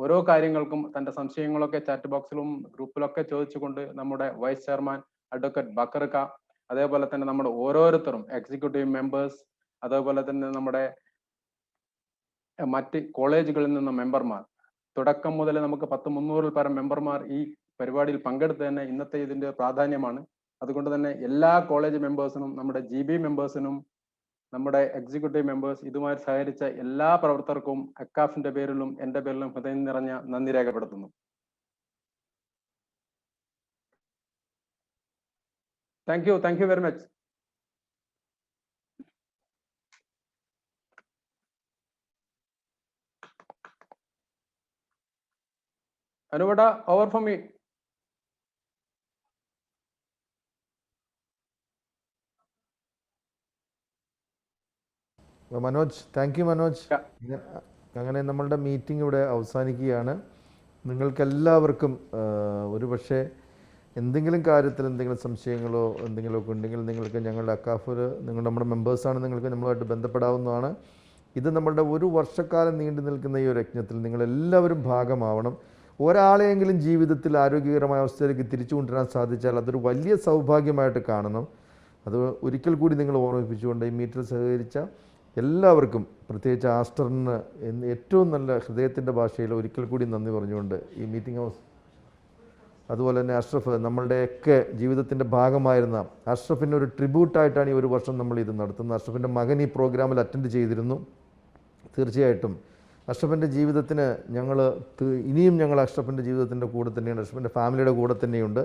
Speaker 16: ഓരോ കാര്യങ്ങൾക്കും തന്റെ സംശയങ്ങളൊക്കെ ചാറ്റ് ബോക്സിലും ഗ്രൂപ്പിലൊക്കെ ചോദിച്ചുകൊണ്ട് നമ്മുടെ വൈസ് ചെയർമാൻ അഡ്വക്കേറ്റ് ബക്കർക്ക, അതേപോലെ തന്നെ നമ്മുടെ ഓരോരുത്തരും എക്സിക്യൂട്ടീവ് മെമ്പേഴ്സ്, അതേപോലെ തന്നെ നമ്മുടെ മറ്റ് കോളേജുകളിൽ നിന്ന മെമ്പർമാർ, തുടക്കം മുതൽ നമുക്ക് 100-300 പരം മെമ്പർമാർ ഈ പരിപാടിയിൽ പങ്കെടുത്തതന്നെ ഇന്നത്തെ ഇതിന്റെ പ്രാധാന്യമാണ്. അതുകൊണ്ട് തന്നെ എല്ലാ കോളേജ് മെമ്പേഴ്സിനും, നമ്മുടെ GB മെമ്പേഴ്സിനും, നമ്മുടെ എക്സിക്യൂട്ടീവ് മെമ്പേഴ്സ്, ഇതുമായി സഹകരിച്ച എല്ലാ പ്രവർത്തകർക്കും അക്കാഫിന്റെ പേരിലും എൻ്റെ പേരിലും ഹൃദയം നിറഞ്ഞ നന്ദി രേഖപ്പെടുത്തുന്നു. Thank you very much. Anuvada, over for me.
Speaker 6: Manoj, thank you Manoj. അങ്ങനെ നമ്മളുടെ മീറ്റിംഗ് ഇവിടെ അവസാനിക്കുകയാണ്. നിങ്ങൾക്കെല്ലാവർക്കും ഒരുപക്ഷെ എന്തെങ്കിലും കാര്യത്തിൽ എന്തെങ്കിലും സംശയങ്ങളോ എന്തെങ്കിലുമൊക്കെ ഉണ്ടെങ്കിൽ നിങ്ങൾക്ക് ഞങ്ങളുടെ അക്കാഫ് നമ്മുടെ മെമ്പേഴ്സാണ്, നിങ്ങൾക്ക് നമ്മളുമായിട്ട് ബന്ധപ്പെടാവുന്നതാണ്. ഇത് നമ്മളുടെ ഒരു വർഷക്കാലം നീണ്ടു നിൽക്കുന്ന ഈ ഒരു യജ്ഞത്തിൽ നിങ്ങളെല്ലാവരും ഭാഗമാവണം. ഒരാളെയെങ്കിലും ജീവിതത്തിൽ ആരോഗ്യകരമായ അവസ്ഥയിലേക്ക് തിരിച്ചു കൊണ്ടുവരാൻ സാധിച്ചാൽ അതൊരു വലിയ സൗഭാഗ്യമായിട്ട് കാണണം. അത് ഒരിക്കൽ കൂടി നിങ്ങൾ ഓർമ്മിപ്പിച്ചുകൊണ്ട് ഈ മീറ്റിൽ സഹകരിച്ച എല്ലാവർക്കും, പ്രത്യേകിച്ച് ആസ്റ്ററിന് ഏറ്റവും നല്ല ഹൃദയത്തിൻ്റെ ഭാഷയിൽ ഒരിക്കൽ കൂടി നന്ദി പറഞ്ഞുകൊണ്ട് ഈ മീറ്റിംഗ് ഹൗസ്, അതുപോലെ തന്നെ അഷ്റഫ്, നമ്മളുടെയൊക്കെ ജീവിതത്തിൻ്റെ ഭാഗമായിരുന്ന അഷ്റഫിന് ഒരു ട്രിബ്യൂട്ടായിട്ടാണ് ഈ ഒരു വർഷം നമ്മൾ ഇത് നടത്തുന്നത്. അഷ്റഫിൻ്റെ മകൻ ഈ പ്രോഗ്രാമിൽ അറ്റൻഡ് ചെയ്തിരുന്നു. തീർച്ചയായിട്ടും അഷ്റഫിൻ്റെ ജീവിതത്തിന് ഇനിയും ഞങ്ങൾ അഷ്റഫിൻ്റെ ജീവിതത്തിൻ്റെ കൂടെ തന്നെയാണ്, അഷ്റഫിൻ്റെ ഫാമിലിയുടെ കൂടെ തന്നെയുണ്ട്.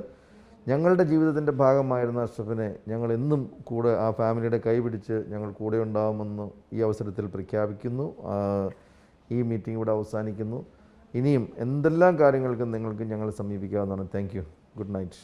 Speaker 6: ഞങ്ങളുടെ ജീവിതത്തിൻ്റെ ഭാഗമായിരുന്ന അഷ്റഫിനെ ഞങ്ങൾ എന്നും കൂടെ ആ ഫാമിലിയുടെ കൈപിടിച്ച് ഞങ്ങൾ കൂടെ ഉണ്ടാകുമെന്ന് ഈ അവസരത്തിൽ പ്രഖ്യാപിക്കുന്നു. ഈ മീറ്റിംഗ് ഇവിടെ അവസാനിക്കുന്നു. ഇനിയും എന്തെല്ലാം കാര്യങ്ങൾക്കും നിങ്ങൾക്ക് ഞങ്ങളെ സമീപിക്കാവുന്നതാണ്. Thank you. Good night.